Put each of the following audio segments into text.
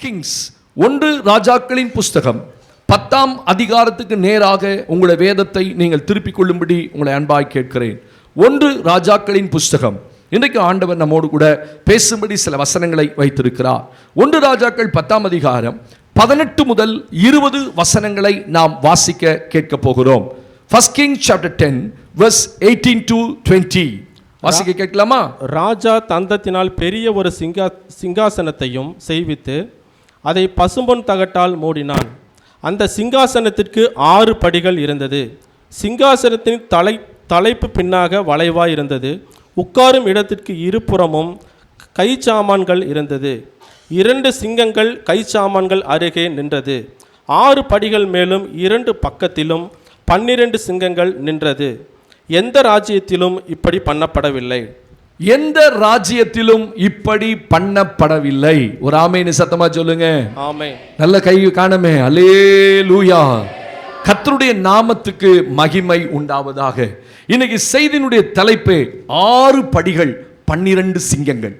Kings, 1 ராஜாக்களின் புஸ்தகம் 10ஆம் அதிகாரத்துக்கு நேராக உங்களுடைய வேதத்தை நீங்கள் திருப்பிக் கொள்ளும்படி உங்களை அன்பாய் கேட்கிறேன். 1 ராஜாக்களின் புஸ்தகம். இன்றைக்கு ஆண்டவர் நம்மோடு கூட பேசும்படி சில வசனங்களை வைத்திருக்கிறார். 1 ராஜாக்கள் 10ஆம் அதிகாரம் 18 முதல் 20 வசனங்களை நாம் வாசிக்க கேட்க போகிறோம். 1 Kings chapter 10 verse 18 to 20. வாசிக்க கேட்கலாமா? ராஜா தந்தத்தினால் பெரிய ஒரு சிங்காசனத்தையும் செய்வித்து அதை பசும்பொன் தகட்டால் மூடினான். அந்த சிங்காசனத்திற்கு 6 படிகள் இருந்தது. சிங்காசனத்தின் தலைப்பு பின்னாக வளைவாய் இருந்தது. உட்காரும் இடத்திற்கு இருபுறமும் கைச்சாமான்கள் இருந்தது. 2 சிங்கங்கள் கைச்சாமான்கள் அருகே நின்றது. 6 படிகள் மேலும் 2 பக்கத்திலும் 12 சிங்கங்கள் நின்றது. எந்த ராஜ்யத்திலும் இப்படி பண்ணப்படவில்லை. எந்த ராஜ்யத்திலும் இப்படி பண்ணப்படவில்லை. ஒரு ஆமென் சத்தமா சொல்லுங்க. ஆமென். நல்ல கை காணமே. அல்லேலூயா. கர்த்தருடைய நாமத்துக்கு மகிமை உண்டாவதாக. இன்னைக்கு செய்தியினுடைய தலைப்பு 6 படிகள் 12 சிங்கங்கள்.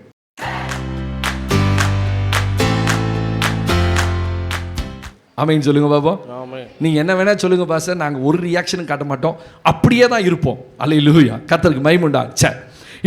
ஆமென் சொல்லுங்க பாபா. நீங்க என்ன வேணா சொல்லுங்க பாஸ்டர், நாங்க ஒரு ரியாக்ஷனும் காட்ட மாட்டோம், அப்படியே தான் இருப்போம். அல்லேலூயா. கர்த்தருக்கு மகிமை உண்டாக.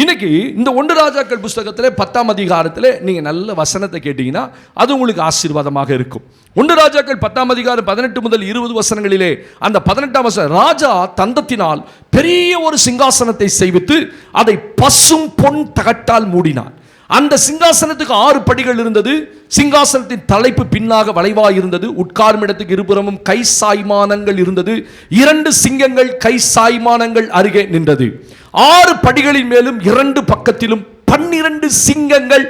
இன்னைக்கு இந்த 1 ராஜாக்கள் புஸ்தகத்தில் 10ஆம் அதிகாரத்தில் நீங்க நல்ல வசனத்தை கேட்டீங்கன்னா அது உங்களுக்கு ஆசீர்வாதமாக இருக்கும். 1 ராஜாக்கள் 10ஆம் அதிகாரம் 18 முதல் 20 வசனங்களிலே அந்த 18ஆம் வசனம், ராஜா தந்தத்தினால் பெரிய ஒரு சிங்காசனத்தை செய்வித்து அதை பசும் பொன் தகட்டால் மூடினான். அந்த சிங்காசனத்துக்கு 6 படிகள் இருந்தது. சிங்காசனத்தின் தலைப்பு பின்னாக வளைவாய் இருந்தது. உட்காரும் இடத்துக்கு இருபுறமும் கை சாய்மானங்கள் இருந்தது. 2 சிங்கங்கள் கை சாய்மானங்கள் அருகே நின்றது. 6 படிகளின் மேலும் 2 பக்கத்திலும் 12 சிங்கங்கள்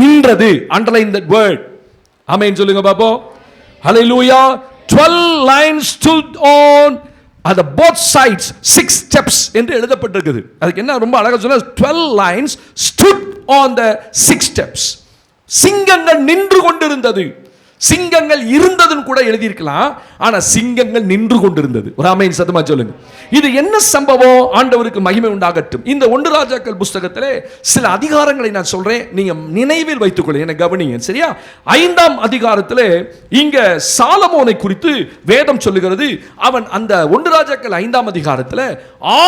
நின்றது. Underline that word. ஆமென் சொல்லுங்க பாப்போ. ஹல்லேலூயா. 12 lions stood on at the both sides, 6 steps என்று எழுதப்பட்டிருக்குது. அதுக்கு என்ன ரொம்ப அழகா சொன்னா, 12 lions stood on the 6 steps. சிங்கங்கள் நின்று கொண்டிருந்தது. சிங்கங்கள் இருந்ததுன்னு கூட எழுதியிருக்கலாம், ஆனா சிங்கங்கள் நின்று கொண்டிருந்தது. ஒரு ஆமென் சத்தமா சொல்லுங்க. இது என்ன சம்பவம்? ஆண்டவருக்கு மகிமை உண்டாகட்டும். இந்த 1 ராஜாக்கள் புஸ்தகத்திலே சில அதிகாரங்களை நான் சொல்றேன், நீங்க நினைவில் வைத்துக் கொள்ளுங்க, என்ன கவனிங்க, சரியா? 5ஆம் அதிகாரத்திலே இங்க சாலமோனை குறித்து வேதம் சொல்லுகிறது. அவன் அந்த 1 ராஜாக்கள் 5ஆம் அதிகாரத்தில்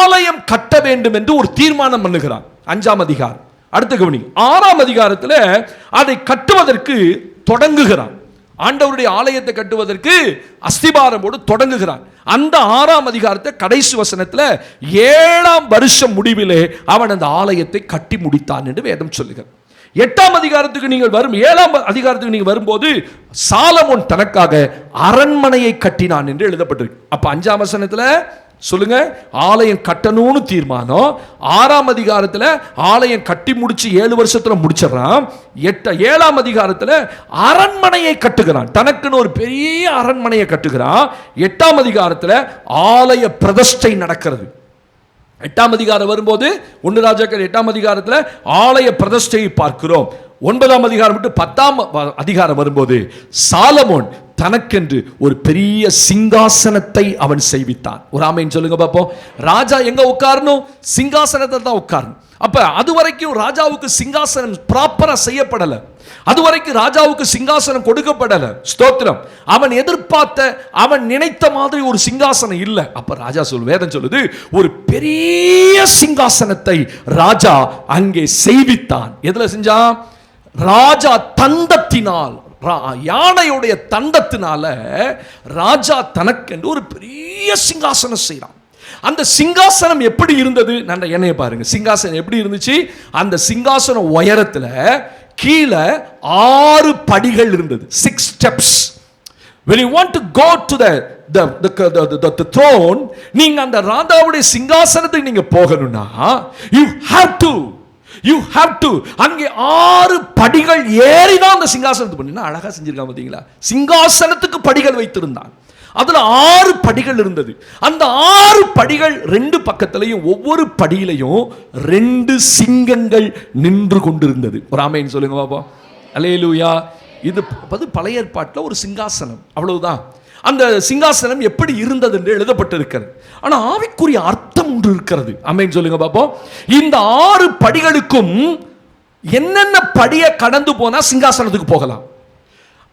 ஆலயம் கட்ட வேண்டும் என்று ஒரு தீர்மானம் பண்ணுகிறான். 5ஆம் அதிகாரம். அடுத்த கவனி, 6ஆம் அதிகாரத்தில் அதை கட்டுவதற்கு தொடங்குகிறான். ஆண்டவருடைய ஆலயத்தை கட்டுவதற்கு அஸ்திபாரமோடு தொடங்குகிறான். அந்த 6ஆம் அதிகாரத்தை கடைசி வசனத்தில் 7ஆம் வருஷம் முடிவிலே அவன் அந்த ஆலயத்தை கட்டி முடித்தான் என்று வேதம் சொல்லுகிறார். 8ஆம் அதிகாரத்துக்கு நீங்கள் 7ஆம் அதிகாரத்துக்கு நீங்கள் வரும்போது சாலமோன் தனக்காக அரண்மனையை கட்டினான் என்று எழுதப்பட்டிருக்கு. அப்ப 5ஆம் வசனத்தில் சொல்லுங்க, ஆலயம் கட்டணும்னு தீர்மானம். 6ஆம் அதிகாரத்தில் ஆலயம் கட்டி முடிச்சு 7 வருஷத்துல முடிச்சிடறான். 7ஆம் அதிகாரத்தில் அரண்மனையை கட்டுகிறான். தனக்குன்னு ஒரு பெரிய அரண்மனையை கட்டுகிறான். 8ஆம் அதிகாரத்தில் ஆலய பிரதிஷ்டை நடக்கிறது. 8ஆம் அதிகாரம் வரும்போது 1 ராஜாக்கள் 8ஆம் அதிகாரத்தில் ஆலய பிரதிஷ்டையை பார்க்கிறோம். 9ஆம் அதிகாரம் விட்டு 10ஆம் அதிகாரம் வரும்போது சாலமோன் தனக்கென்று ஒரு பெரிய சிங்காசனத்தை அவன் செய்வித்தான். ஒரு ஆமென் சொல்லுங்க பாப்போம். ராஜா எங்க உட்காரணும்? சிங்காசனத்தை தான் உட்காரணும். அப்ப அது வரைக்கும் ராஜாவுக்கு சிங்காசனம் ப்ராப்பரா செய்யப்படல. அது வரைக்கும் ராஜாவுக்கு சிங்காசனம் கொடுக்கப்படல. ஸ்தோத்திரம். அவன் எதிர்பார்த்த, அவன் நினைத்த மாதிரி ஒரு சிங்காசனம் இல்ல. அப்ப ராஜா வேதம் சொல்லுது, ஒரு பெரிய சிங்காசனத்தை ராஜா அங்கே செய்வித்தான். எதுல செஞ்சான்? ராஜா தந்தத்தினால், யானையுடைய தந்தத்தினால ராஜா தனக்கென்று ஒரு பெரிய சிங்காசனம் செய்யறான். அந்த சிங்காசனம் எப்படி இருந்தது? நல்ல எண்ணெய பாருங்க. சிங்காசனம் எப்படி இருந்துச்சு? அந்த சிங்காசனம் உயரத்துல கீழே 6 படிகள் இருந்தது. 6 steps. When you want to go to the throne, நீங்க அந்த ராஜாவுடைய சிங்காசனத்துக்கு நீங்க போகணும்னா you have to அங்கே 6 படிகள் ஏறிதான் அந்த சிங்காசனத்துக்கு பண்ணா. அழகா செஞ்சிருக்காங்க பாத்தீங்களா? சிங்காசனத்துக்கு படிகள் வைத்திருந்தான். அதுல 6 படிகள் இருந்தது. அந்த 6 படிகள் 2 பக்கத்திலையும் ஒவ்வொரு படியிலையும் 2 சிங்கங்கள் நின்று கொண்டிருந்தது. ஒரு ஆமென் சொல்லுங்க பாப்பா. அல்லேலூயா. இது பழைய ஏற்பாட்டில் ஒரு சிங்காசனம், அவ்வளவுதான். அந்த சிங்காசனம் எப்படி இருந்தது என்று எழுதப்பட்டிருக்கிறது. ஆனா ஆவிக்குரிய அர்த்தம் ஒன்று இருக்கிறது. ஆமென் சொல்லுங்க பாப்போம். இந்த 6 படிகளுக்கும் என்னென்ன படியை கடந்து போனா சிங்காசனத்துக்கு போகலாம்?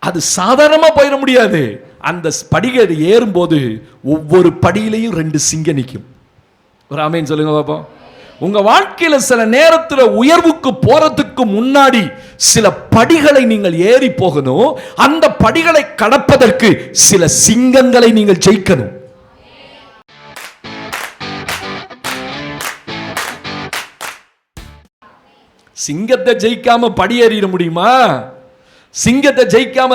அது சாதாரணமா போயிட முடியாது. அந்த படிகள் ஏறும்போது ஒவ்வொரு படியிலையும் 2 சிங்கம் நிற்கும். ஒரு ஆமேன் சொல்லுங்க பாப்போம். உங்க வாழ்க்கையில சில நேரத்தில் உயர்வுக்கு போறதுக்கு முன்னாடி சில படிகளை நீங்கள் ஏறி போகணும். அந்த படிகளை கடப்பதற்கு சில சிங்கங்களை நீங்கள் ஜெயிக்கணும். சிங்கத்தை ஜெயிக்காம படி ஏறிட முடியுமா? சிங்கத்தை ஜெயிக்காம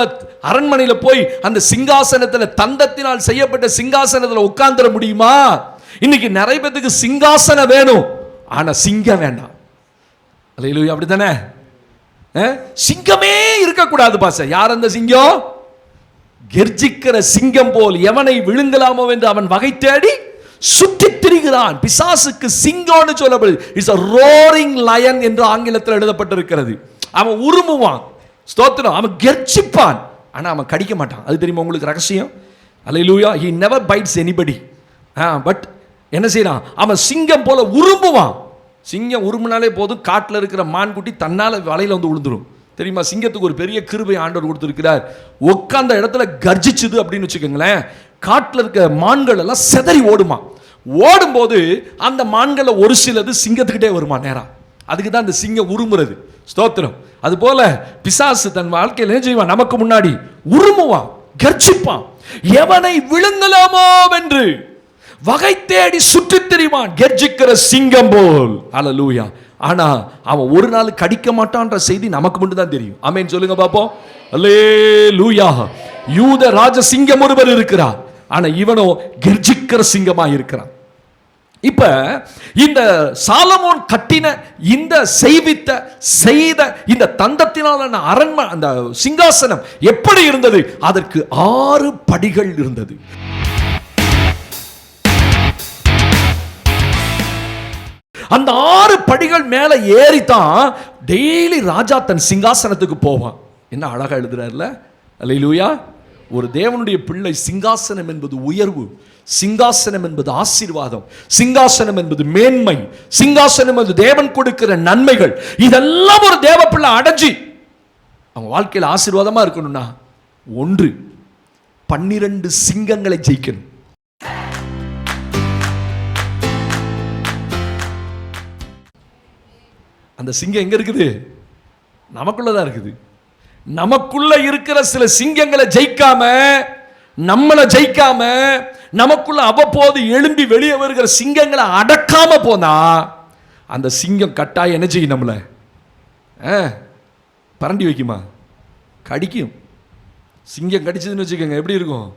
அரண்மனையில போய் அந்த சிங்காசனத்தில் தந்தத்தினால் செய்யப்பட்ட சிங்காசனத்தில் உட்கார்ந்துட முடியுமா? இன்னைக்கு நிறைய பேருக்கு சிங்காசனம் வேணும், ஆனா சிங்கம் வேண்டாம். அல்லேலூயா, அப்படித்தானே? சிங்கமே இருக்கக்கூடாது பாச. யார் அந்த சிங்கம்? கெர்ஜிக்கிற சிங்கம் போல் எவனை விழுங்கலாமோ என்று அவன் வகை தேடி சுற்றித் திரிகிறான். பிசாசுக்கு சிங்கம்னு சொல்லப்படுது. இட்ஸ் a roaring lion என்று ஆங்கிலத்தில் எழுதப்பட்டிருக்கிறது. அவன் உருமுவான், ஸ்தோத்திரம், அவன் கெர்ச்சிப்பான், ஆனா அவன் கடிக்க மாட்டான். அது தெரியுமா உங்களுக்கு ரகசியம்? அல்லேலூயா. he never bites anybody. But என்ன செய்யறான்? அவன் சிங்கம் போல உருமுவான். சிங்கம் உருமுனாலே போதும், காட்டில் இருக்கிற மான்குட்டி தன்னால வலையில வந்து விழுந்துரும். தெரியுமா? சிங்கத்துக்கு ஒரு பெரிய கிருபை ஆண்டவர் கொடுத்திருக்கிறார். உட்கார்ந்த இடத்துல கர்ஜிச்சுது அப்படின்னு வச்சுக்கோங்களேன், காட்டில் இருக்க மான்கள் எல்லாம் செதறி ஓடுமா. ஓடும்போது அந்த மான்களை ஒரு சிலது சிங்கத்துக்கிட்டே வருமா நேரா. அதுக்கு தான் இந்த சிங்கம் உருமுறது. ஸ்தோத்திரம். அது போல பிசாசு தன் வாழ்க்கையில் என்ன செய்வான்? நமக்கு முன்னாடி உருமுவான், கர்ஜிப்பான், எவனை விழுங்கலாமோ என்று வகை தேடி சுற்றித் திரிவான், கெர்ஜிக்கிற சிங்கம் போல். அல்லேலூயா. ஆனா அவன் ஒரு நாள் கடிக்க மாட்டான்ற செய்தி நமக்கு மட்டும் தான் தெரியும். ஆமென் சொல்லுங்க பாப்போம். அல்லேலூயா. யூத ராஜ சிங்கம் ஒருவர் இருக்கிறார், ஆனா இவனோ கெர்ஜிக்கிற சிங்கமா இருக்கிறான். இப்ப இந்த சாலமோன் கட்டின இந்த செய்த இந்த தந்தத்தினாலான அரண்மனை, அந்த சிங்காசனம் எப்படி இருந்தது? அதற்கு 6 படிகள் இருந்தது. அந்த 6 படிகள் மேல ஏறித்தான் டெய்லி ராஜா தன் சிங்காசனத்துக்கு போவான். என்ன அழகா எழுதுறாருல. அல்லேலூயா. ஒரு தேவனுடைய பிள்ளை, சிங்காசனம் என்பது உயர்வு, சிங்காசனம் என்பது ஆசீர்வாதம், சிங்காசனம் என்பது மேன்மை, சிங்காசனம் என்பது தேவன் கொடுக்கிற நன்மைகள். இதெல்லாம் ஒரு தேவ பிள்ளை அடைஞ்சி அவங்க வாழ்க்கையில் ஆசீர்வாதமா இருக்கணும்னா 1 12 சிங்கங்களை ஜெயிக்கணும். அந்த சிங்கம் எங்க இருக்குது? நமக்குள்ளதான் இருக்குது. நமக்குள்ள இருக்கிற சில சிங்கங்களை ஜெயிக்காம, நம்மளை ஜெயிக்காம, நமக்குள்ள அவ்வப்போது எழும்பி வெளியே வருகிற சிங்கங்களை அடக்காம போனா அந்த சிங்கம் கட்டாயம் என்ன செய்யும்? நம்மள பரண்டி வைக்குமா? கடிக்கும். சிங்கம் கடிச்சதுன்னு வச்சுக்கோங்க, எப்படி இருக்கும்?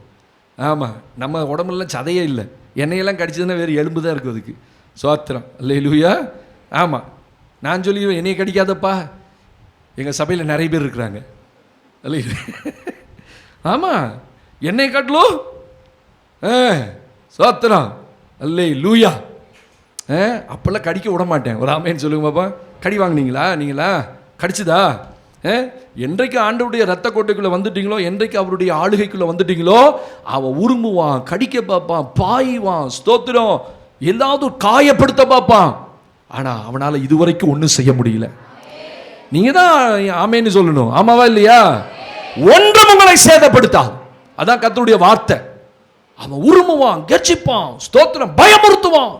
ஆமா, நம்ம உடம்புலாம் சதையே இல்லை, எண்ணெயெல்லாம் கடிச்சதுன்னா வேறு எலும்பு தான் இருக்கும் அதுக்கு. சோத்திரம். அல்லேலூயா. ஆமா, நான் சொல்லி என்னைய கடிக்காதப்பா. எங்கள் சபையில் நிறைய பேர் இருக்கிறாங்க. அல்ல, ஆமாம், என்னை காட்டலும் சோத்திரம். அல்லேலூயா. அப்பெல்லாம் கடிக்க விட மாட்டேன். ஒரு ஆமேன்னு சொல்லுங்க பாப்பா. கடி வாங்கினீங்களா? நீங்களா கடிச்சுதா? என்றைக்கு ஆண்டவருடைய ரத்த கோட்டைக்குள்ளே வந்துட்டீங்களோ, என்றைக்கு அவருடைய ஆளுகைக்குள்ளே வந்துட்டீங்களோ, அவன் உருமுவான், கடிக்க பார்ப்பான், பாய்வான், ஸ்தோத்திரம், ஏதாவது காயப்படுத்த பார்ப்பான். ஆனா அவனால இதுவரைக்கும் ஒன்றும் செய்ய முடியல. நீங்க தான் ஆமேன்னு சொல்லணும். ஆமாவா இல்லையா? ஒன்றும் உங்களை சேதப்படுத்தாது. அதான் கர்த்தருடைய வார்த்தை. அவன் உருமுவான், கெர்ச்சிப்பான், ஸ்தோத்திரம், பயமுறுத்துவான்.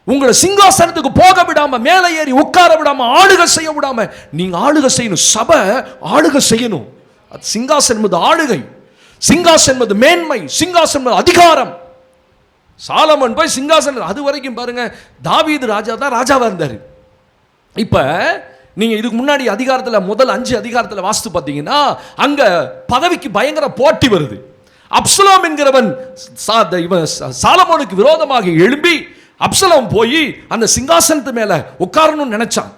உங்களை சிங்காசனத்துக்கு போக விடாம, மேலே ஏறி உட்கார விடாம, ஆளுகை செய்ய விடாம. நீங்க ஆளுகை செய்யணும். சபை ஆளுகை செய்யணும். சிங்காசனம் என்பது ஆளுகை, சிங்காசனம் என்பது மேன்மை, சிங்காசனம் என்பது அதிகாரம். சாலமன் போய் சிங்காசனம், அது வரைக்கும் பாருங்க தாவீது ராஜா தான் ராஜாவா இருந்தாரு. இப்ப நீங்க இதுக்கு முன்னாடி அதிகாரத்தில் முதல் 5 அதிகாரத்தில் வாசித்து பார்த்தீங்கன்னா அங்க பதவிக்கு பயங்கர போட்டி வருது. அப்சலோம் என்கிறவன் சாலமோனுக்கு விரோதமாக எழும்பி அப்சலோம் போய் அந்த சிங்காசனத்து மேல உட்காரணும்னு நினைச்சான்.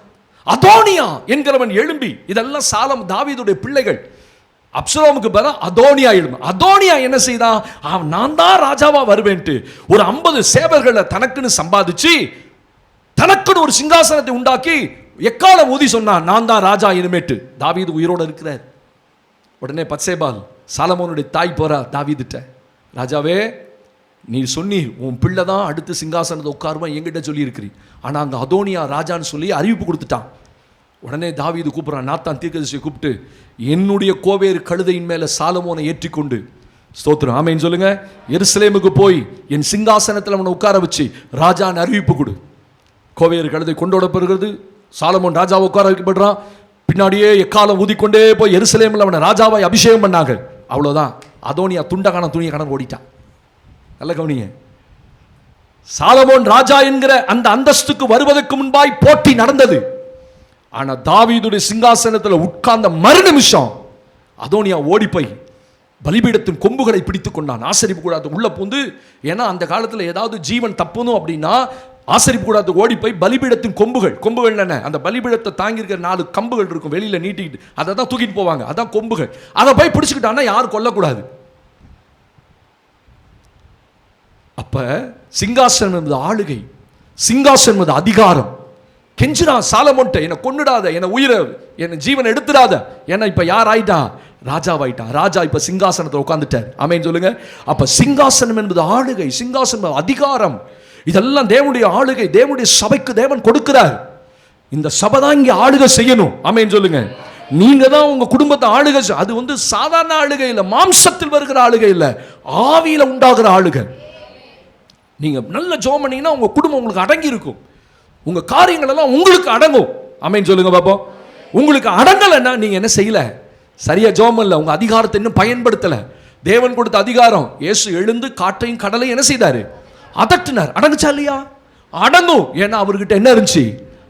அதோனியா என்கிறவன் எழும்பி, இதெல்லாம் தாவீதுடைய பிள்ளைகள். அப்சலோமுக்கு பதிலா அதோனியா எழும்பு. அதோனியா என்ன செய்தான்? அவன் நான் தான் ராஜாவா வருவேன்ட்டு ஒரு 50 சேவர்களை தனக்குன்னு சம்பாதிச்சு தனக்குன்னு ஒரு சிங்காசனத்தை உண்டாக்கி எக்காலம் ஊதி சொன்னான், நான் தான் ராஜா இனிமேட்டு. தாவீது உயிரோடு இருக்கிறார். உடனே பத்சேபால் சாலமோனுடைய தாய் போறா தாவீதுட்ட, ராஜாவே நீ சொன்னீர் உன் பிள்ளை தான் அடுத்து சிங்காசனத்தை உட்காருவான் என்கிட்ட சொல்லி இருக்கிறீ. ஆனா அங்க அதோனியா ராஜான்னு சொல்லி அறிவிப்பு கொடுத்துட்டான். உடனே தாவீது கூப்பிட்றான், நாத்தான் தீர்க்கதரிசியை கூப்பிட்டு, என்னுடைய கோவேறு கழுதையின் மேலே சாலமோனை ஏற்றிக்கொண்டு, ஸ்தோத்திரம் ஆமென் சொல்லுங்க, எருசலேமுக்கு போய் என் சிங்காசனத்தில் அவனை உட்கார வச்சு ராஜான்னு அறிவிப்பு கொடு. கோவேறு கழுதை கொண்டோடப்படுகிறது. சாலமோன் ராஜாவை உட்கார வைக்கப்படுறான். பின்னாடியே எக்காலம் ஊதிக்கொண்டே போய் எருசலேமில் அவனை ராஜாவை அபிஷேகம் பண்ணாங்க. அவ்வளோதான், அதோனியா துண்டக்கான துணியை கடன் ஓடிட்டான். நல்ல கவனிங்க, சாலமோன் ராஜா என்கிற அந்த அந்தஸ்துக்கு வருவதற்கு முன்பாய் போட்டி நடந்தது. ஆனா தாவீதுடைய சிங்காசனத்தில் உட்கார்ந்த மறு நிமிஷம் அதோனியா ஓடி போய் பலிபீடத்தின் கொம்புகளை பிடித்து கொண்டான். ஆசரிப்பு கூடாது உள்ள பூந்து, ஏன்னா அந்த காலத்தில் ஏதாவது ஜீவன் தப்பணும் அப்படின்னா ஆசரிப்பு கூடாது ஓடி போய் பலிபீடத்தின் கொம்புகள் என்ன, அந்த பலிபீடத்தை தாங்கியிருக்கிற 4 கம்புகள் இருக்கும் வெளியில நீட்டிக்கிட்டு, அதை தான் தூக்கிட்டு போவாங்க, அதான் கொம்புகள். அதை போய் பிடிச்சுக்கிட்டான்னா யாரும் கொல்லக்கூடாது. அப்ப சிங்காசனம் என்பது ஆளுகை, சிங்காசனம் என்பது அதிகாரம். கெஞ்சிரான் சாலமோன்ட்ட, என்னை கொன்னுடாத, என்னை உயிரை, என்னை ஜீவனை எடுத்துடாத. ஏன்னா இப்ப யார் ஆயிட்டான்? ராஜாவாயிட்டான். ராஜா இப்ப சிங்காசனத்தை உட்கார்ந்துட்டார். ஆமென் சொல்லுங்க. அப்ப சிங்காசனம் என்பது ஆளுகை, சிங்காசனம் அதிகாரம். இதெல்லாம் தேவனுடைய ஆளுகை, தேவனுடைய சபைக்கு தேவன் கொடுக்கிறார். இந்த சபை தான் இங்க ஆளுகை செய்யணும். ஆமென் சொல்லுங்க. நீங்க தான் உங்க குடும்பத்தை ஆளுகை. அது சாதாரண ஆளுகை இல்லை, மாம்சத்தில் வருகிற ஆளுகை இல்லை, ஆவியில உண்டாகிற ஆளுகை. நீங்க நல்ல ஜெபம் பண்ணீங்கன்னா உங்க குடும்பம் உங்களுக்கு அடங்கி இருக்கும், உங்க காரியங்கள் எல்லாம் உங்களுக்கு அடங்கும். ஆமென் சொல்லுங்க பாப்போம். உங்களுக்கு அடங்கலைன்னா நீங்க என்ன செய்யல? சரியா ஜெபம் இல்ல, உங்க அதிகாரத்தை இன்னும் பயன்படுத்தல. தேவன் கொடுத்த அதிகாரம், இயேசு எழுந்து காற்றையும் கடலையும் என்ன செய்தாரு? அதட்டினார். அடங்குச்சா இல்லையா? அடங்கும். ஏன்னா அவர்கிட்ட என்ன இருந்துச்சு?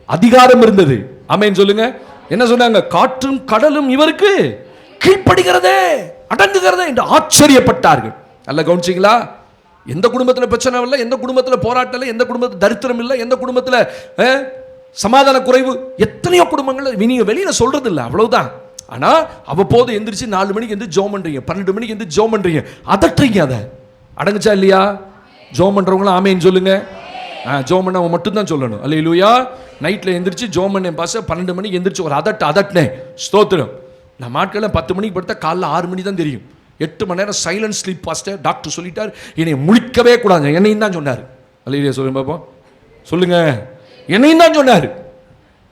அதிகாரம் இருந்தது. ஆமென் சொல்லுங்க. என்ன சொன்னாங்க? காற்றும் கடலும் இவருக்கு கீழ்ப்படுகிறதே, அடங்குகிறதே என்று ஆச்சரியப்பட்டார்கள். நல்ல கவனிச்சிங்களா? எந்த குடும்பத்தில் பிரச்சனை இல்லை, எந்த குடும்பத்தில் போராட்டம் இல்லை, எந்த குடும்பத்தில் தரித்திரம் இல்லை, எந்த குடும்பத்தில் சமாதான குறைவு, எத்தனையோ குடும்பங்கள் நீங்க வெளியில சொல்றது இல்லை, அவ்வளவுதான். ஆனா அவ்வப்போது எந்திரிச்சு 4 மணிக்கு எந்திரிச்சு ஜெபம் பண்றீங்க, 12 மணிக்கு எந்திரிச்சு ஜெபம் பண்றீங்க, அதட்டுறீங்க. அதை அடங்குச்சா இல்லையா? ஜெபம் பண்றவங்களும் ஆமேன்னு சொல்லுங்க. ஜெபம் பண்ணவங்க மட்டும்தான் சொல்லணும் அல்லேலூயா. நைட்ல எந்திரிச்சு ஜெபம் பண்ணேன் பாச, 12 மணிக்கு எந்திரிச்சு ஒரு அதட்டினேன், ஸ்தோத்திரம். நான் மாட்களில் 10 மணிக்கு படுத்தா காலைல 6 மணி தான் தெரியும். 8 மணி நேரம் சைலண்ட் ஸ்லீப் பாஸ்டர். டாக்டர் சொல்லிட்டார் என்னை முழிக்கவே கூடாது. என்னையும் தான் சொன்னார். அல்லேலூயா சொல்லுங்க பாப்போம். சொல்லுங்க, என்னையும் தான் சொன்னார்.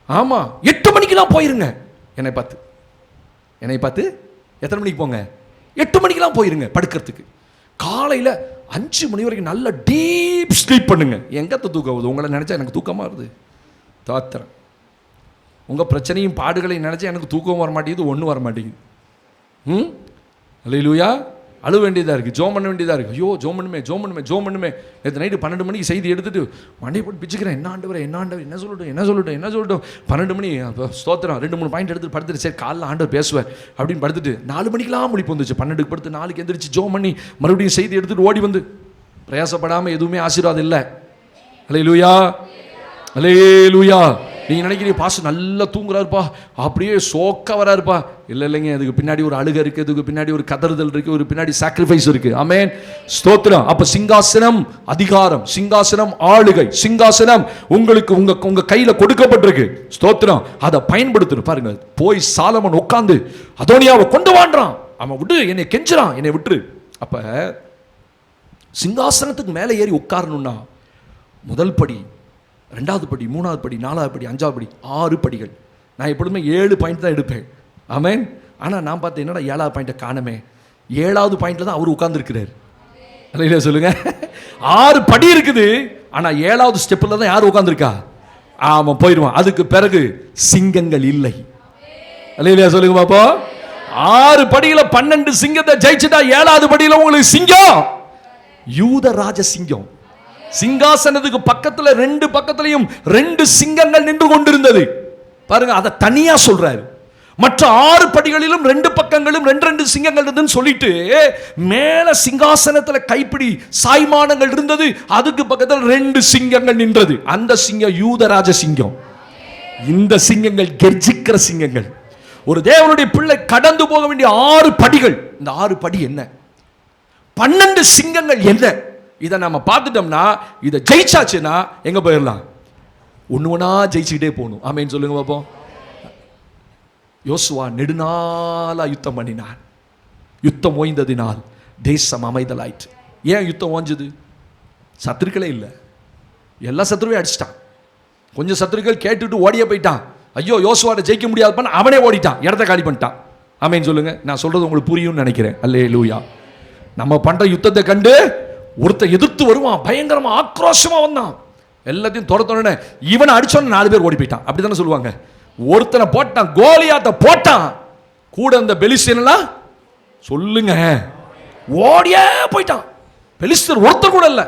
ஆமா, 8 மணிக்கெல்லாம் போயிருங்க. என்னை பார்த்து எத்தனை மணிக்கு போங்க? 8 மணிக்கெல்லாம் போயிருங்க படுக்கிறதுக்கு. காலையில் 5 மணி வரைக்கும் நல்ல டீப் ஸ்லீப் பண்ணுங்க. எங்க தூக்கம் வருது? உங்களை நினைச்சா எனக்கு தூக்கமா வருது. தாத்திரம். உங்க பிரச்சனையும் பாடுகளையும் நினைச்சா எனக்கு தூக்கம் வர மாட்டேங்குது, ஒன்றும் வர மாட்டேங்குது. அல்லேலூயா. அழுவ வேண்டியதாக இருக்குது, ஜோம் பண்ண வேண்டியதாக இருக்குது. ஐயோ ஜோம் பண்ணுமே. நேற்று நைட்டு 12 மணிக்கு செய்தி எடுத்துட்டு மண்டே போட்டு பிச்சுக்கிறேன். என்ன ஆண்டவர் என்ன சொல்லட்டும். 12 மணி ஸ்தோத்திரம் 2-3 பாயிண்ட் எடுத்துட்டு படுத்துட்டு, சரி காலைல ஆண்டவர் பேசுவார் அப்படின்னு படுத்துட்டு 4 மணிக்கெல்லாம் முழிப்பு வந்துச்சு. 12க்கு படுத்து 4க்கு எந்திரிச்சு ஜோம் பண்ணி மறுபடியும் செய்தி எடுத்துட்டு ஓடி வந்து பிரயாசப்படாமல் எதுவுமே ஆசீர்வாதம் இல்லை. அல்லேலூயா. நீங்க நினைக்கிறீங்க பாஸ்டர் நல்லா தூங்குறாருப்பா, அப்படியே சோக்க வராருப்பா. இல்லைங்க, அதுக்கு பின்னாடி ஒரு அழுகை இருக்கு, அதுக்கு பின்னாடி ஒரு கதறுதல் இருக்கு, ஒரு பின்னாடி சாக்ரிஃபைஸ் இருக்கு. ஆமென் ஸ்தோத்திரம். அப்ப சிங்காசனம் அதிகாரம், சிங்காசனம் ஆளுகை, சிங்காசனம் உங்களுக்கு உங்க கையில கொடுக்கப்பட்டிருக்கு. ஸ்தோத்திரம். அதை பயன்படுத்தணும். பாருங்க, போய் சாலமோன் உட்கார்ந்து அதோனியாவை கொண்டு வாண்டான். அவன் விட்டு என்னை கெஞ்சுறான், என்னை விட்டுரு. அப்ப சிங்காசனத்துக்கு மேலே ஏறி உட்காரணும்னா முதல் படி, 2வது படி, 3வது படி, 4வது படி, 5வது படி, 6 படிகள். நான் எப்பொழுதுமே 7 பாயிண்ட் தான் எடுப்பேன். ஆமென். ஆனால் நான் பார்த்தேன், என்னடா 7வது பாயிண்ட்டை காணமே. 7வது பாயிண்ட்ல தான் அவர் உட்கார்ந்துருக்கிறார். அல்லேலூயா சொல்லுங்க. 6 படி இருக்குது, ஆனால் 7வது ஸ்டெப்பில் தான் யார் உட்கார்ந்துருக்கா? அவன் போயிடுவான். அதுக்கு பிறகு சிங்கங்கள் இல்லை. அல்லேலூயா சொல்லுங்க பாப்போ. 6 படியில 12 சிங்கத்தை ஜெயிச்சுட்டா 7வது படியில உங்களுக்கு சிங்கம், யூத ராஜ சிங்கம். சிங்காசனத்துக்கு பக்கத்துல 2 பக்கத்திலையும் 2 சிங்கங்கள் நின்று கொண்டிருந்தது. பாருங்க, அதை தனியா சொல்றாரு. மற்ற 6 படிகளிலும் 2 பக்கங்களும் 2 சிங்கங்கள் இருந்துன்னு சொல்லிட்டு மேல சிங்காசனத்துல கைப்பிடி சாய்மானங்கள் இருந்தது, அதுக்கு பக்கத்தில் 2 சிங்கங்கள் நின்றது. அந்த சிங்கம் யூதராஜ சிங்கம். இந்த சிங்கங்கள் கெர்ஜிக்கிற சிங்கங்கள். ஒரு தேவனுடைய பிள்ளை கடந்து போக வேண்டிய 6 படிகள். இந்த 6 படி என்ன? 12 சிங்கங்கள் என்ன? இதை நம்ம பார்த்துட்டோம்னா, இதை ஜெயிச்சாச்சுன்னா எங்க போயிடலாம்? ஒண்ணா ஜெயிச்சுக்கிட்டே போகணும். ஆமென் சொல்லுங்க பாப்போம். யோசுவா நெடுநாளா யுத்தம் பண்ணினான். யுத்தம் ஓய்ந்ததினால் தேசம் அமைதலாயிற்று. ஏன் யுத்தம் ஓஞ்சது? சத்துருக்களே இல்லை, எல்லா சத்துருவையும் அடிச்சிட்டான். கொஞ்சம் சத்துருக்கள் கேட்டுட்டு ஓடியே போயிட்டான். ஐயோ யோசுவாவை ஜெயிக்க முடியாது, அவனே ஓடிட்டான், இடத்த காலி பண்ணிட்டான். ஆமென் சொல்லுங்க. நான் சொல்றது உங்களுக்கு புரியும்னு நினைக்கிறேன். அல்லேலூயா. நம்ம பண்ற யுத்தத்தை கண்டு ஒருத்தன் எதிர்த்து வருவான், பயங்கரமா ஆக்ரோஷமா வந்தான், எல்லாத்தையும் துரத்தோன்னு இவனை அடிச்சோன்னு 4 பேர் ஓடி போயிட்டான். அப்படித்தானே சொல்லுவாங்க. ஒருத்தனை போட்டான், கோலியாத்தை போட்டான், கூட அந்த பெலிஸ்தீனெல்லாம் சொல்லுங்க ஓடியே போயிட்டான். பெலிஸ்தர் ஒருத்தர் கூட இல்லை,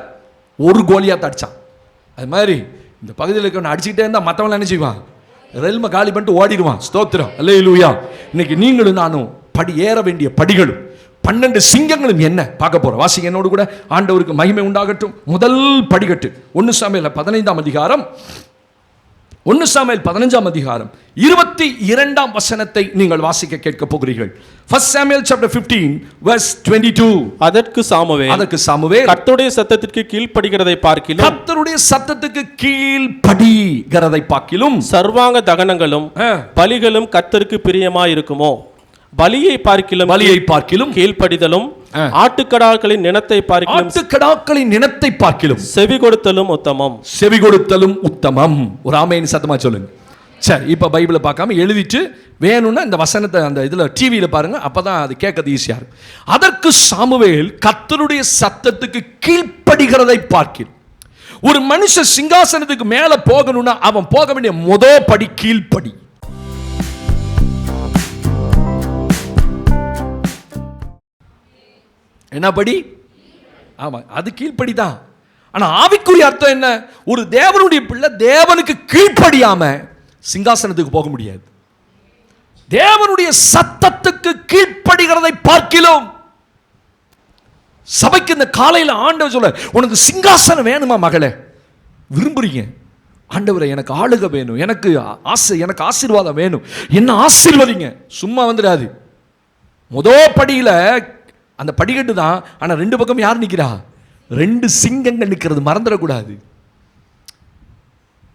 ஒரு கோலியாத்தை அடிச்சான். அது மாதிரி இந்த பகுதியில் இருக்க அடிச்சுக்கிட்டே இருந்தா மற்றவங்க என்ன செய்வான், ரெல்ம காலி பண்ணிட்டு ஓடிடுவான். ஸ்தோத்திரம். அல்லேலூயா. இன்னைக்கு நீங்களும் நானும் படி ஏற வேண்டிய படிகளும் 12 சிங்கங்களும் என்ன பார்க்க போறோம். வாசிங்க என்னோடு கூட. ஆண்டவருக்கு மகிமை உண்டாகட்டும். முதல் படிக்கட்டு 1 சாமுவேல் 15ஆம் அதிகாரம், 1 சாமுவேல் 15ஆம் அதிகாரம் 22ஆம் வசனத்தை நீங்கள் வாசிக்க கேட்க போகிறீர்கள். 1 Samuel chapter 15 verse 22. அதற்கு சாமுவேல் கர்த்தருடைய சத்தத்திற்கு கீழ்ப்படிகிறதை பார்க்கிலும், கர்த்தருடைய சத்தத்துக்கு கீழ்ப்படிகிறதை பார்க்கிலும் சர்வாங்க தகனங்களும் பலிகளும் கர்த்தருக்கு பிரியமாயிருக்குமோ? பலியை பார்க்கிலும் கீழ்ப்படிதலும், ஆட்டுக்கடாக்களின் நினத்தை பார்க்கிலும் செவி கொடுத்தலும் உத்தமம். ஒரு ஆமென் சத்தமா சொல்லுங்க. சரி, இப்ப பைபிளை பார்க்காம எழுதிட்டு வேணும்னா இந்த வசனத்தை அந்த இதுல டிவியில பாருங்க, அப்பதான் அது கேட்கறது ஈஸியா இருக்கும். அதற்கு சாமுவேல் கர்த்தருடைய சத்தத்துக்கு கீழ்ப்படிகிறதை பார்க்கிலும். ஒரு மனுஷன் சிங்காசனத்துக்கு மேல போகணும்னா அவன் போக வேண்டிய முதல் படி கீழ்ப்படி. என்ன படி? ஆமா, அது கீழ்ப்படி தான். ஆனா ஆவிக்குரிய அர்த்தம் என்ன? ஒரு தேவனுடைய பிள்ளை தேவனுக்கு கீழ்ப்படியாம சிங்காசனத்துக்கு போக முடியாது. தேவனுடைய சத்தத்துக்கு கீழ்ப்படிகிறதை பார்க்கிலும். சபைக்கு இந்த காலையில் ஆண்டவர் சொல்ல, உனக்கு சிங்காசனம் வேணுமா மகளே? விரும்புறீங்க? ஆண்டவரை எனக்கு ஆளுக வேணும், எனக்கு ஆசை, எனக்கு ஆசீர்வாதம் வேணும், என்ன ஆசீர்வதிங்க. சும்மா வந்துடாது. முதல் படியில அந்த படிக்கட்டு தான். ஆனா 2 பக்கம் யார் நிக்கிறா? 2 சிங்கங்கள் நிக்கிறது மறந்துடக்கூடாது.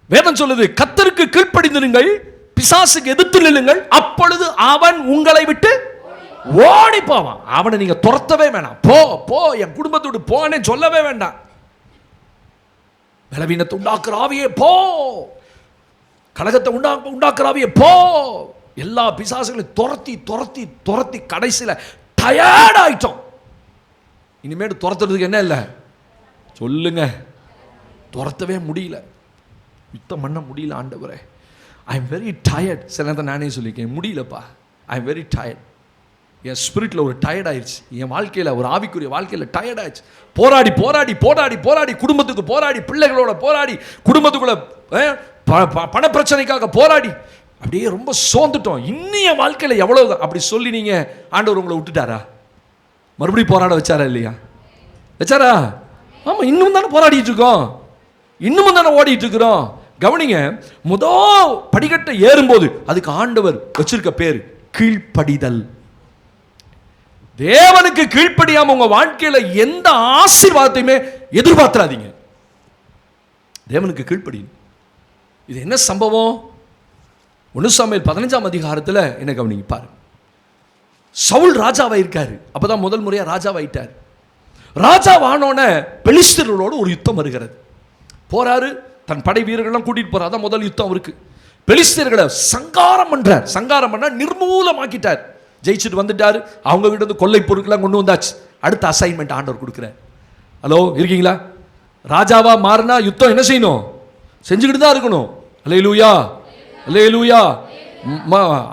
வேதம் சொல்லுது, கர்த்தருக்கு கீழ்ப்படிந்திருங்கள், பிசாசுக்கு எதிர்த்து நில்லுங்கள், அப்பொழுது அவன் உங்களை விட்டு ஓடி போவான். அவனை நீங்க துரத்தவே வேண்டாம். போ போ, என் குடும்பத்தோடு போனே சொல்லவே வேண்டாம். பலவீனத்தை உண்டாக்குற ஆவியே போ, கலகத்தை உண்டாக்குற ஆவியே போ. எல்லா பிசாசுகளையும் துரத்தி துரத்தி துரத்தி கடைசியில் டயர்ட் ஆயிட்டோம். இனிமேல் துரத்துறதுக்கு என்ன இல்லை சொல்லுங்க. துரத்தவே முடியல, யுத்தம் பண்ண முடியல. ஆண்டவரே, ஐ எம் வெரி டயர்ட். சில நேரத்தை நானே சொல்லியிருக்கேன், முடியலப்பா, ஐ எம் வெரி டயர்ட். என் ஸ்பிரிட்டில் ஒரு டயர்ட் ஆயிடுச்சு, என் வாழ்க்கையில் ஒரு ஆவிக்குரிய வாழ்க்கையில் டயர்ட் ஆயிடுச்சு. போராடி போராடி போராடி போராடி குடும்பத்துக்கு போராடி, பிள்ளைகளோட போராடி, குடும்பத்துக்குள்ள பண பிரச்சனைக்காக போராடி அப்படியே ரொம்ப சோர்ந்துட்டோம். இன்னும் என் வாழ்க்கையில் எவ்வளவு அப்படி சொல்லி நீங்க ஆண்டவர் உங்களை விட்டுட்டாரா? மறுபடியும் போராட வச்சாரா இல்லையா? வச்சாரா? ஆமா, இன்னும் தானே போராடிட்டு இருக்கோம், இன்னமும் தானே ஓடிட்டு இருக்கிறோம். கவனிங்க, முதல் படிக்கட்டை ஏறும்போது அதுக்கு ஆண்டவர் வச்சிருக்க பேர் கீழ்ப்படிதல். தேவனுக்கு கீழ்ப்படியாம உங்க வாழ்க்கையில எந்த ஆசீர்வாதத்தையுமே எதிர்பார்த்தாதீங்க. தேவனுக்கு கீழ்ப்படி. இது என்ன சம்பவம்? 1 சாமுவேல் 15ஆம் அதிகாரத்தில் என்ன கவனிங்க பாருங்க. சவுல் ராஜாவா இருக்காரு, அப்பதான் முதல் முறையா ராஜாவாயிட்டார். ராஜாவானோன பெலிஸ்தர்களோடு ஒரு யுத்தம் வருகிறது. போறாரு, தன் படை வீரர்கள்லாம் கூட்டிட்டு போறாரு. அதான் முதல் யுத்தம் அவருக்கு. பெலிஸ்தர்களை சங்காரம் பண்றார். சங்காரம் பண்ண நிர்மூலமாக்கிட்டார். ஜெயிச்சுட்டு வந்துட்டாரு. அவங்க கிட்ட இருந்து கொள்ளை பொருட்கள்லாம் கொண்டு வந்தாச்சு. அடுத்த அசைன்மெண்ட் ஆண்டவர் கொடுக்குறார். ஹலோ, இருக்கீங்களா? ராஜாவா மாறினா யுத்தம் என்ன செய்யணும்? செஞ்சுக்கிட்டு தான் இருக்கணும். அல்லேலூயா, அல்லேலூயா.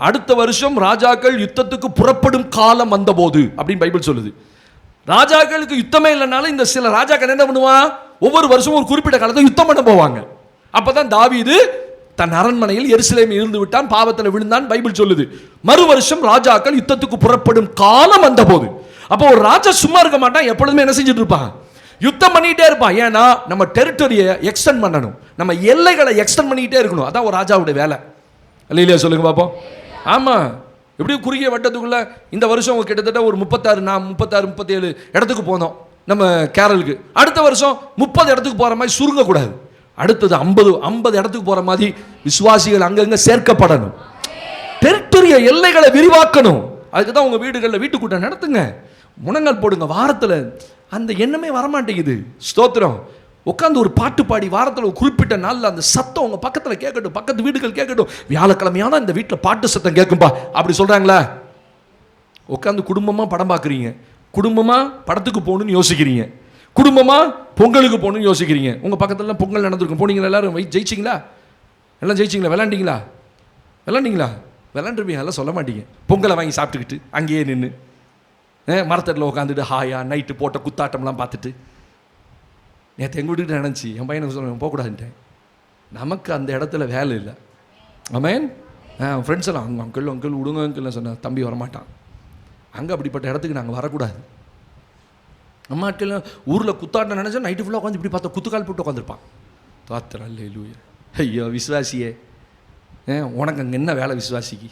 அடுத்த வருஷம் ராஜாக்கள் யுத்தத்துக்கு புறப்படும் காலம் வந்தபோது அப்படின்னு பைபிள் சொல்லுது. ராஜாக்களுக்கு யுத்தமே இல்லைனாலும் இந்த சில ராஜாக்கள் என்ன பண்ணுவான்? ஒவ்வொரு வருஷமும் ஒரு குறிப்பிட்ட காலத்தை யுத்தம் பண்ண போவாங்க. அப்பதான் தாவீது தன் அரண்மனையில் எருசலேமில் இருந்து விட்டான், பாவத்தில் விழுந்தான் பைபிள் சொல்லுது. மறு வருஷம் ராஜாக்கள் யுத்தத்துக்கு புறப்படும் காலம் வந்தபோது, அப்போ ஒரு ராஜா சும்மா இருக்க மாட்டான், எப்பொழுதுமே என்ன செஞ்சுட்டு இருப்பான்? யுத்தம் பண்ணிட்டே இருப்பான். ஏன்னா நம்ம டெரிட்டரியை எக்ஸ்டெண்ட் பண்ணணும், நம்ம எல்லைகளை எக்ஸ்டெண்ட் பண்ணிக்கிட்டே இருக்கணும். அதான் ஒரு ராஜாவுடைய வேலை. இல்லையா? சொல்லுங்க பாப்போம். ஆமா, எப்படியும் குறுகிய வட்டத்துக்குள்ள இந்த வருஷம் கிட்டத்தட்ட ஒரு 36 இடத்துக்கு போனோம் நம்ம கேரளுக்கு. அடுத்த வருஷம் 30 இடத்துக்கு போற மாதிரி சுருங்கக்கூடாது. அடுத்தது 50 இடத்துக்கு போற மாதிரி விசுவாசிகள் அங்கங்க சேர்க்கப்படணும். டெரிட்டரிய எல்லைகளை விரிவாக்கணும். அதுக்கு தான் உங்க வீடுகளில் வீட்டுக்கூட்டம் நடத்துங்க, முழங்கால் போடுங்க. வாரத்தில் அந்த எண்ணமே வரமாட்டேங்குது. ஸ்தோத்திரம். உட்காந்து ஒரு பாட்டு பாடி வாரத்தில் ஒரு குறிப்பிட்ட நாளில் அந்த சத்தம் உங்கள் பக்கத்தில் கேட்கட்டும், பக்கத்து வீடுகள் கேட்கட்டும். வியாழக்கிழமையான இந்த வீட்டில் பாட்டு சத்தம் கேட்கும்பா அப்படி சொல்கிறாங்களா? உட்காந்து குடும்பமாக படம் பார்க்குறீங்க, குடும்பமாக படத்துக்கு போகணுன்னு யோசிக்கிறீங்க, குடும்பமாக பொங்கலுக்கு போகணுன்னு யோசிக்கிறீங்க. உங்கள் பக்கத்துலலாம் பொங்கல் நடந்திருக்கும், போனீங்களா? எல்லாரும் ஜெயிச்சிங்களா? எல்லாம் ஜெயிச்சிங்களா? விளாண்டிங்களா? விளாண்டுருப்பீங்க, எல்லாம் சொல்ல மாட்டீங்க. பொங்கலை வாங்கி சாப்பிட்டுக்கிட்டு அங்கேயே நின்று மரத்தடியில் உட்காந்துட்டு ஹாயா நைட்டு போட்ட குத்தாட்டம்லாம் பார்த்துட்டு. நேற்று எங்கள் வீட்டுக்கிட்ட நினச்சி என் பையனுக்கு சொல்லுவேன் போகக்கூடாதுன்ட்டேன். நமக்கு அந்த இடத்துல வேலை இல்லை. ஆமேன். ஃப்ரெண்ட்ஸ் எல்லாம் அங்கிள் விடுங்க அங்கிள்னு சொன்ன தம்பி வரமாட்டான். அங்கே அப்படிப்பட்ட இடத்துக்கு நாங்கள் வரக்கூடாது. நம்ம ஆட்கள் ஊரில் குத்தாட்டம் நினச்சா நைட்டு ஃபுல்லாக உட்காந்து இப்படி பார்த்தா குத்துக்கால் போட்டு உட்காந்துருப்பான். தாத்தர் அல்லேலூயா. ஐயோ விசுவாசியே, உனக்கு அங்கே என்ன வேலை விசுவாசிக்கு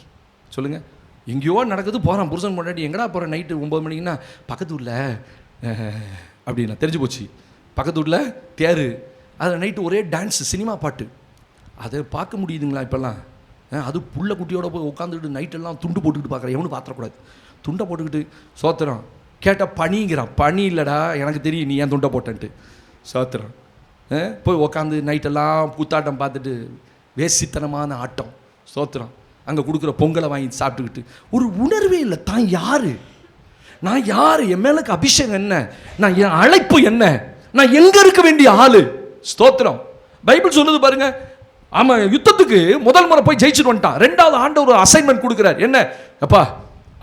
சொல்லுங்கள்? எங்கேயோ நடக்குது, போகிறான் புருஷன் முன்னாடி. எங்கடா போகிறேன் நைட்டு 9 மணிக்குன்னா பக்கத்து ஊரில் அப்படின்னா தெரிஞ்சு போச்சு. பக்கத்து ஊரில் தேர், அதில் நைட்டு ஒரே டான்ஸு, சினிமா பாட்டு. அதை பார்க்க முடியுதுங்களா இப்போல்லாம்? அது புள்ள குட்டியோட போய் உட்காந்துக்கிட்டு நைட்டெல்லாம் துண்டு போட்டுக்கிட்டு பார்க்குறேன். எவனும் பார்த்துடக்கூடாது. துண்டை போட்டுக்கிட்டு சோத்திரம் கேட்டால் பனிங்கிறான். பனி இல்லைடா, எனக்கு தெரியும் நீ ஏன் துண்டை போட்டேன்ட்டு. சோத்திரம் போய் உக்காந்து நைட்டெல்லாம் புத்தாட்டம் பார்த்துட்டு வேசித்தனமான ஆட்டம். சோத்திரம் அங்கே கொடுக்குற பொங்கலை வாங்கி சாப்பிட்டுக்கிட்டு ஒரு உணர்வே இல்லை. தான் யார், நான் யார், என் மேலுக்கு அபிஷேகம் என்ன, நான் என் அழைப்பு என்ன, நான் எங்கே இருக்க வேண்டிய ஆளு. ஸ்தோத்திரம். பைபிள் சொல்லுது பாருங்க. ஆமாம், யுத்தத்துக்கு முதல் முறை போய் ஜெயிச்சுட்டு வந்துட்டான். 2வது ஆண்டவர் ஒரு அசைன்மெண்ட் கொடுக்குறார். என்ன அப்பா,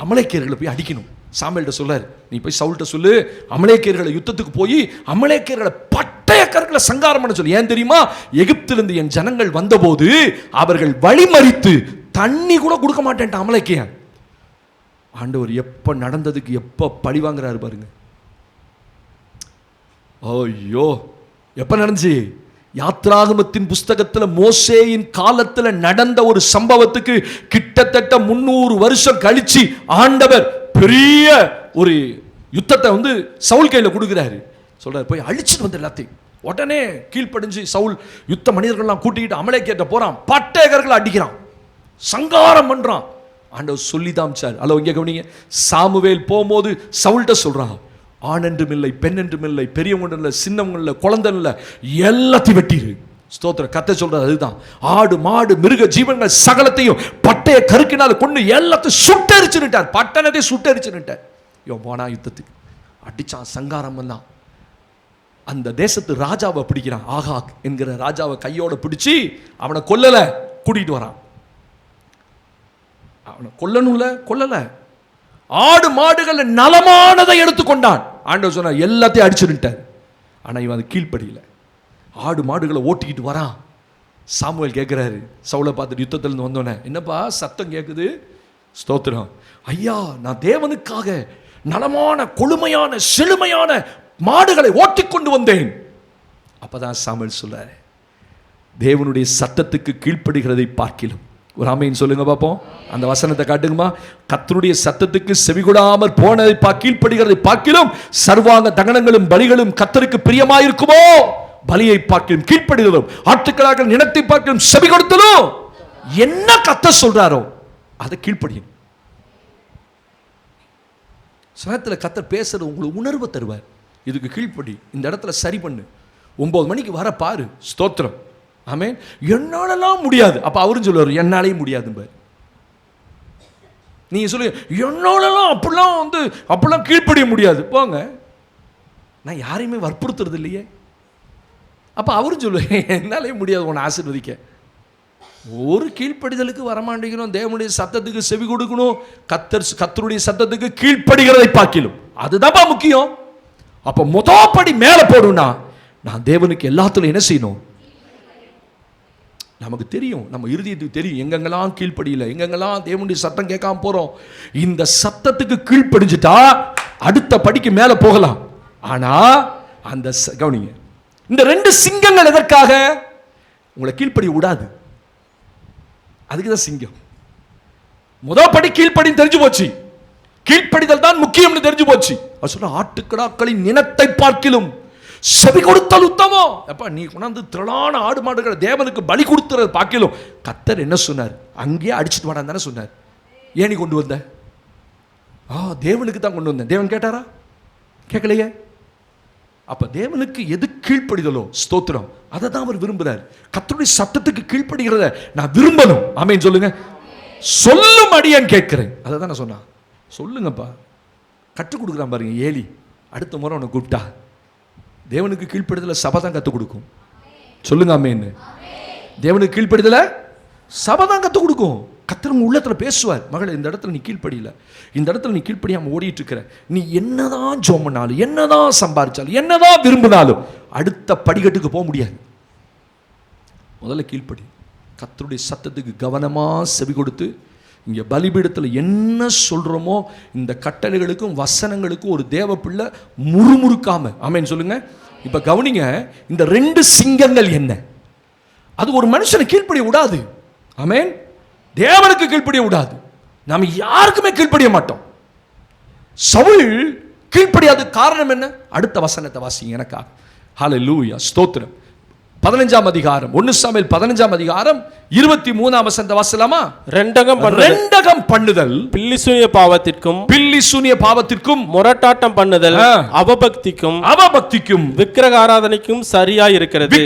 அமலேக்கியர்களை போய் அடிக்கணும். சாமுவேல்கிட்ட சொல்லார், நீ போய் சவுல்கிட்ட சொல்லு, அமலேக்கியர்களை யுத்தத்துக்கு போய் அமலேக்கியர்களை பட்டய கற்களை சங்காரம் பண்ண சொல்லு. ஏன் தெரியுமா? எகிப்திலிருந்து என் ஜனங்கள் வந்தபோது அவர்கள் வழிமறித்து தண்ணி கூட கொடுக்க மாட்டேன்ட்டு அமலேக்கியன். ஆண்டவர் எப்போ நடந்ததுக்கு எப்போ பழி வாங்குறாரு பாருங்க. ஐயோ, எப்போ நடந்துச்சு? யாத்ராகமத்தின் புஸ்தகத்தில் மோசேயின் காலத்தில் நடந்த ஒரு சம்பவத்துக்கு கிட்டத்தட்ட 300 வருஷம் கழிச்சு ஆண்டவர் பெரிய ஒரு யுத்தத்தை சவுல் கையில் கொடுக்குறாரு. சொல்றாரு போய் அழிச்சுட்டு வந்து எல்லாத்தையும். உடனே கீழ்ப்படிஞ்சு சவுல் யுத்த மனிதர்கள்லாம் கூட்டிக்கிட்டு அமலேக்கியர்ட்ட போறான். பட்டயகர்களை அடிக்கிறான், சங்காரம் பண்றான். ஆண்டவர் சொல்லி தாமிச்சார். அல்ல இங்கே கவனிங்க. சாமுவேல் போகும்போது சவுல்கிட்ட சொல்றான், ஆண் என்றும் இல்லை, பெண் என்றும் இல்லை, பெரியவங்க இல்லை, சின்னவங்க இல்லை, குழந்தை இல்லை, எல்லாத்தையும் வெட்டிரு. ஸ்தோத்திரம். கத்த சொல்றது அதுதான். ஆடு மாடு மிருக ஜீவன்கள் சகலத்தையும் பட்டைய கருக்கினால் கொண்டு எல்லாத்தையும் சுட்டரிச்சுட்டார். பட்டணத்தை சுட்டரிச்சுட்டார். இவன் போனா யுத்தத்துக்கு அடிச்சான், சங்காரம் பண்ணான். அந்த தேசத்து ராஜாவை பிடிக்கிறான். ஆகாக் என்கிற ராஜாவை கையோட பிடிச்சி அவனை கொல்லல, கூட்டிட்டு வரான். அவனை கொல்லல. ஆடு மாடுகள் நலமானதை எடுத்துக்கொண்டான். ஆண்டவர் சொன்னார் எல்லாத்தையும் அடிச்சுட்டார். ஆனா இவன் அது கீழ்ப்படியில. ஆடு மாடுகளை ஓட்டிக்கிட்டு வரான். சாமுவேல் கேட்குறாரு சவுலை பார்த்துட்டு, யுத்தத்திலிருந்து வந்தோன்னே, என்னப்பா சத்தம் கேட்குது? ஸ்தோத்திரம். ஐயா, நான் தேவனுக்காக நலமான கொழுமையான செழுமையான மாடுகளை ஓட்டிக்கொண்டு வந்தேன். அப்பதான் சாமுவேல் சொல்றாரு, தேவனுடைய சத்தத்துக்கு கீழ்ப்படுகிறதை பார்க்கிலும். ஒரு ஆமேன் சொல்லுங்க பார்ப்போம். அந்த வசனத்தை காட்டுங்கம்மா. கர்த்தருடைய சத்தத்துக்கு செவிகொடாமற் போனதை கீழ்ப்படுகிறதை பார்க்கிலும் சர்வாங்க தகனங்களும் பலிகளும் கர்த்தருக்கு பிரியமாயிருக்குமோ? பலியை பார்க்கிலும் கீழ்ப்படுகிறதும் ஆட்டுக்களாக நிலத்தை பார்க்கிலும் செவி கொடுத்தலும். என்ன கர்த்தர் சொல்றாரோ அதை கீழ்ப்படியும். சமயத்தில் கர்த்தர் பேசுறது உங்களுக்கு உணர்வு தருவார். இதுக்கு கீழ்ப்படி, இந்த இடத்துல சரி பண்ணு, 9 மணிக்கு வர பாரு. ஸ்தோத்திரம். ஆமென். என்னாலலாம் முடியாது. அப்ப அவரும் சொல்லுவார், என்னாலேயும் முடியாது. நீங்க சொல்லுங்க, என்னாலலாம் அப்படிலாம் கீழ்ப்படிய முடியாது. போங்க, நான் யாரையுமே வற்புறுத்துறது இல்லையே. அப்ப அவரும் சொல்லுவேன், என்னாலேயும் முடியாது உன்னை ஆசீர்வதிக்க. ஒரு கீழ்ப்படிதலுக்கு வரமாட்டேங்கிறோம். தேவனுடைய சத்தத்துக்கு செவி கொடுக்கணும். கர்த்தருடைய சத்தத்துக்கு கீழ்ப்படுகிறதை பார்க்கிலும் அதுதான்ப்பா முக்கியம். அப்ப முதப்படி மேல போடுனா, நான் தேவனுக்கு எல்லாத்துலையும் என்ன செய்யணும்? நமக்கு தெரியும், நம்ம இருதயத்துக்கு தெரியும் எங்கெங்கெல்லாம் கீழ்ப்படியில, எங்கெங்கெல்லாம் தேவனுடைய சத்தம் கேட்காம போறோம். இந்த சத்தத்துக்கு கீழ்ப்படிஞ்சுட்டா அடுத்த படிக்கு மேல போகலாம். ஆனா அந்த கவனிங்க, இந்த 2 சிங்கங்கள் எதற்காக? உங்களை கீழ்ப்படி விடாது. அதுக்குதான் சிங்கம். முதல் படி கீழ்ப்படி தெரிஞ்சு போச்சு. கீழ்ப்படிதல் தான் முக்கியம் தெரிஞ்சு போச்சு. அவர் சொல்ற, ஆட்டுக்கடாக்களின் நினத்தை பார்க்கிலும் செவி கொடுத்தல் உத்தமம். அப்ப நீ கொண்டாந்து திரளான ஆடு மாடுகளை தேவனுக்கு பலி கொடுத்துறது பார்க்கிலும். கர்த்தர் என்ன சொன்னார்? அங்கேயே அடிச்சுட்டு வாடான்னு தானே சொன்னார். ஏன் நீ கொண்டு வந்த? தேவனுக்கு தான் கொண்டு வந்தேன். தேவன் கேட்டாரா? கேட்கலையே. அப்ப தேவனுக்கு எது கீழ்ப்படிதலோ ஸ்தோத்திரம், அதை தான் அவர் விரும்புறார். கர்த்தருடைய சத்தத்துக்கு கீழ்ப்படுகிறத நான் விரும்பணும். ஆமென் சொல்லுங்க. சொல்லும் அடியேன் கேட்கிறேன். அதை தான் நான் சொன்னா. சொல்லுங்கப்பா. கற்றுக் கொடுக்குறான் பாருங்க ஏலி. அடுத்த முறை உன்னை கூப்பிட்டா தேவனுக்கு கீழ்ப்படுதல சபை தான் கற்றுக் கொடுக்கும். சொல்லுங்க ஆமென். தேவனுக்கு கீழ்ப்படுதல சபை தான் கற்றுக் கொடுக்கும். கர்த்தர் உங்க உள்ளத்துல பேசுவார். மகளே, இந்த இடத்துல நீ கீழ்ப்படியில, இந்த இடத்துல நீ கீழ்ப்படியாம ஓடிட்டு இருக்கிற, நீ என்னதான் ஜெபம் பண்ணாலும், என்னதான் சம்பாதிச்சாலும், என்னதான் விரும்பினாலும் அடுத்த படிக்கட்டுக்கு போக முடியாது. முதல்ல கீழ்ப்படி. கர்த்தருடைய சத்தத்துக்கு கவனமா செவி கொடுத்து, இங்க பலிபீடத்தில் என்ன சொல்றோமோ இந்த கட்டளைகளுக்கும் வசனங்களுக்கும் ஒரு தேவ பிள்ளை முறுமுறுக்காம, ஆமென் சொல்லுங்க. இப்ப கவனிங்க, இந்த 2 சிங்கங்கள் என்ன? அது ஒரு மனுஷனை கீழ்ப்படிய விடாது. ஆமென். தேவனுக்கு கீழ்ப்படிய விடாது. நாம யாருக்குமே கீழ்ப்படிய மாட்டோம். சவுல் கீழ்ப்படியாத காரணம் என்ன? அடுத்த வசனத்தை வாசிங்க எனக்காக. ஹல்லேலூயா, ஸ்தோத்திரம். 15ஆம் அதிகாரம் 1 சாமுவேல் 15ஆம் அதிகாரம் 23ஆம் வசனத்தை வாசிக்கலாமா? ரெண்டகம் பண்ணுதல் பில்லிசூனிய பாவத்திற்கும் முரட்டாட்டம் பண்ணுதல் அவபக்திக்கும் விக்கிரக ஆராதனைக்கும் சரியாயிருக்கிறது.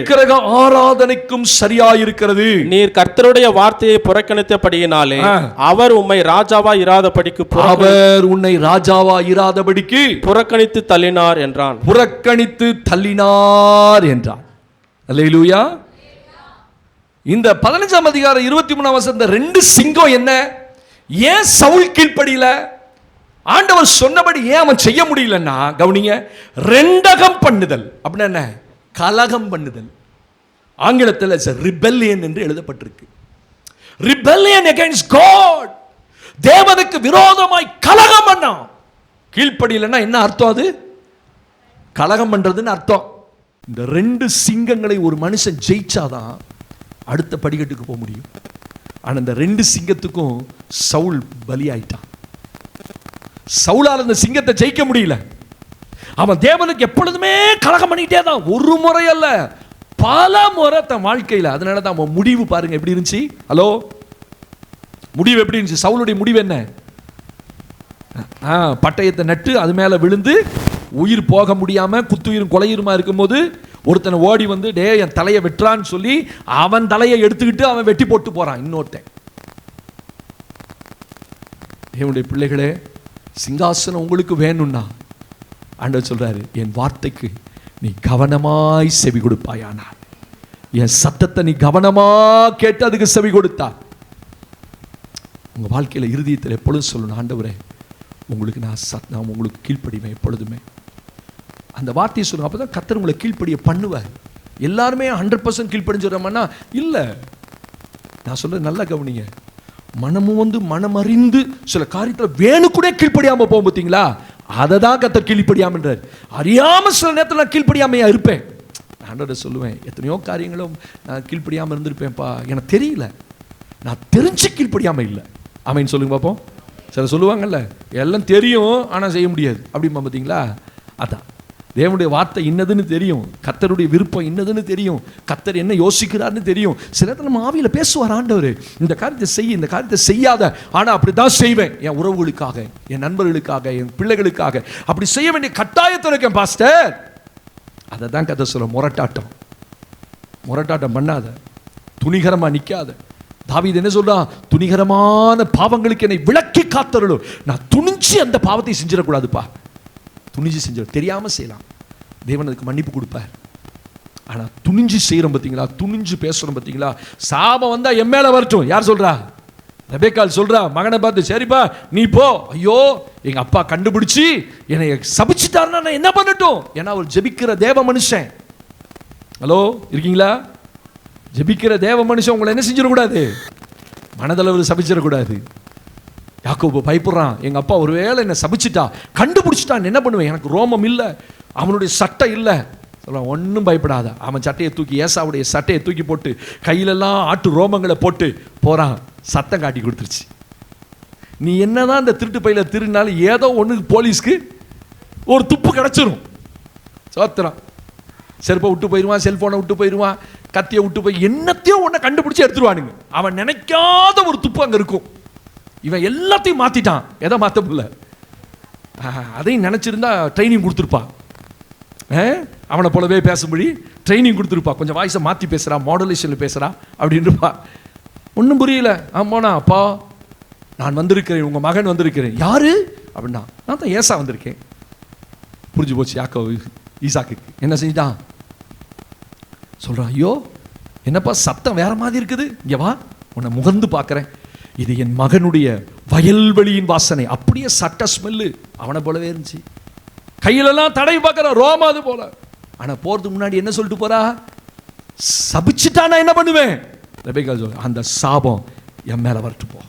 நீர் கர்த்தருடைய வார்த்தையை புறக்கணித்தபடியினாலே அவர் உம்மை ராஜாவா இராதபடிக்கு புறக்கணித்து தள்ளினார் என்றான். அல்லேலூயா. இந்த 15ஆம் அதிகாரம் 23ஆம் வசனத்துல 2 சிங்கம் என்ன? ஏன் சவுல் கீழ்ப்படியல? ஆண்டவர் சொன்னபடி ஏன் அவன் செய்ய முடியலன்னா, கவனிங்க, ரெண்டகம் பண்ணுதல் அப்படின்னா என்ன? கலகம் பண்ணுதல். ஆங்கிலத்தில் ரிபெல்லியன் என்று எழுதப்பட்டிருக்கு. Rebellion against God. தேவனுக்கு விரோதமாய் கலகம் பண்ணா. கீழ்ப்படியலன்னா என்ன அர்த்தம்? அது கலகம் பண்றதுன்னு அர்த்தம். இந்த 2 சிங்கங்களை ஒரு மனுஷன் ஜெயிச்சாதான் அடுத்த படிக்கட்டுக்கு போக முடியும். ஆனா இந்த 2 சிங்கத்துக்கும் சவுல் பலியாயிட்டான். சவுலால் அந்த சிங்கத்தை ஜெயிக்க முடியல. அவன் தேவனுக்கு எப்பொழுதுமே கலகம் பண்ணிட்டே தான். ஒரு முறை அல்ல, பல முறை தன் வாழ்க்கையில். அதனால தான் அவன் முடிவு பாருங்க எப்படி இருந்துச்சு. ஹலோ, முடிவு எப்படி இருந்துச்சு? சவுலுடைய முடிவு என்ன? பட்டயத்தை நட்டு அது மேல விழுந்து உயிர் போக முடியாம குத்துயிரும் கொலையுருமா இருக்கும்போது ஒருத்தனை ஓடி வந்து டே என் தலையை வெட்டுறான்னு சொல்லி அவன் தலையை எடுத்துக்கிட்டு அவன் வெட்டி போட்டு போறான் இன்னொருத்தன். என்னுடைய பிள்ளைகளே, சிங்காசனம் உங்களுக்கு வேணும்னா ஆண்டவர் சொல்றாரு, என் வார்த்தைக்கு நீ கவனமாய் செவி கொடுப்பாயானா, என் சத்தத்தை நீ கவனமா கேட்டு அதுக்கு செவி கொடுத்தா உங்க வாழ்க்கையில இருதயத்தில் எப்பொழுதும் சொல்லணும், ஆண்டவரே உங்களுக்கு நான் உங்களுக்கு கீழ்ப்படிவேன் எப்பொழுதுமே. அந்த வார்த்தையை சொல்லுங்க. அப்பதான் கர்த்தர் உங்களை கீழ்ப்படிய பண்ணுவார். எல்லாருமே 100% கீழ்ப்படிஞ்சுறோம்னா இல்ல. நான் சொல்றது நல்லா கவனிங்க. மனமும் வந்து மனமறிந்து சில காரியத்தில் வேணுக்கூட கீழ்ப்படியாம போகும் பார்த்தீங்களா, அதை தான் கர்த்தர் கீழ்ப்படியாமன்றார். அறியாம சில நேரத்தில் நான் கீழ்ப்படியாமையா இருப்பேன். நான் சொல்லுவேன், எத்தனையோ காரியங்களும் நான் கீழ்ப்படியாம இருந்திருப்பேன்ப்பா, எனக்கு தெரியல, நான் தெரிஞ்சு கீழ்ப்படியாம இல்லை. ஆமென் சொல்லுங்க பார்ப்போம். சில சொல்லுவாங்கல்ல, எல்லாம் தெரியும் ஆனால் செய்ய முடியாது அப்படிமா பார்த்தீங்களா. அதான் தேவனுடைய வார்த்தை இன்னதுன்னு தெரியும், கர்த்தருடைய விருப்பம் இன்னதுன்னு தெரியும், கர்த்தர் என்ன யோசிக்கிறார்னு தெரியும். சில நேரத்தில் நம்ம ஆவியில் பேசுவார், ஆண்டவர் இந்த காரியத்தை செய்ய, இந்த காரியத்தை செய்யாத, ஆனால் அப்படி தான் செய்வேன், என் உறவுகளுக்காக, என் நண்பர்களுக்காக, என் பிள்ளைகளுக்காக அப்படி செய்ய வேண்டிய கட்டாயத்தில் இருக்கேன் பாஸ்டர். அதை தான் கதை சொல்ல. முரட்டாட்டம் பண்ணாத, துணிகரமாக நிற்காத. தாவீது என்ன சொல்றான்? துணிகரமான பாவங்களுக்கு என்னை விலக்கி காத்தருளும். நான் துணிஞ்சு அந்த பாவத்தை செஞ்சிடக்கூடாதுப்பா. துணிஞ்சு செஞ்ச தெரியாம செய்யலாம், தேவன் அதுக்கு மன்னிப்பு கொடுப்பார். ஆனா துணிஞ்சு செய்யறோம் பார்த்தீங்களா, துணிஞ்சு பேசுறோம் பார்த்தீங்களா, சாபம் வந்தா என் மேல வரட்டும். யார் சொல்றா? ரெபெக்காள் சொல்றா மகனை பார்த்து, சரிப்பா நீ போ. ஐயோ எங்க அப்பா கண்டுபிடிச்சு என்னை சபிச்சுட்டாருன்னா நான் என்ன பண்ணட்டும்? ஏன்னா அவர் ஜெபிக்கிற தேவ மனுஷன். ஹலோ இருக்கீங்களா? ஜெபிக்கிற தேவ மனுஷன் உங்களை என்ன செஞ்சிடக்கூடாது? மனதளவில் சபிச்சிடக்கூடாது. யாக்கோபு பயப்படுறான், எங்க அப்பா ஒருவேளை என்ன சபிச்சுட்டா, கண்டுபிடிச்சிட்டான், என்ன பண்ணுவேன்? எனக்கு ரோமம் இல்லை, அவனுடைய சட்டை இல்லை. சொல்ல ஒன்றும் பயப்படாத. அவன் சட்டையை தூக்கி, ஏசாவுடைய சட்டையை தூக்கி போட்டு கையிலெல்லாம் ஆட்டு ரோமங்களை போட்டு போறான். சத்தம் காட்டி கொடுத்துருச்சு. நீ என்னதான் இந்த திருட்டு பையில திருநாலும் ஏதோ ஒன்று போலீஸ்க்கு ஒரு துப்பு கிடைச்சிரும். சோத்திரம். செருப்பை விட்டு போயிடுவான், செல்போனை விட்டு போயிடுவான், கத்தியை விட்டு போய் என்னத்தையும் ஒன்றை கண்டுபிடிச்சு எடுத்துருவானுங்க. அவன் நினைக்காத ஒரு துப்பு அங்கே இருக்கும். இவன் எல்லாத்தையும் மாத்திட்டான், எதை மாற்ற முடியல. அதையும் நினைச்சிருந்தா ட்ரைனிங் கொடுத்துருப்பான். அவனை போலவே பேசும்படி ட்ரைனிங் கொடுத்துருப்பா. கொஞ்சம் வாய்ஸை மாற்றி பேசுகிறா, மாடுலேஷனில் பேசுகிறா அப்படின்ட்டுப்பா. ஒன்றும் புரியல. ஆமாண்ணா அப்பா நான் வந்திருக்கிறேன், உங்கள் மகன் வந்திருக்கிறேன். யாரு அப்படின்னா, நான் தான் ஏசா வந்திருக்கேன். புரிஞ்சு போச்சு யாக்கோபு ஈசாக்கு. என்ன செஞ்சுட்டான் சொல்கிறான், ஐயோ என்னப்பா சத்தம் வேற மாதிரி இருக்குது, இங்கே வா உன்னை முகர்ந்து பார்க்குறேன். இது என் மகனுடைய வயல்வெளியின் வாசனை. அப்படியே சட்ட ஸ்மெல்லு அவனை போலவே இருந்துச்சு. கையிலெல்லாம் தடவி பார்க்குறான், ரோமா அது போல. ஆனால் போகிறதுக்கு முன்னாடி என்ன சொல்லிட்டு போறா, சபிச்சுட்டா நான் என்ன பண்ணுவேன். ரெபேக்கா சொல்ல, அந்த சாபம் என் மேலே வரட்டு போ.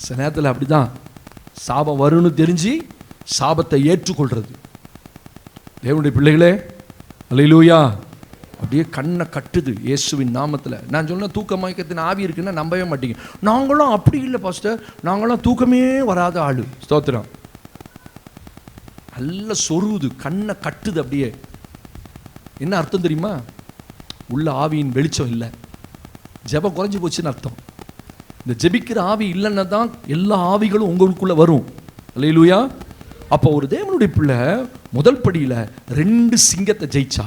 சில நேரத்தில் அப்படிதான் சாபம் வரும்னு தெரிஞ்சு சாபத்தை ஏற்றுக்கொள்றது. தேவனுடைய பிள்ளைகளே, அல்லேலூயா, அப்படியே கண்ணை கட்டுது இயேசுவின் நாமத்தில். நான் சொன்ன தூக்க மயக்கத்தின் ஆவி இருக்குன்னா நம்பவே மாட்டீங்க. நாங்களும் அப்படி இல்லை பாஸ்டர், நாங்களும் தூக்கமே வராத ஆளு. ஸ்தோத்திரம். நல்ல சொருவுது, கண்ணை கட்டுது அப்படியே. என்ன அர்த்தம் தெரியுமா? உள்ள ஆவியின் வெளிச்சம் இல்லை, ஜெபம் குறைஞ்சி போச்சுன்னு அர்த்தம். இந்த ஜெபிக்கிற ஆவி இல்லைன்னா தான் எல்லா ஆவிகளும் உங்களுக்குள்ள வரும். அல்லேலூயா. அப்போ ஒரு தேவனுடைய பிள்ளை முதல் படியில் 2 சிங்கத்தை ஜெயிச்சா,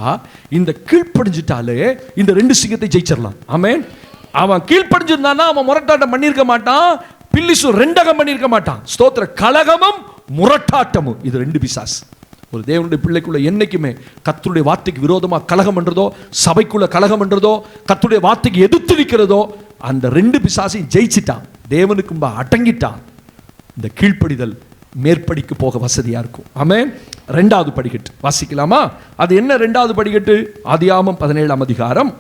இந்த கீழ்ப்படிஞ்சிட்டாலே இந்த 2 சிங்கத்தை ஜெயிச்சிடலாம். ஆமென். அவன் கீழ்ப்படிஞ்சிருந்தானா அவன் முரட்டாட்டம் பண்ணியிருக்க மாட்டான், பில்லிசு 2 பண்ணியிருக்க மாட்டான். ஸ்தோத்திர. கலகமும் முரட்டாட்டமும் இது 2 பிசாசு. ஒரு தேவனுடைய பிள்ளைக்குள்ள என்னைக்குமே கர்த்தருடைய வார்த்தைக்கு விரோதமாக கலகம் என்றதோ, சபைக்குள்ள கலகம் என்றதோ, கர்த்தருடைய வார்த்தைக்கு எதிர்த்து நிற்கிறதோ, அந்த 2 பிசாசையும் ஜெயிச்சிட்டான், தேவனுக்கு அடங்கிட்டான். இந்த கீழ்ப்படிதல் மேற்படிக்கு போக வசதியா இருக்கும். ஆமென். 2வது படிக்கட்டு வாசிக்கலாமா? அது என்ன 2வது படிக்கட்டு? ஆதியாகமம் 17ஆம் அதிகாரம்.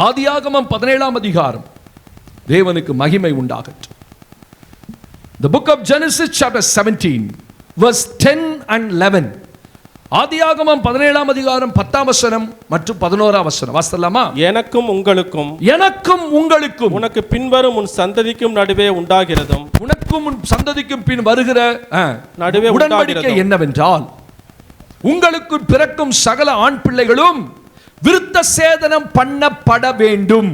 ஆதியாகமம் 17ஆம் அதிகாரம். தேவனுக்கு மகிமை உண்டாகட்டும். The book of Genesis chapter 17 verse 10 and 11. ஆதியாகமம் 17ஆம் அதிகாரம் 10ஆம் வசனம் மற்றும் 11ஆம் வசனம் வாசிக்கலாமா? எனக்கும் உங்களுக்கும் உனக்கு பின்வரும் உன் சந்ததிக்கும் நடுவே உண்டாகிறதும், உனக்கும் உன் சந்ததிக்கும் பின் வருகிற நடுவே உடன்படிக்கை என்னவென்றால், உங்களுக்கு பிறக்கும் சகல ஆண் பிள்ளைகளும் விருத்த சேதனம் பண்ணப்பட வேண்டும்.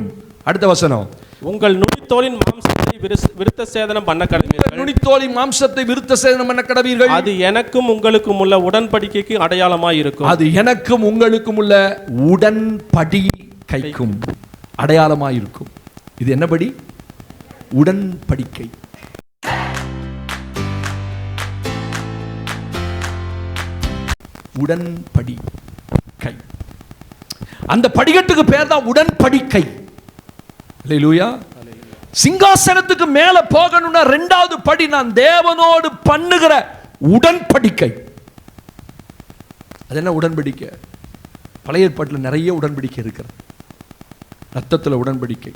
அடுத்த வசனம், உங்கள் நுனித்தோலின் மாம்சத்தை விருத்த சேதனம் பண்ண கடவீர்கள். நுனித்தோலின் மாம்சத்தை விருத்த சேதனம் பண்ண கடவீர்கள். அது எனக்கும் உங்களுக்கும் உள்ள உடன்படிக்கைக்கு அடையாளமாய் இருக்கும். அது எனக்கும் உங்களுக்கும் உள்ள உடன்படிக்கைக்கும் அடையாளமாய் இருக்கும். இது என்னபடி? உடன்படிக்கை. உடன்படிக்கை. அந்த படிக்கட்டுக்கு பேர் தான் உடன்படிக்கை. அல்லேலூயா. சிங்காசனத்துக்கு மேல போகணும்னா 2வது படி நான் தேவனோடு பண்ணுகிற உடன்படிக்கை. அது என்ன உடன்படிக்கை? பழைய ஏற்பாட்டில் நிறைய உடன்படிக்கை இருக்கிறது. ரத்தத்தில் உடன்படிக்கை.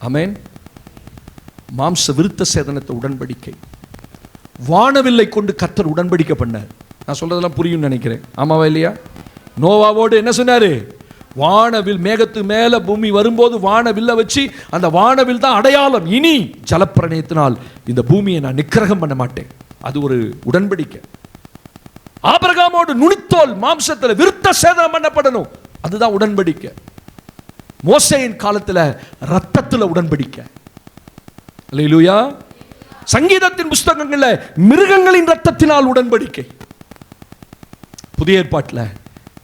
ஆமென். மாம்ச விருத்த சேதனத்தை உடன்படிக்கை. வானவில்லை கொண்டு கர்த்தர் உடன்படிக்கை பண்ணார். நான் சொல்றதெல்லாம் புரியும் நினைக்கிறேன். ஆமாவா இல்லையா? நோவாவோடு என்ன சொன்னாரு? வானவில் மேகத்து மேல பூமி வரும்போது வானவில்லை வச்சு, அந்த வானவில் தான் அடையாளம். இனி ஜலப்பிரளயத்தினால் இந்த பூமியை நான் நிக்கிரகம் பண்ண மாட்டேன். அது ஒரு உடன்படிக்கை. ஆபிரகாமோடு நுனித்தோல் மாம்சத்தில் விருத்த சேதனம் பண்ணப்படணும். அதுதான் உடன்படிக்கை. மோசேயின் காலத்தில் ரத்தத்தில் உடன்படிக்கை. அல்லேலூயா. சங்கீதத்தின் புஸ்தகங்கள்ல மிருகங்களின் ரத்தத்தினால் உடன்படிக்கை. புதிய ஏற்பாட்டில்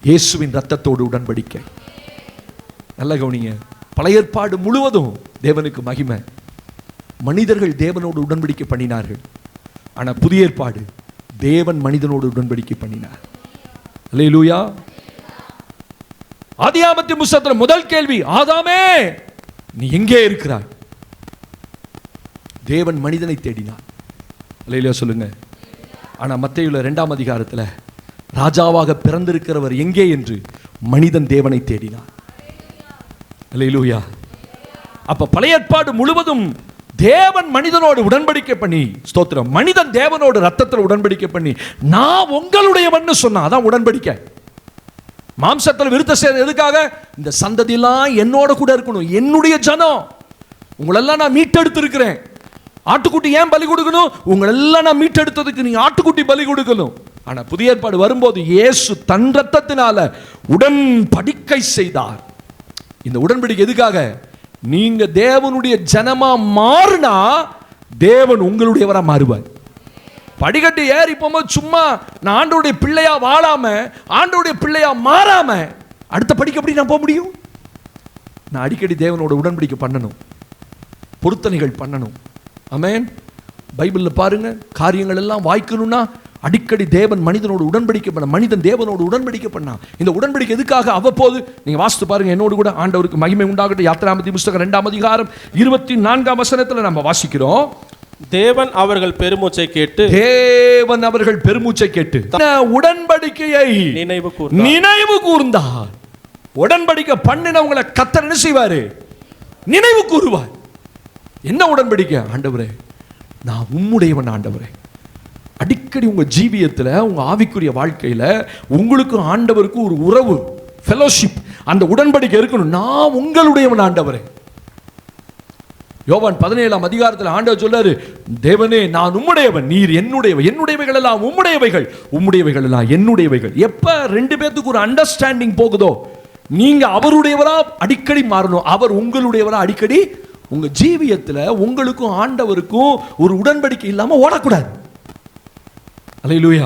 இயேசுவின் ரத்தத்தோடு உடன்படிக்கை. நல்ல கவனிங்க. பழைய ஏற்பாடு முழுவதும் தேவனுக்கு மகிமை. மனிதர்கள் தேவனோடு உடன்படிக்கை பண்ணினார்கள். ஆனால் புதிய ஏற்பாடு தேவன் மனிதனோடு உடன்படிக்கை பண்ணினார். அல்லேலூயா. ஆதியாகமத்தின் புத்தகத்தில் முதல் கேள்வி, ஆதாமே நீ எங்கே இருக்கிறாய்? தேவன் மனிதனை தேடினார். அல்லேலூயா சொல்லுங்க. ஆனால் மத்தேயுல 2ஆம் அதிகாரத்தில் ராஜாவாக பிறந்திருக்கிறவர் எங்கே என்று மனிதன் தேவனை தேடினார். அல்லேலூயா. அப்ப பழைய ஏற்பாடு முழுவதும் தேவன் மனிதனோடு உடன்படிக்கை பண்ணி, ஸ்தோத்திரம், மனிதன் தேவனோடு ரத்தத்தில் உடன்படிக்கை பண்ணி, நான் உங்களுடையவன்னு சொன்னா அதான் உடன்படிக்கை. மாம்சத்தில் விருத்த சேதனம் எதுக்காக? இந்த சந்ததியெல்லாம் என்னோட கூட இருக்கணும், என்னுடைய ஜனம், உங்களெல்லாம் நான் மீட்டெடுத்து இருக்கிறேன். ஆட்டுக்குட்டி ஏன் பலி கொடுக்கணும்? உங்களெல்லாம் நான் மீட்டெடுத்ததுக்கு நீ ஆட்டுக்குட்டி பலி கொடுக்கணும். ஆனா புதிய ஏற்பாடு வரும்போது இயேசு தன் ரத்தத்தினால உடன்படிக்கை செய்தார். இந்த உடன்படிக்கை எதுக்காக? நீங்க தேவனுடைய ஜனமா மாறினா தேவன் உங்களுடையவரா மாறுவார். படிக்கட்டு ஏறி போகும்போது சும்மா நான் ஆண்டவருடைய பிள்ளையா வாழாம, ஆண்டவருடைய பிள்ளையா மாறாம அடுத்த படிக்கு எப்படி நான் போக முடியும்? நான் அடிக்கடி தேவனோட உடன்படிக்கை பண்ணணும், பொருத்தனைகள் பண்ணணும். ஆமென். பைபிளில் பாருங்க, காரியங்கள் எல்லாம் வாய்க்கணும்னா அடிக்கடி தேவன் மனிதனோடு உடன்படிக்கை பண்ண, மனிதன் தேவனோடு உடன்படிக்கை பண்ணா. இந்த உடன்படிக்கை எதுக்காக? அவ்வப்போது நீங்க வாசித்து பாருங்க என்னோடு கூட. ஆண்டவருக்கு மகிமை உண்டாகட்டும். யாத்திராமதி புஸ்தகம் 2ஆம் அதிகாரம் 24ஆம் வசனத்தில் நம்ம வாசிக்கிறோம், தேவன் அவர்கள் பெருமூச்சை கேட்டு, தேவன் அவர்கள் பெருமூச்சை கேட்டு உடன்படிக்கையை நினைவு கூர்ந்தார். உடன்படிக்கை பண்ணினவங்களை கர்த்தர் என்ன செய்வாரு? நினைவு கூறுவார். என்ன உடன்படிக்கை? ஆண்டவரே நான் உம்முடையவன். ஆண்டவரே, அடிக்கடி உங்க ஜீவியத்தில், உங்க ஆவிக்குரிய வாழ்க்கையில உங்களுக்கும் ஆண்டவருக்கும் ஒரு உறவு, ஃபெலோஷிப், அந்த உடன்படிக்கை இருக்கணும். நான் உங்களுடையவன் ஆண்டவரே. யோவான் 17ஆம் அதிகாரத்தில் ஆண்டவர் சொல்றாரு, தேவனே நான் உம்முடையவன், நீர் என்னுடையவன், என்னுடையவைகள் எல்லாம் உம்முடையவைகள், உம்முடையவைகள் எல்லாம் என்னுடையவைகள். எப்ப ரெண்டு பேத்துக்கு ஒரு அண்டர்ஸ்டாண்டிங் போகுதோ, நீங்க அவருடையவரா அடிக்கடி மாறணும், அவர் உங்களுடையவரா அடிக்கடி. உங்க ஜீவியத்தில் உங்களுக்கும் ஆண்டவருக்கும் ஒரு உடன்படிக்கை இல்லாம ஓடக்கூடாது. அல்லேலூயா.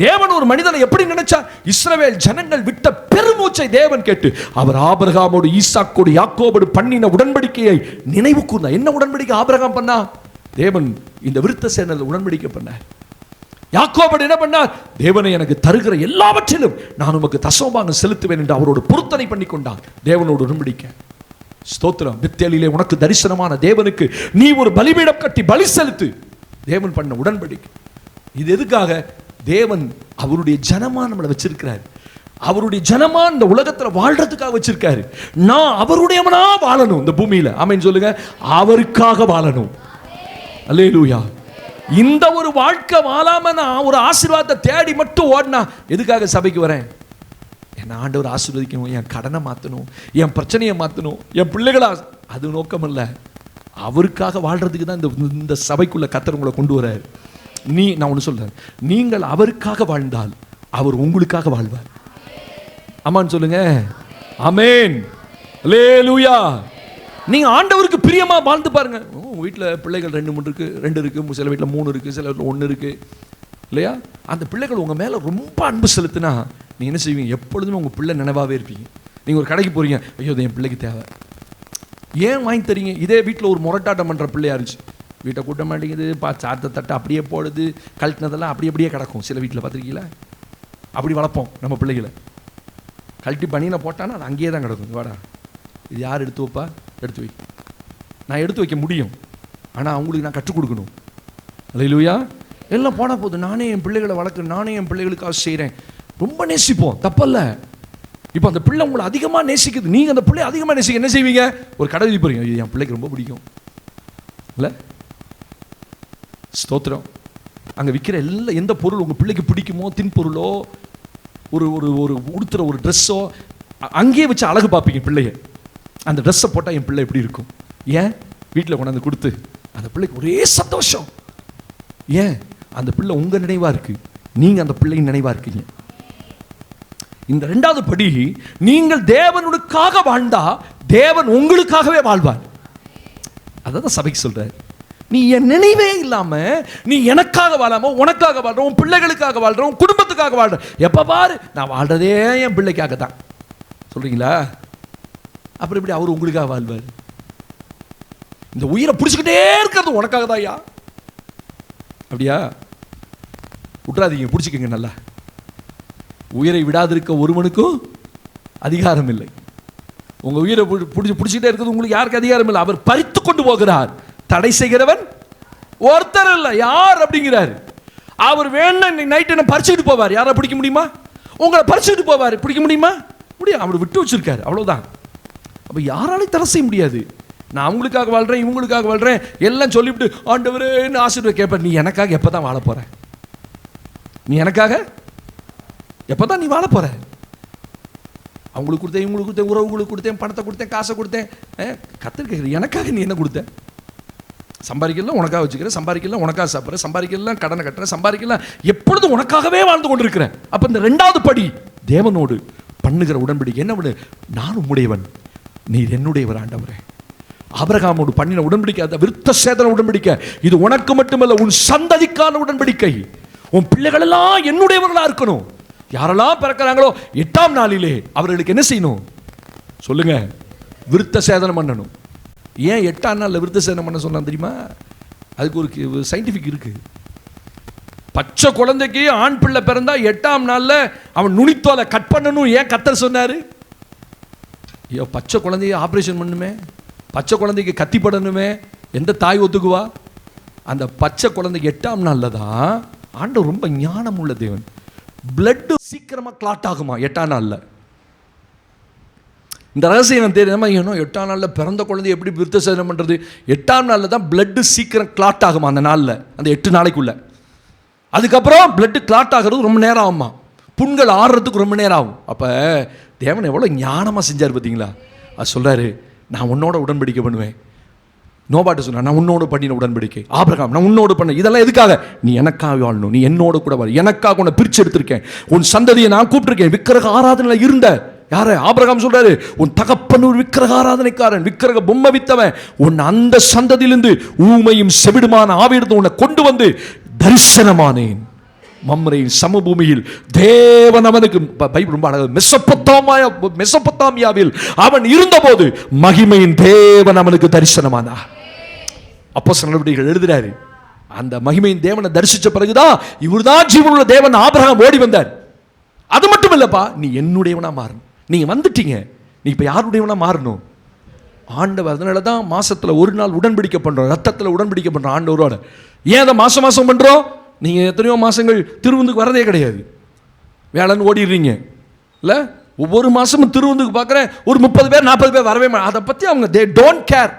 தேவன் ஒரு மனிதனை எப்படி நினைச்சா? இஸ்ரவேல் ஜனங்கள் விட்ட பெருமூச்சை தேவன் கேட்டு அவர் ஆபிரகாமோடு, ஈசாக்கோடு, யாக்கோபோடு பண்ணின உடன்படிக்கையை நினைவு கூர்ந்தார். என்ன உடன்படிக்கை ஆபிரகாம் பண்ணா? தேவன் இந்த விருத்த சேனல் உடன்படிக்கை பண்ணார். யாக்கோபோடு என்ன பண்ணார்? தேவனை எனக்கு தருகிற எல்லாவற்றிலும் நான் உமக்கு தசமபாகம் செலுத்துவேன் என்று அவரோடு பொருத்தனை பண்ணி கொண்டார். தேவனோடு உடன்படிக்கை. ஸ்தோத்திரம். பெத்தேலிலே உனக்கு தரிசனமான தேவனுக்கு நீ ஒரு பலிபீடம் கட்டி பலி செலுத்து. தேவன் பண்ண உடன்படிக்கை. இது எதுக்காக? தேவன் அவருடைய ஜனமா நம்மளை வச்சிருக்கிறார். அவருடைய ஜனமா இந்த உலகத்தில் வாழ்றதுக்காக வச்சிருக்காரு. நான் அவருடையவனா வாழணும் இந்த பூமியில. ஆமென் சொல்லுங்க. அவருக்காக வாழணும். அல்லேலூயா. இந்த ஒரு வாழ்க்கை வாழாம நான் ஒரு ஆசீர்வாதத்தை தேடி மட்டும் ஓடினா, எதுக்காக சபைக்கு வரேன்? என் ஆண்டவர் ஆசீர்வதிக்கணும், என் கடனை மாற்றணும், என் பிரச்சனையை மாற்றணும், என் பிள்ளைகளா, அது நோக்கம் இல்லை. அவருக்காக வாழ்றதுக்கு தான் இந்த சபைக்குள்ள கர்த்தர் உங்களை கொண்டு வராரு. நான் ஒன்று சொல்றேன், நீங்கள் அவருக்காக வாழ்ந்தால் அவர் உங்களுக்காக வாழ்வார். ஆமான்னு சொல்லுங்க. ஆமென். அல்லேலூயா. நீங்க ஆண்டவருக்கு பிரியமா வாழ்ந்து பாருங்க. உங்க வீட்டில் பிள்ளைகள் 2 இருக்கு, 2 இருக்கு, சில வீட்டில் 3 இருக்கு, சில வீட்டில் 1 இருக்கு, இல்லையா? அந்த பிள்ளைகள் உங்க மேல ரொம்ப அன்பு செலுத்தினா நீங்க என்ன செய்வீங்க? எப்பொழுதுமே உங்க பிள்ளை நினைவாவே இருப்பீங்க. நீங்க ஒரு கடைக்கு போறீங்க, ஐயோ என் பிள்ளைக்கு தேவை, ஏன் வாங்கி தரீங்க? இதே வீட்டில் ஒரு முரட்டாட்டம் பண்ற பிள்ளையா இருந்துச்சு, வீட்டை கூட்ட மாட்டேங்குது, சார்த்த தட்டை அப்படியே போடுது, கழட்டினதெல்லாம் அப்படியே கிடக்கும். சில வீட்டில் பார்த்துருக்கீங்களா? அப்படி வளர்ப்போம் நம்ம பிள்ளைகளை. கழட்டி பனியனை போட்டானா அது அங்கேயே தான் கிடக்கும். வாடா, இது யார் எடுத்து வைப்பா? எடுத்து வை. நான் எடுத்து வைக்க முடியும், ஆனால் அவங்களுக்கு நான் கற்றுக் கொடுக்கணும். அல்லேலூயா. எல்லாம் போனால் போதும், நானே என் பிள்ளைகளை வளர்க்குறேன், நானே என் பிள்ளைகளுக்காக செய்கிறேன். ரொம்ப நேசிப்போம், தப்பல்ல. இப்போ அந்த பிள்ளை உங்களை அதிகமாக நேசிக்குது, நீங்கள் அந்த பிள்ளை அதிகமாக நேசிக்க என்ன செய்வீங்க? ஒரு கடை போகிறீங்க, இது என் பிள்ளைக்கு ரொம்ப பிடிக்கும் இல்லை? ஸ்தோத்திரம். அங்கே விற்கிற எந்த பொருள் உங்கள் பிள்ளைக்கு பிடிக்குமோ, தின்பொருளோ, ஒரு ஒரு ஒரு உடுத்துற ஒரு ட்ரெஸ்ஸோ, அங்கேயே வச்சு அழகு பார்ப்பீங்க பிள்ளைய. அந்த ட்ரெஸ்ஸை போட்டால் என் பிள்ளை எப்படி இருக்கும்? ஏன்? வீட்டில் கொண்டாந்து கொடுத்து அந்த பிள்ளைக்கு ஒரே சந்தோஷம். ஏன்? அந்த பிள்ளை உங்கள் நினைவாக இருக்கு, நீங்கள் அந்த பிள்ளையின் நினைவாக இருக்கீங்க. இந்த 2வது படி, நீங்கள் தேவனுக்காக வாழ்ந்தா தேவன் உங்களுக்காகவே வாழ்வார். அதான் சபைக்கு சொல்றார். நீ என் நினைவே இல்லாம, நீ எனக்காக வாழாம உனக்காக வாழ்ற, உன் பிள்ளைகளுக்காக வாழ்ற, உன் குடும்பத்துக்காக வாழ்ற, எப்ப பாரு நான் வாழ்றதே என் பிள்ளைக்காக தான் சொல்றீங்களா? அப்புறம் எப்படி அவர் உங்களுக்காக வாழ்வார்? இந்த உயிரை பிடிச்சிக்கிட்டே இருக்கிறது உனக்காக தான் ஐயா. அப்படியா? விட்டுறாதீங்க, பிடிச்சிக்கங்க நல்லா. உயிரை விடாதிருக்க ஒருவனுக்கும் அதிகாரம் இல்லை. உங்க உயிரை பிடிச்சிட்டே இருக்கிறது உங்களுக்கு யாருக்கு அதிகாரம் இல்லை. அவர் பறித்து கொண்டு போகிறார். தடை செய்கிறவன் ஒருத்தர் இல்லை. யார் அப்படிங்கிறார்? அவர் வேணும் நைட்டு என்ன பறிச்சுட்டு போவார். யாரை பிடிக்க முடியுமா? உங்களை பறிச்சுட்டு போவார். பிடிக்க முடியுமா? முடியும். அவர் விட்டு வச்சிருக்காரு, அவ்வளவுதான். அப்ப யாராலையும் தடை செய்ய முடியாது. நான் அவங்களுக்காக வாழ்றேன், இவங்களுக்காக வாழ்றேன் எல்லாம் சொல்லிவிட்டு ஆண்டவரேன்னு ஆசீர்வாதம் கேட்பேன். நீ எனக்காக எப்பதான் வாழ போற? நீ எனக்காக எப்பதான் நீ வாழ போற? அவங்களுக்கு கொடுத்தேன், இவங்களுக்கு கொடுத்தேன், உறவுகளுக்கு கொடுத்தேன், பணத்தை கொடுத்தேன், காசை கொடுத்தேன். கத்தர் கேட்குறது, எனக்காக நீ என்ன கொடுத்த? சம்பாதிக்கலாம் உனக்காக வச்சுக்கிறேன், சம்பாதிக்கலாம் உனக்காக சாப்பிட்றேன், சம்பாதிக்கலாம் கடனை கட்டுறேன், சம்பாதிக்கலாம் எப்பொழுதும் உனக்காகவே வாழ்ந்து கொண்டிருக்கிறேன். அப்போ இந்த 2வது படி தேவனோடு பண்ணுகிற உடன்படிக்கை என்ன? நான் உம்முடையவன், நீர் என்னுடையவர் ஆண்டவரே. ஆபிரகாமோடு பண்ணின உடன்படிக்கை, அந்த விருத்த சேதன உடன்படிக்கை, இது உனக்கு மட்டுமல்ல உன் சந்ததிக்கான உடன்படிக்கை. உன் பிள்ளைகள் எல்லாம் என்னுடையவர்களா இருக்கணும். யாரெல்லாம் பிறக்கிறாங்களோ 8ஆம் நாளிலே அவர்களுக்கு என்ன செய்யணும் சொல்லுங்க? விருத்த சேதனம் பண்ணணும். ஏன் 8ஆம் நாளில் விருத்த சேதனம் பண்ண சொன்னா தெரியுமா? அதுக்கு ஒரு சயின்டிஃபிக் இருக்கு. பச்சை குழந்தைக்கு ஆண் பிள்ளை பிறந்தா 8ஆம் நாளில் அவன் நுனித்தோலை கட் பண்ணணும். ஏன் கர்த்தர் சொன்னாரு? ஐயோ, பச்சை குழந்தைய ஆப்ரேஷன் பண்ணுமே, பச்சை குழந்தைக்கு கத்திப்படணுமே, எந்த தாய் ஒத்துக்குவா? அந்த பச்சை குழந்தைக்கு 8ஆம் நாளில் தான் ஆண்டவர் ரொம்ப ஞானம் உள்ள தேவன். பிளட் சீக்கிரமா கிளாட் ஆகுமா 8ஆம் நாளில்? இந்த ரகசியம் தெரியாம ஏனோ 8ஆம் நாளில் பிறந்த குழந்தை எப்படி விருத்த சேதனம் பண்ணுறது? 8ஆம் நாளில் தான் பிளட்டு சீக்கிரம் கிளாட் ஆகுமா அந்த நாளில், அந்த 8 நாளைக்குள்ள. அதுக்கப்புறம் பிளட்டு கிளாட் ஆகிறது ரொம்ப நேரம் ஆகுமா, புண்கள் ஆறுறதுக்கு ரொம்ப நேரம் ஆகும். அப்போ தேவன் எவ்வளோ ஞானமாக செஞ்சார் பார்த்தீங்களா? அது சொல்கிறாரு, நான் உன்னோட உடன்படிக்கை பண்ணுவேன். நோபாட்டு சொன்னா, நான் உன்னோடு பண்ணின உடன்படிக்கை. ஆபிரகாம், நான் உன்னோடு பண்ண. இதெல்லாம் எதுக்காக? நீ எனக்காக வாழணும், நீ என்னோட கூட வாழ, எனக்காக உன்னை பிரித்து எடுத்திருக்கேன், உன் சந்ததியை நான் கூப்பிட்டுருக்கேன். விக்கிரக ஆராதனையில் இருந்த யாரு? ஆபிரகாம் சொல்றாரு, உன் தகப்பன் ஒரு விக்கிரக ஆராதனைக்காரன், விக்கிரக பொம்மை வித்தவன். உன் அந்த சந்ததியிலிருந்து ஊமையும் செவிடுமான ஆவியிலிருந்து உன்னை கொண்டு வந்து தரிசனமானேன். மம்ரேயின் சமபூமியில் தேவன் அவனுக்கு, பைபிள் ரொம்ப அழகு, மெசொப்பொத்தாமியாவில் அவன் இருந்தபோது மகிமையின் தேவன் அவனுக்கு தரிசனமானார். அப்போஸ்தலர் நடவடிக்கைகள் எழுதுறாரு, அந்த மகிமையின் தேவனை தரிசிச்ச பிறகுதான் இவர்தான் ஜீவனுள்ள தேவன் ஆபிரகாம் ஓடி வந்தார். அது மட்டும் இல்லப்பா, நீ என்னுடையவனா மாறணும். நீங்க வந்துட்டீங்க, நீ இப்ப யாருடையவனா மாறணும்? ஆண்டவர். அதனால தான் மாசத்துல ஒரு நாள் உடன்படிக்கை பண்றோம், ரத்தத்தில் உடன்படிக்கை பண்றோம் ஆண்டவரோட. ஏன் அதை மாசம் மாசம் பண்றோம்? நீங்க எத்தனையோ மாசங்கள் திருவுந்துக்கு வரதே கிடையாது, வேலைன்னு ஓடிடுறீங்க இல்ல. ஒவ்வொரு மாசமும் திருவுந்துக்கு பார்க்குறேன், ஒரு 30 பேர் 40 பேர் வரவே மாட்டேன். அதை பத்தி அவங்க தே டோன்ட் கேர்,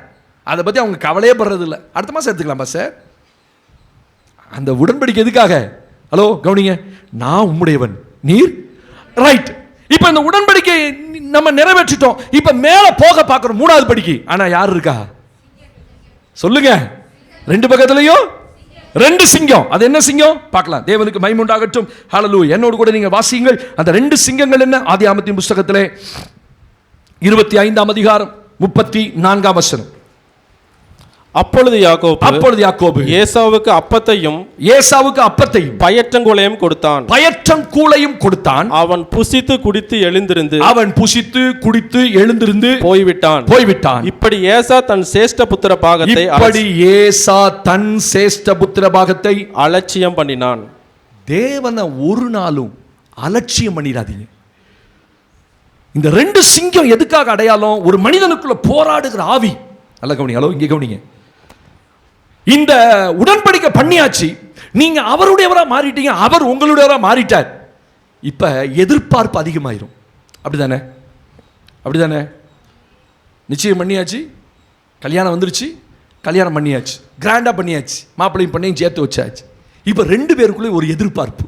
அதை பத்தி அவங்க கவலையே படுறது இல்லை. அடுத்த மாசம் எடுத்துக்கலாமா சார்? அந்த உடன்படிக்கை எதுக்காக? ஹலோ கவனிங்க, நான் உம்முடையவன், நீர் ரைட். இப்ப இந்த உடன்படிக்கை நம்ம நிறைவேற்றிட்டோம். இப்ப மேல போக பார்க்கிறோம், 3வது படிக்கை. ஆனா யார் இருக்கா சொல்லுங்க? 2 பக்கத்துலயும் 2 சிங்கம். அது என்ன சிங்கம் பார்க்கலாம். தேவனுக்கு மகிமை உண்டாகட்டும். ஹல்லேலூயா. என்னோடு கூட நீங்கள் வாசியுங்கள். அந்த 2 சிங்கங்கள் என்ன? ஆதியாகமத்தின் புத்தகத்திலே 25ஆம் அதிகாரம் 34ஆம் வசனம். அப்பொழுது யாக்கோபு ஏசாவுக்கு அப்பத்தையும் பயற்றங்கூளையும் கொடுத்தான். அவன் புசித்து குடித்து எழுந்திருந்து போய்விட்டான். இப்படி ஏசா தன் சேஷ்ட புத்திர பாகத்தை அலட்சியம் பண்ணினான். தேவனை ஒரு நாளும் அலட்சியம் பண்ணிடாதீங்க. இந்த 2 சிங்கம் எதுக்காக அடையாளம்? ஒரு மனிதனுக்குள்ள போராடுகிற ஆவி. நல்ல கவனிங்க, ஹலோ இங்கே கவனிங்க. இந்த உடன்படிக்கை பண்ணியாச்சு, நீங்க அவருடையவரா மாறிட்டீங்க, அவர் உங்களுடையவரா மாறிட்டார். இப்ப எதிர்பார்ப்பு அதிகமாயிரும். அப்படிதானே? நிச்சயம் பண்ணியாச்சு, கல்யாணம் வந்துருச்சு, கல்யாணம் பண்ணியாச்சு, கிராண்டா பண்ணியாச்சு, மாப்பிள்ளையும் பண்ணையும் சேர்த்து வச்சாச்சு. இப்ப 2 பேருக்குள்ளே ஒரு எதிர்பார்ப்பு.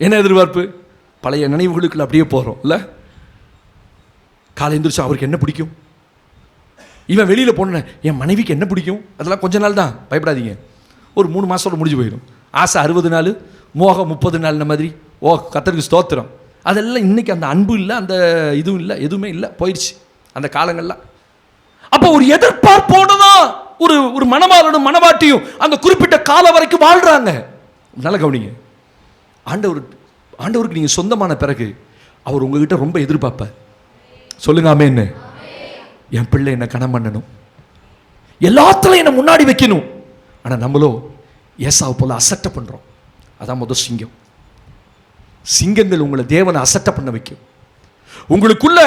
என்ன எதிர்பார்ப்பு? பழைய நினைவுகளுக்குள்ள அப்படியே போறோம் இல்ல. காலை எந்திரிச்சு அவருக்கு என்ன பிடிக்கும், இவன் வெளியில் போன என் மனைவிக்கு என்ன பிடிக்கும், அதெல்லாம் கொஞ்ச நாள் தான், பயப்படாதீங்க. ஒரு 3 மாதத்தோட முடிஞ்சு போயிடும். ஆசை 60 நாள், மோகம் 30 நாள் மாதிரி. ஓ கர்த்தருக்கு ஸ்தோத்திரம். அதெல்லாம் இன்னைக்கு அந்த அன்பு இல்லை, அந்த இதுவும் இல்லை, எதுவுமே இல்லை, போயிடுச்சு அந்த காலங்கள்லாம். அப்போ ஒரு எதிர்பார்ப்போடு தான் ஒரு மணவாளனும் மணவாட்டியும் அந்த குறிப்பிட்ட காலம் வரைக்கும் வாழ்றாங்க. நல்லா கவனிங்க. ஆண்டவருக்கு நீங்கள் சொந்தமான பிறகு அவர் உங்ககிட்ட ரொம்ப எதிர்பார்ப்பார். சொல்லுங்க ஆமென். என் பிள்ளை என்ன கனம் பண்ணணும், எல்லாத்துலையும் என்ன முன்னாடி வைக்கணும். ஆனால் நம்மளோ ஏசாவை போல அசட்டை பண்றோம். அதான் முதல் சிங்கம். சிங்கங்கள் உங்களை தேவனை அசட்டை பண்ண வைக்கும். உங்களுக்குள்ள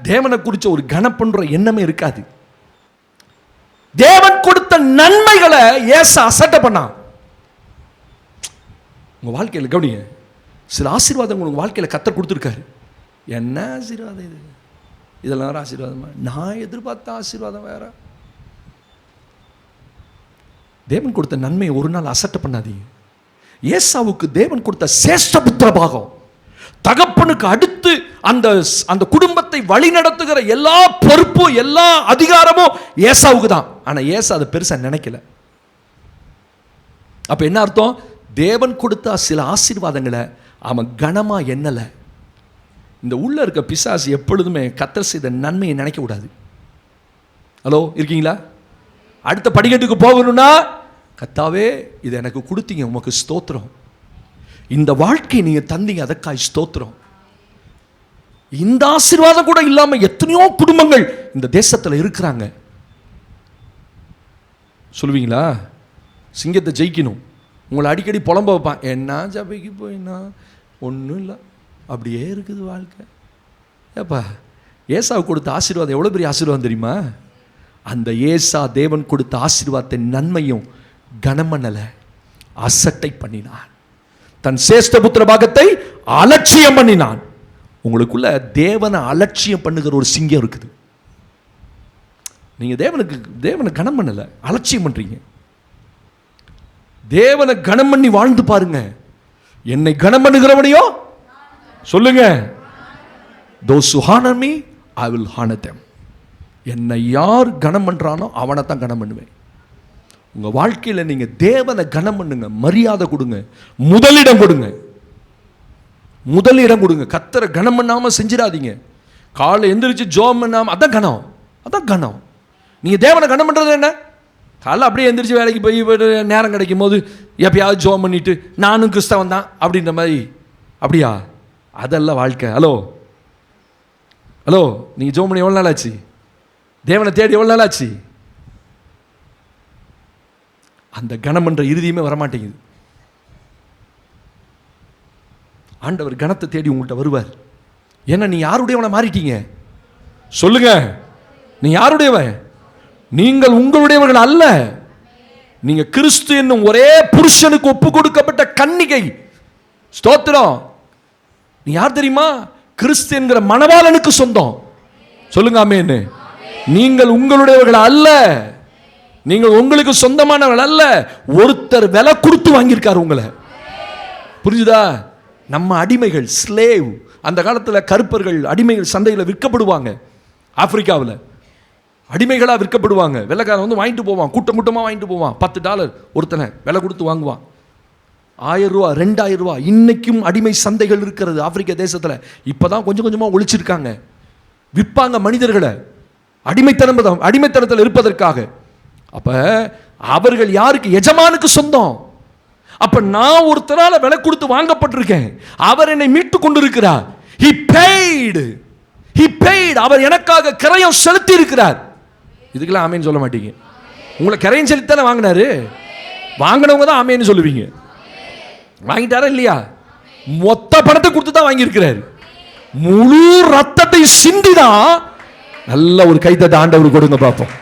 தேவனை குறித்த ஒரு கனம் பண்ற எண்ணமே இருக்காது. தேவன் கொடுத்த நன்மைகளை ஏசா அசட்டை பண்ணான். உங்க வாழ்க்கையில் கவனிங்க, சில ஆசீர்வாதங்கள் உங்க வாழ்க்கையில் கர்த்தர் கொடுத்துருக்காரு. என்ன ஆசீர்வாதம் இது? இதெல்லாம் வேற ஆசீர்வாதமா? நான் எதிர்பார்த்த ஆசீர்வாதம் வேற. தேவன் கொடுத்த நன்மையை ஒரு நாள் அசட்டை பண்ணாதீங்க. ஏசாவுக்கு தேவன் கொடுத்த சேஷ்ட புத்திர பாகம், தகப்பனுக்கு அடுத்து அந்த குடும்பத்தை வழி நடத்துகிற எல்லா பொறுப்பும் எல்லா அதிகாரமும் ஏசாவுக்கு தான். ஆனா ஏசா அதை பெருசா நினைக்கல. அப்ப என்ன அர்த்தம்? தேவன் கொடுத்த சில ஆசீர்வாதங்களை அவன் கனமா எண்ணல. இந்த உள்ள இருக்க பிசாசு எப்பொழுதுமே கர்த்தர் செய்த நன்மையை நினைக்க கூடாது. ஹலோ, இருக்கீங்களா? அடுத்த படிக்கட்டுக்கு போகணும்னா, கர்த்தாவே இது எனக்கு கொடுத்தீங்க, உமக்கு ஸ்தோத்திரம். இந்த வாழ்க்கை நீங்க தந்தீங்க, அதற்காய் ஸ்தோத்திரம். இந்த ஆசீர்வாதம் கூட இல்லாம எத்தனையோ குடும்பங்கள் இந்த தேசத்தில் இருக்கிறாங்க. சொல்லுவீங்களா? சிங்கத்தை ஜெயிக்கணும், உங்களை அடிக்கடி புலம்ப வைப்பான். என்ன சபைக்கு போயினா ஒன்றும் இல்லை, அப்படியே இருக்குது வாழ்க்கை. ஏப்பா, ஏசாவு கொடுத்த ஆசீர்வாதம் எவ்வளோ பெரிய ஆசீர்வாதம் தெரியுமா? அந்த ஏசா தேவன் கொடுத்த ஆசீர்வாதத்தின் நன்மையும் கனமண்ணலை, அசட்டை பண்ணினான். தன் சேஷ்ட புத்திர பாகத்தை அலட்சியம் பண்ணினான். உங்களுக்குள்ள தேவனை அலட்சியம் பண்ணுகிற ஒரு சிங்கம் இருக்குது. நீங்க தேவனை கனம் பண்ணல, அலட்சியம் பண்றீங்க. தேவனை கனம் பண்ணி வாழ்ந்து பாருங்க. என்னை கனம் பண்ணுகிறவனையோ சொல்லுங்க, those who honor me I will honor them. என்னை யார் கனம் பண்றானோ அவனை தான் கனம் பண்ணுவேன். உங்க வாழ்க்கையில் நீங்க தேவனை கனம் பண்ணுங்க, மரியாதை கொடுங்க, முதலிடம் கொடுங்க, முதலிடம் கொடுங்க. கர்த்தரை கனம் பண்ணாம செஞ்சிடாதீங்க. காலை எந்திரிச்சு ஜோம் பண்ணாம, அதான் கனம், அதான் கனம். நீங்க தேவனை கனம் பண்றது என்ன? காலைல அப்படியே எந்திரிச்சு வேலைக்கு போய் நேரம் கிடைக்கும் போது எப்பயாவது ஜோம் பண்ணிட்டு நானும் கிறிஸ்தவன் தான் அப்படின்ற மாதிரி, அப்படியா? அதெல்லாம் வாழ்க்கை. ஹலோ ஹலோ, நீங்க ஜோம் பண்ணி எவ்வளோ நாள் ஆச்சு? தேவனை தேடி எவ்வளோ நாள் ஆச்சு? அந்த கனம் என்ற இறுதியுமே வரமாட்டேங்குது. ஆண்டவர் கனத்தை தேடி உங்கள்கிட்ட வருவார். ஏன்னா நீ யாருடையவனை மாறிட்டீங்க? சொல்லுங்க, நீ யாருடையவன்? நீங்கள் உங்களுடையவர்கள் அல்ல. நீங்க கிறிஸ்து என்னும் ஒரே புருஷனுக்கு ஒப்பு கொடுக்கப்பட்ட கன்னிகை. ஸ்தோத்திரம். நீ யார் தெரியுமா? கிறிஸ்து என்கிற மணவாளனுக்கு சொந்தம். சொல்லுங்க ஆமென். நீங்கள் உங்களுடையவர்கள் அல்ல, நீங்கள் உங்களுக்கு சொந்தமானவர்கள் அல்ல. ஒருத்தர் விலை கொடுத்து வாங்கியிருக்காரு உங்களை. புரிஞ்சுதா? நம்ம அடிமைகள், ஸ்லேவ். அந்த காலத்தில் கருப்பர்கள் அடிமைகள் சந்தையில் விற்கப்படுவாங்க. ஆப்பிரிக்காவில் அடிமைகளாக விற்கப்படுவாங்க. வெள்ளைக்காரன் வந்து வாங்கிட்டு போவான், கூட்டம் கூட்டமாக வாங்கிட்டு போவான். $10 ஒருத்தனை விலை கொடுத்து வாங்குவான். 1000 ரூபா, 2000 ரூபா. இன்னைக்கும் அடிமை சந்தைகள் இருக்கிறது ஆப்பிரிக்க தேசத்தில். இப்போ தான் கொஞ்சம் கொஞ்சமாக ஒழிச்சிருக்காங்க. விற்பாங்க மனிதர்களை அடிமைத்தனத்தில் இருப்பதற்காக. அப்ப அவர்கள் யாருக்கு? எஜமானுக்கு சொந்தம். அப்ப நான் ஒருத்தரால விலை கொடுத்து வாங்கப்பட்டிருக்கேன். அவர் என்னை மீட்டு கொண்டிருக்கிறார். He paid. அவர் எனக்காக கிரயம் செலுத்தி இருக்கிறார். இதுக்கெல்லாம் ஆமேன்னு சொல்ல மாட்டீங்க. உங்களை கிரயம் செலுத்தானே வாங்கினாரு. வாங்கினவங்க தான் ஆமேன்னு சொல்லுவீங்க. வாங்கிட்டாரா இல்லையா? மொத்த பணத்தை கொடுத்து தான் வாங்கியிருக்கிறார். முழு ரத்தத்தை சிந்திதான். நல்ல ஒரு கைத்தட்ட ஆண்டவர் கொடுங்க பார்ப்போம்.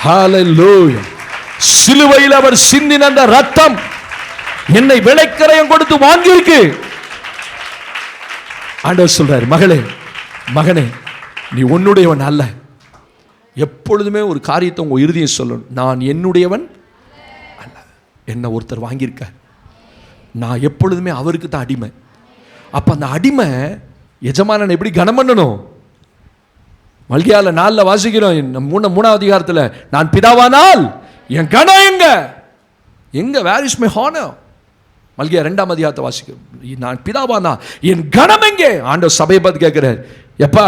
ஹல்லேலூயா. சிலுவையில் அவர் சிந்தின அந்த ரத்தம் என்னை விலைக்கரையம் கொடுத்து வாங்கியிருக்கு. ஆண்டவர் சொல்றார், மகளே மகனே, நீ உன்னுடையவன் அல்ல. எப்பொழுதுமே ஒரு காரியத்தை உங்க இறுதியை சொல்லணும். நான் என்னுடையவன் அல்ல. என்ன ஒருத்தர் வாங்கியிருக்க. நான் எப்பொழுதுமே அவருக்கு தான் அடிமை. அப்ப அந்த அடிமை எஜமானன் எப்படி கனம் பண்ணணும்? மல்கியால 4 வாசிக்கிறோம். 3ஆம் அதிகாரத்தில், நான் பிதாவானால் என் கனம் எங்க வேர் இஸ் மை ஹானர்? மல்கியா 2ஆம் அதிகாரத்தை வாசிக்கிறோம். நான் பிதாவானா என் கனம் எங்கே? ஆண்டவர் சபையை பார்த்து கேட்கிறார், எப்பா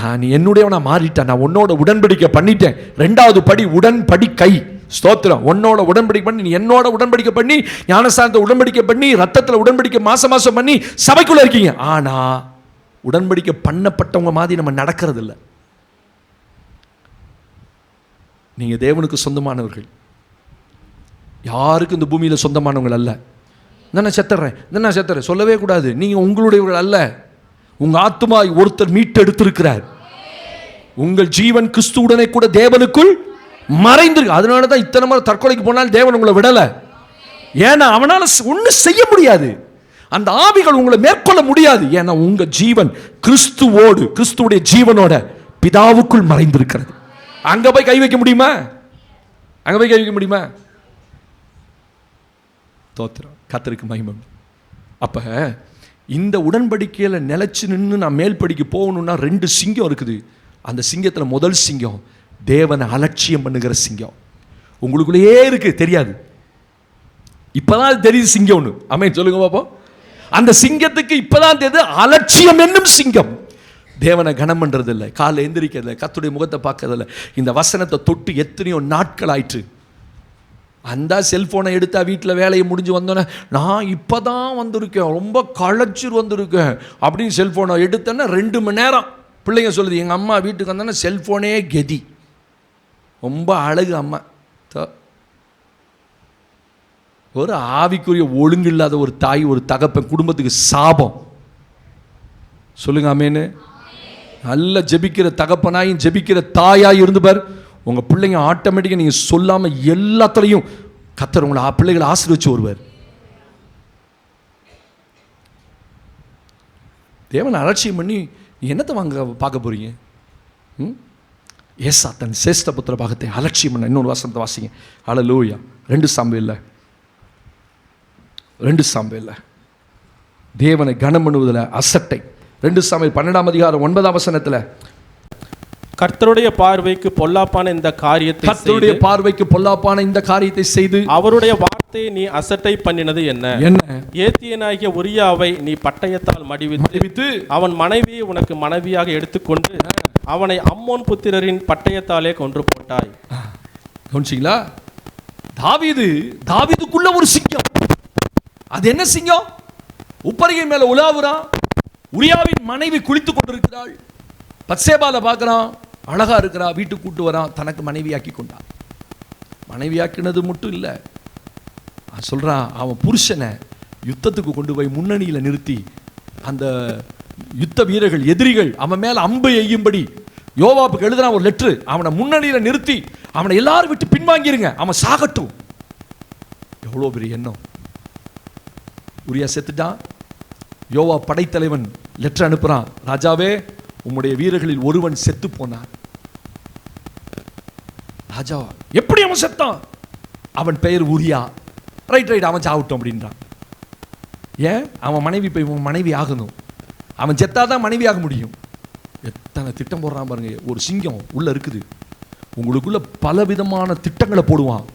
நான் என்னுடையவனா மாறிட்டேன், நான் உன்னோட உடன்படிக்கை பண்ணிட்டேன். 2வது படி உடன்படிக்கை. ஸ்தோத்திரம். உன்னோட உடன்படிக்கை பண்ணி, நீ என்னோட உடன்படிக்கை பண்ணி, ஞானஸ்தானத்தை உடன்படிக்கை பண்ணி, ரத்தத்தில் உடன்படிக்கை மாசம் பண்ணி சபைக்குள்ள இருக்கீங்க. ஆனா உடன்படிக்கை பண்ணப்பட்டவங்க மாதிரி நம்ம நடக்கிறது இல்லை. நீங்க தேவனுக்கு சொந்தமானவர்கள். யாருக்கும் இந்த பூமியில சொந்தமானவங்கள் அல்ல. நான் செத்துறேன் சொல்லவே கூடாது. நீங்க உங்களுடையவர்கள் அல்ல. உங்க ஆத்துமா ஒருத்தர் மீட்டெடுத்திருக்கிறார். உங்கள் ஜீவன் கிறிஸ்துவுடனே கூட தேவனுக்குள் மறைந்திருக்கு. அதனால தான் இத்தனை முறை தற்கொலைக்கு போனாலும் தேவன் உங்களை விடல. ஏன்னா அவனால ஒன்றும் செய்ய முடியாது. அந்த ஆவிகள் உங்களை மேற்கொள்ள முடியாது. ஏன்னா உங்க ஜீவன் கிறிஸ்துவோடு, கிறிஸ்துவுடைய ஜீவனோட பிதாவுக்குள் மறைந்திருக்கிறது. அங்க போய் கை வைக்க முடியுமா? அங்க போய் கை வைக்க முடியுமா? தோத்திரம். கர்த்தருக்கு மகிமை. அப்ப இந்த உடன்படிக்கையில நிலைச்சு நின்று நான் மேல் படிக்கு போகணும்னா 2 சிங்கம் இருக்குது. அந்த சிங்கத்துல முதல் சிங்கம் தேவனை அலட்சியம் பண்ணுகிற சிங்கம். உங்களுக்குள்ளேயே இருக்கு, தெரியாது. இப்பதான் அது தெரியுது சிங்கம் ஒன்று. ஆமென் சொல்லுங்க பாப்போம். அந்த சிங்கத்துக்கு இப்பதான் தெரியுது அலட்சியம் என்னும் சிங்கம். தேவனை கனம் பண்ணுறது இல்லை, காலை எந்திரிக்கிறதில்ல, கர்த்தருடைய முகத்தை பார்க்கறதில்ல. இந்த வசனத்தை தொட்டு எத்தனையோ நாட்கள் ஆயிற்று. அந்த செல்ஃபோனை எடுத்தா வீட்டில் வேலையை முடிஞ்சு வந்தோன்னே நான் இப்போ தான் வந்திருக்கேன், ரொம்ப களைச்சிரு வந்திருக்கேன் அப்படின்னு செல்ஃபோனை எடுத்தேன்னா 2 மணி நேரம் பிள்ளைங்க சொல்லுது, எங்கள் அம்மா வீட்டுக்கு வந்தோன்னா செல்ஃபோனே கெதி. ரொம்ப அழகு அம்மா. ஒரு ஆவிக்குரிய ஒழுங்கு இல்லாத ஒரு தாய், ஒரு தகப்பன் குடும்பத்துக்கு சாபம். சொல்லுங்க ஆமேன்னு. நல்ல ஜெபிக்கிற தகப்பனாயும் ஜெபிக்கிற தாயாய் இருந்து பார், உங்கள் பிள்ளைங்க ஆட்டோமேட்டிக்காக நீங்கள் சொல்லாமல் எல்லாத்துலேயும் கர்த்தர் உங்களை பிள்ளைகளை ஆசீர்வதிச்சு வருவார். தேவனை அலட்சியம் பண்ணி என்னத்தை வாங்க பார்க்க போகிறீங்க? ஏசா தன் சேஷ்ட புத்திர பாகத்தை அலட்சியம் பண்ண. இன்னொரு வசனத்தை வாசிங்க. ஹல்லேலூயா. 2 சாமுவேல் தேவனை கனம் பண்ணுவதில் அசட்டை. 2 சாமுவேல் 12ஆம் அதிகாரம் 9ஆம் வசனத்தில், கர்த்தருடைய பார்வைக்கு பொல்லாப்பான இந்த காரியத்தை கர்த்தருடைய பார்வைக்கு பொல்லாப்பான இந்த காரியத்தை செய்து அவருடைய வார்த்தையை நீ அசட்டை பண்ணினது என்ன? ஏத்தியனாகிய உரியாவை நீ பட்டயத்தால் மடிவித்து அவன் மனைவியை உனக்கு மனைவியாக எடுத்துக்கொண்டு அவனை அம்மோன் புத்திரரின் பட்டயத்தாலே கொன்று போட்டாய். கவனிச்சிங்களா? தாவீதுக்குள்ள ஒரு சிங்கம். அது என்ன சிங்கம்? உப்பரிகை மேல உலாவுறான். உரியாவின் மனைவி குளித்துக் கொண்டிருக்கிறாள். பத்சேபால பார்க்குறான், அழகா இருக்கிறா, வீட்டுக்கு கூட்டு வரான், தனக்கு மனைவியாக்கி கொண்டான். மனைவியாக்கினது மட்டும் இல்லை, சொல்றான் அவன் புருஷனை யுத்தத்துக்கு கொண்டு போய் முன்னணியில் நிறுத்தி அந்த யுத்த வீரர்கள் எதிரிகள் அவன் மேல அம்பு எய்யும்படி யோவாபுக்கு எழுதுறான் ஒரு லெட்டர். அவனை முன்னணியில் நிறுத்தி அவனை எல்லாரும் விட்டு பின்வாங்கிருங்க, அவன் சாகட்டும். எவ்வளோ பெரிய எண்ணம். உரியா செத்துட்டான். யோவா படைத்தலைவன் லெட்டர் அனுப்புறான், ராஜாவே உம்முடைய வீரர்களில் ஒருவன் செத்து போனான். ராஜா, எப்படி அவன் செத்தான்? அவன் பெயர் உரியா. ரைட் அவன் சாவட்டும் அப்படின்றான். ஏன்? அவன் மனைவி போய் மனைவி ஆகணும். அவன் செத்தாதான் மனைவி ஆக முடியும். எத்தனை திட்டம் போடுறான் பாருங்க. ஒரு சிங்கம் உள்ள இருக்குது, உங்களுக்குள்ள பலவிதமான திட்டங்களை போடுவான்,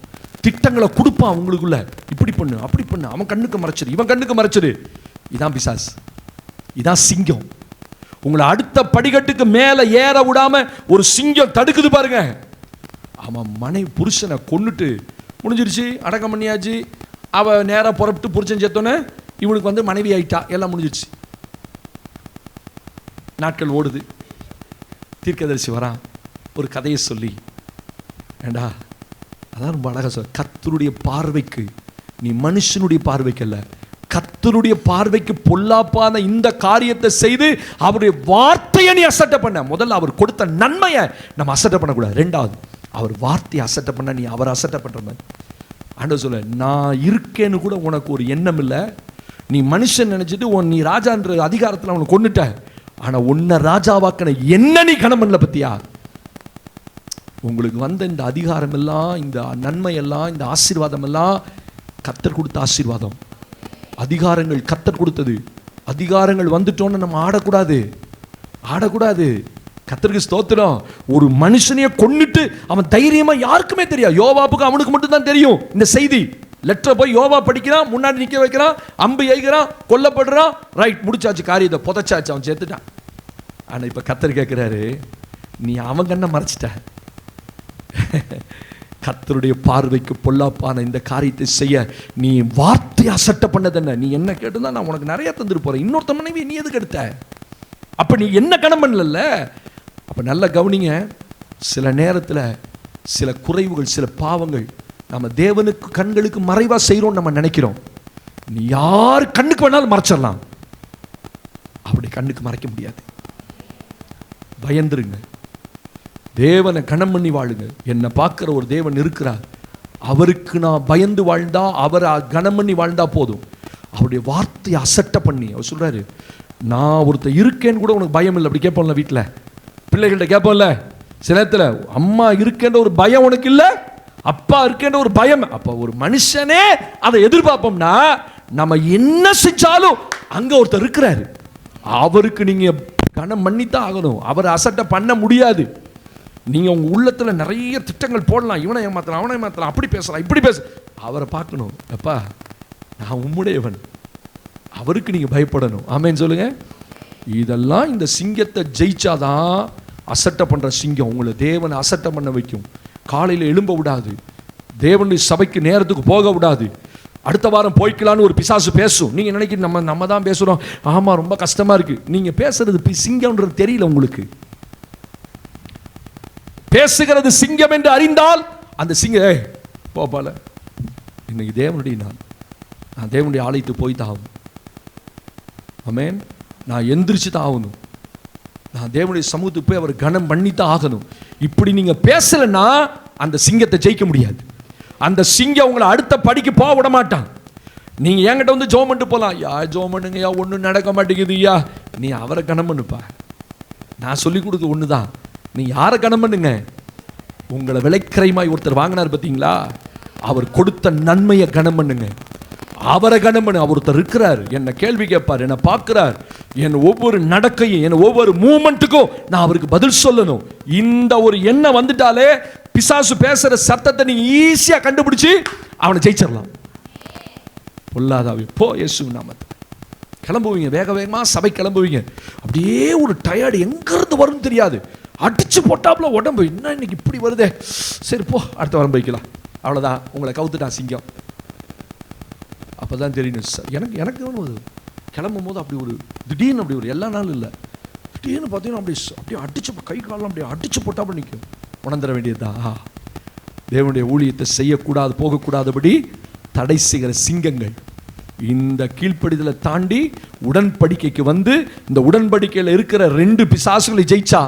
திட்டங்களை கொடுப்பான் உங்களுக்குள்ள. இப்படி பண்ணு, அப்படி பண்ணு, அவன் கண்ணுக்கு மறைச்சிரு, இவன் கண்ணுக்கு மறைச்சிரு. இதான் பிசாஸ், இதான் சிங்கம். உங்களை அடுத்த படிக்கட்டுக்கு மேல ஏற விடாம ஒரு சிங்கம் தடுக்குது பாருங்க. அவன் மனைவி புருஷனை கொன்னுட்டு முடிஞ்சிருச்சு, அடக்கம் பண்ணியாச்சு. அவ நேரா புறப்பட்டு புருஷன் செத்தோன்னே இவனுக்கு வந்து மனைவி ஆயிட்டா, எல்லாம் முடிஞ்சிருச்சு. நாட்கள் ஓடுது. தீர்க்கதரிசி வரான், ஒரு கதையை சொல்லி, ஏண்டா அதான் ரொம்ப அழகா சொல்ல, கர்த்தருடைய பார்வைக்கு, நீ மனுஷனுடைய பார்வைக்கு அல்ல, கர்த்தருடைய பார்வைக்கு பொல்லாப்பான இந்த காரியத்தை செய்து அவருடைய வார்த்தையை நீ அசட்டை பண்ண. முதல்ல அவர் கொடுத்த நன்மையை நம்ம அசட்டை பண்ணக்கூடாது. 2வது, அவர் வார்த்தையை அசட்டை பண்ண நீ அவர் அசட்டை பண்ற மாதிரி. ஆண்டவர் சொல்ல, நான் இருக்கேன்னு கூட உனக்கு ஒரு எண்ணம் இல்லை. நீ மனுஷன் நினைச்சிட்டு நீ ராஜான்ற அதிகாரத்தில் அவனை கொன்னுட்ட. ஆனா உன்னை ராஜாவாக்கின என்ன நீ கனம் பண்ணல பத்தியா? உங்களுக்கு வந்த இந்த அதிகாரம் எல்லாம், இந்த நன்மை எல்லாம், இந்த ஆசீர்வாதம் எல்லாம் கர்த்தர் கொடுத்த ஆசீர்வாதம். அதிகாரங்கள் கர்த்தர் கொடுத்தது. அதிகாரங்கள் வந்துட்டோன்னு நம்ம ஆடக்கூடாது. கர்த்தருக்கு ஸ்தோத்திரம். ஒரு மனுஷனையே கொன்னுட்டு அவன் தைரியமா, யாருக்குமே தெரியாது, யோவாபுக்கு அவனுக்கு மட்டும் தான் தெரியும் இந்த செய்தி. லெட்டரை போய் யோவா படிக்கிறான், முன்னாடி நிக்க வைக்கிறான், அம்பு எய்கிறான், கொல்லப்படுறான். ரைட், முடிச்சாச்சு, காரியத்தை புதைச்சாச்சு, அவன் சேர்த்துட்டான். ஆனா இப்ப கர்த்தர் கேட்கிறாரு, நீ அவன் கண்ணை மறைச்சிட்ட. கர்த்தருடைய பார்வைக்கு பொல்லாப்பான இந்த காரியத்தை செய்ய நீ வார்த்தை அசட்டை பண்ணதென்ன? நீ என்ன கேட்டுதான் நான் உனக்கு நிறைய தந்துட்டு போறேன். இன்னொருத்த மனைவி நீ எதுக்கு எடுத்த? அப்ப நீ என்ன கணம் பண்ணல? அப்ப நல்ல கவனிங்க. சில நேரத்தில் சில குறைவுகள், சில பாவங்கள் நம்ம தேவனுக்கு கண்களுக்கு மறைவா செய்யறோம் நம்ம நினைக்கிறோம். நீ யார் கண்ணுக்கு வேணாலும் மறைச்சிடலாம், அப்படி கண்ணுக்கு மறைக்க முடியாது. பயந்துருங்க, தேவனை கணம் பண்ணி வாழுங்க. என்னை பார்க்குற ஒரு தேவன் இருக்கிறார், அவருக்கு நான் பயந்து வாழ்ந்தா, அவரை கணம் பண்ணி வாழ்ந்தா போதும். அவருடைய வார்த்தையை அசட்டை பண்ணி அவர் சொல்றாரு, நான் ஒருத்தர் இருக்கேன்னு கூட உனக்கு பயம் இல்லை. அப்படி கேட்போம்ல, வீட்டில் பிள்ளைகள்கிட்ட கேட்போம்ல, சில நேரத்தில் அம்மா இருக்கேன்ற ஒரு பயம் உனக்கு இல்லை, அப்பா இருக்கேன்ற ஒரு பயம். அப்போ ஒரு மனுஷனே அதை எதிர்பார்ப்போம்னா நம்ம என்ன செஞ்சாலும் அங்க ஒருத்தர் இருக்கிறாரு, அவருக்கு நீங்க கணம் பண்ணித்தான் ஆகணும். அவரை அசட்டை பண்ண முடியாது. நீங்க உங்க உள்ளத்துல நிறைய திட்டங்கள் போடலாம், இவனை ஏமாத்தலாம், அவனை ஏமாத்தலாம், அப்படி பேசலாம், இப்படி பேச. அவரை பார்க்கணும், அப்பா நான் உம்முடையவன், அவருக்கு நீங்க பயப்படணும். ஆமென் சொல்லுங்க. இதெல்லாம் இந்த சிங்கத்தை ஜெயிச்சாதான் அசட்டை பண்ற சிங்கம் உங்களை தேவனை அசட்டை பண்ண வைக்கும். காலையில் எழும்ப விடாது, தேவனுடைய சபைக்கு நேரத்துக்கு போக விடாது. அடுத்த வாரம் போய்க்கலான்னு ஒரு பிசாசு பேசும். நீங்க நினைக்கிறீங்க நம்ம தான் பேசுறோம், ஆமா ரொம்ப கஷ்டமா இருக்கு. நீங்க பேசுறது சிங்கம்ன்றது தெரியல உங்களுக்கு. பேசுகிறது சிங்கம் என்று அறிந்தால் அந்த சிங்கம் போபால இன்னைக்கு தேவனுடைய நான் தேவனுடைய ஆலயத்துக்கு போய் தான் ஆகணும். ஆமென். நான் எந்திரிச்சு தான் ஆகணும். நான் தேவனுடைய சமூகத்துக்கு போய் அவர் கனம் பண்ணி தான் ஆகணும். இப்படி நீங்க பேசலன்னா அந்த சிங்கத்தை ஜெயிக்க முடியாது. அந்த சிங்கம் உங்களை அடுத்த படிக்கு போக விட மாட்டான். நீங்க என்கிட்ட வந்து ஜோம் பண்ணிட்டு போலாம், யா ஜோம் பண்ணுங்க யா, ஒன்றும் நடக்க மாட்டேங்குது ஐயா. நீ அவரை கனம் பண்ணுப்பா. நான் சொல்லி கொடுக்க ஒண்ணுதான். நீ யாரை கனம் பண்ணுங்க? உங்களை விலைக்கிரயமாய் ஒருத்தர் வாங்கினார் பார்த்தீங்களா, அவர் கொடுத்த நன்மையை கனம் பண்ணுங்க. அவரை கனம் பண்ணு. அவர் ஒருத்தர் இருக்கிறார், என்னை கேள்வி கேட்பார், என்னை பார்க்கிறார், என் ஒவ்வொரு நடக்கையும் என் ஒவ்வொரு மூமெண்ட்டுக்கும் நான் அவருக்கு பதில் சொல்லணும். இந்த ஒரு எண்ணம் வந்துட்டாலே பிசாசு பேசுற சத்தத்தை நீங்க ஈஸியா கண்டுபிடிச்சு அவனை ஜெயிச்சிடலாம். பொல்லாதாவே போ இயேசு நாமத்தில் கிளம்புவீங்க, வேக வேகமா சபை கிளம்புவீங்க. அப்படியே ஒரு டயர்டு எங்கிருந்து வரும்னு தெரியாது. அடிச்சு போட்டாப்புல உடம்பு என்ன இன்னைக்கு இப்படி வருதே, சரி போ அடுத்த வாரம் போய்க்கலாம். அவ்வளோதான், உங்களை கவுத்துட்டான் சிங்கம். அப்போதான் தெரியும் எனக்கு கிளம்பும் போது அப்படி ஒரு திடீர்னு அப்படி ஒரு எல்லா நாளும் இல்லை, திடீர்னு பார்த்தீங்கன்னா அப்படியே அடிச்சு கை காலம் அப்படியே அடிச்சு போட்டாப்புல நிற்கும். உணர்ந்துட வேண்டியதா, தேவனுடைய ஊழியத்தை செய்யக்கூடாது, போகக்கூடாதபடி தடை செய்கிற சிங்கங்கள். இந்த கீழ்ப்படிதலை தாண்டி உடன்படிக்கைக்கு வந்து இந்த உடன்படிக்கையில் இருக்கிற 2 பிசாசுகளை ஜெயிச்சா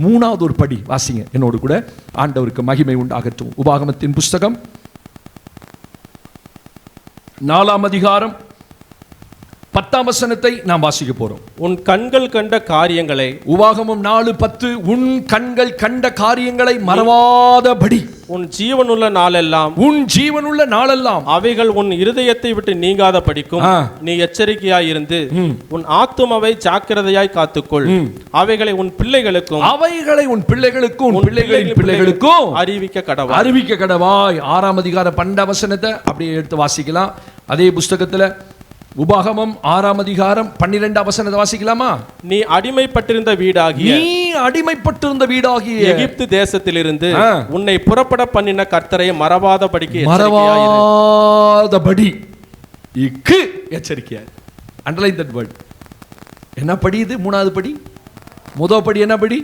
3வது ஒரு படி வாசிங்க என்னோடு கூட. ஆண்டவருக்கு மகிமை உண்டாகட்டும். உபாகமத்தின் புஸ்தகம் 4ஆம் அதிகாரம் 10ஆம் வசனத்தை நாம் வாசிக்க போறோம். உன் கண்கள் கண்ட காரியங்களை, உபாகமம் 4:10, உன் கண்கள் கண்ட காரியங்களை மறவாதபடி உன் ஜீவனுள்ள நாளெல்லாம் அவைகள் உன் இருதயத்தை விட்டு நீங்காத படிக்கும் நீ எச்சரிக்கையாய் இருந்து உன் ஆத்துமாவை ஜாக்கிரதையாய் காத்துக்கொள். அவைகளை உன் பிள்ளைகளுக்கும் அறிவிக்க கடவாய். 6ஆம் அதிகாரம் 12ஆம் வசனத்தை அப்படியே எடுத்து வாசிக்கலாம். அதே புஸ்தகத்துல உபாகமம் 6ஆம் அதிகாரம் 12ஆம் வசனத்தை வாசிக்கலாமா? நீ அடிமைப்பட்டிருந்த வீடாகிய எகிப்து தேசத்திலிருந்து உன்னை புறப்பட பண்ணின கர்த்தரை மறவாதபடிக்கு எச்சரிக்கையாய். Underline that word. என்ன படி இது? 3வது படி. முதல் படி என்ன படி?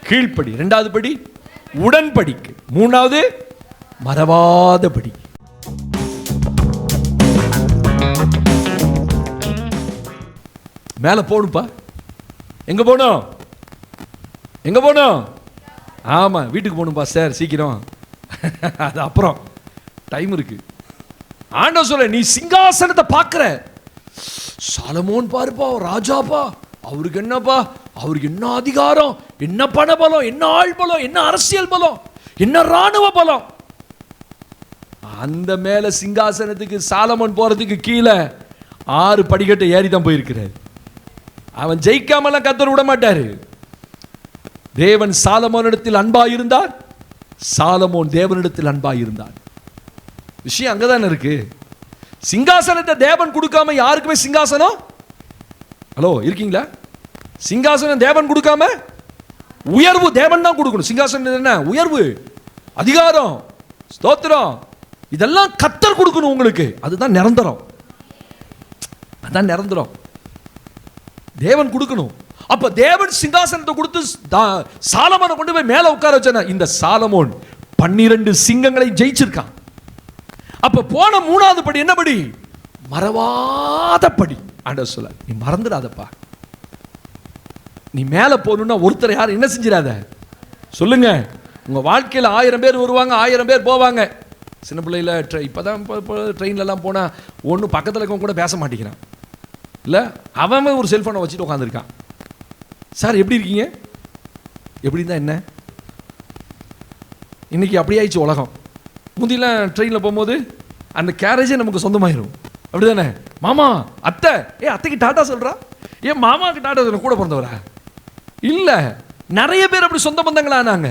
கீழ்ப்படி. 2வது படி உடன்படிக்கை. 3வது மறவாதபடி. மேலே போகணுப்பா. எங்க போகணும்? ஆமா, வீட்டுக்கு போகணும்பா சார், சீக்கிரம். அது அப்புறம் டைம் இருக்கு. ஆண்டவர் சொல்ல, நீ சிங்காசனத்தை பார்க்கிற. சாலமோன் பாருப்பா, ராஜாப்பா, அவருக்கு என்னப்பா, அவருக்கு என்ன அதிகாரம், என்ன பண பலம், என்ன ஆள் பலம், என்ன அரசியல் பலம், என்ன ராணுவ பலம். அந்த மேல சிங்காசனத்துக்கு சாலமோன் போறதுக்கு கீழே 6 படிக்கட்டை ஏறி தான் போயிருக்கிறார். அவன் ஜெயிக்காமலாம் கர்த்தர் விட மாட்டாரு. தேவன் சாலமோனிடத்தில் அன்பாயிருந்தார், சாலமோன் தேவனிடத்தில் அன்பாயிருந்தார். விஷயம் அங்கதானே இருக்கு. சிங்காசனத்தை தேவன் கொடுக்காம யாருக்குமே சிங்காசனம், ஹலோ இருக்கீங்களா? சிங்காசனம் தேவன் கொடுக்காம உயர்வு தேவன் தான் கொடுக்கணும். சிங்காசனம் என்ன? உயர்வு, அதிகாரம், ஸ்தோத்திரம், இதெல்லாம் கர்த்தர் கொடுக்கணும் உங்களுக்கு. அதுதான் நிரந்தரம். அதான் நிரந்தரம், தேவன் கொடுக்கணும். அப்ப தேவன் சிங்காசனத்தை கொடுத்து சாலமோனை கொண்டு போய் மேல உட்கார வச்சான. இந்த சாலமோன் 12 சிங்கங்களை ஜெயிச்சிருக்கான். அப்ப போன 3வது படி என்ன படி? மறவாத படி. ஆண்டவர் சொல்ல, நீ மறந்துடாதப்பா. நீ மேல போகணும்னா ஒருத்தர் யாரும் என்ன செஞ்சிடாத. சொல்லுங்க, உங்க வாழ்க்கையில் 1000 பேர் வருவாங்க, 1000 பேர் போவாங்க. சின்ன பிள்ளையில இப்பதான் ட்ரெயின்லாம் போனா ஒன்றும் பக்கத்தில் இருக்கவங்க கூட பேச மாட்டேங்கிறான் இல்லை, அவன் ஒரு செல்ஃபோனை வச்சுட்டு உட்காந்துருக்கான். சார் எப்படி இருக்கீங்க? எப்படி இருந்தா என்ன? இன்னைக்கு அப்படி ஆயிடுச்சு உலகம். முந்திலாம் ட்ரெயினில் போகும்போது அந்த கேரேஜே நமக்கு சொந்தமாயிரும். அப்படி தானே? மாமா, அத்தை, அத்தைக்கு டாட்டா சொல்கிறா, மாமாவுக்கு டாட்டா சொல்ல, கூட பிறந்தவரா இல்லை. நிறைய பேர் அப்படி சொந்த பந்தங்களா ஆனாங்க.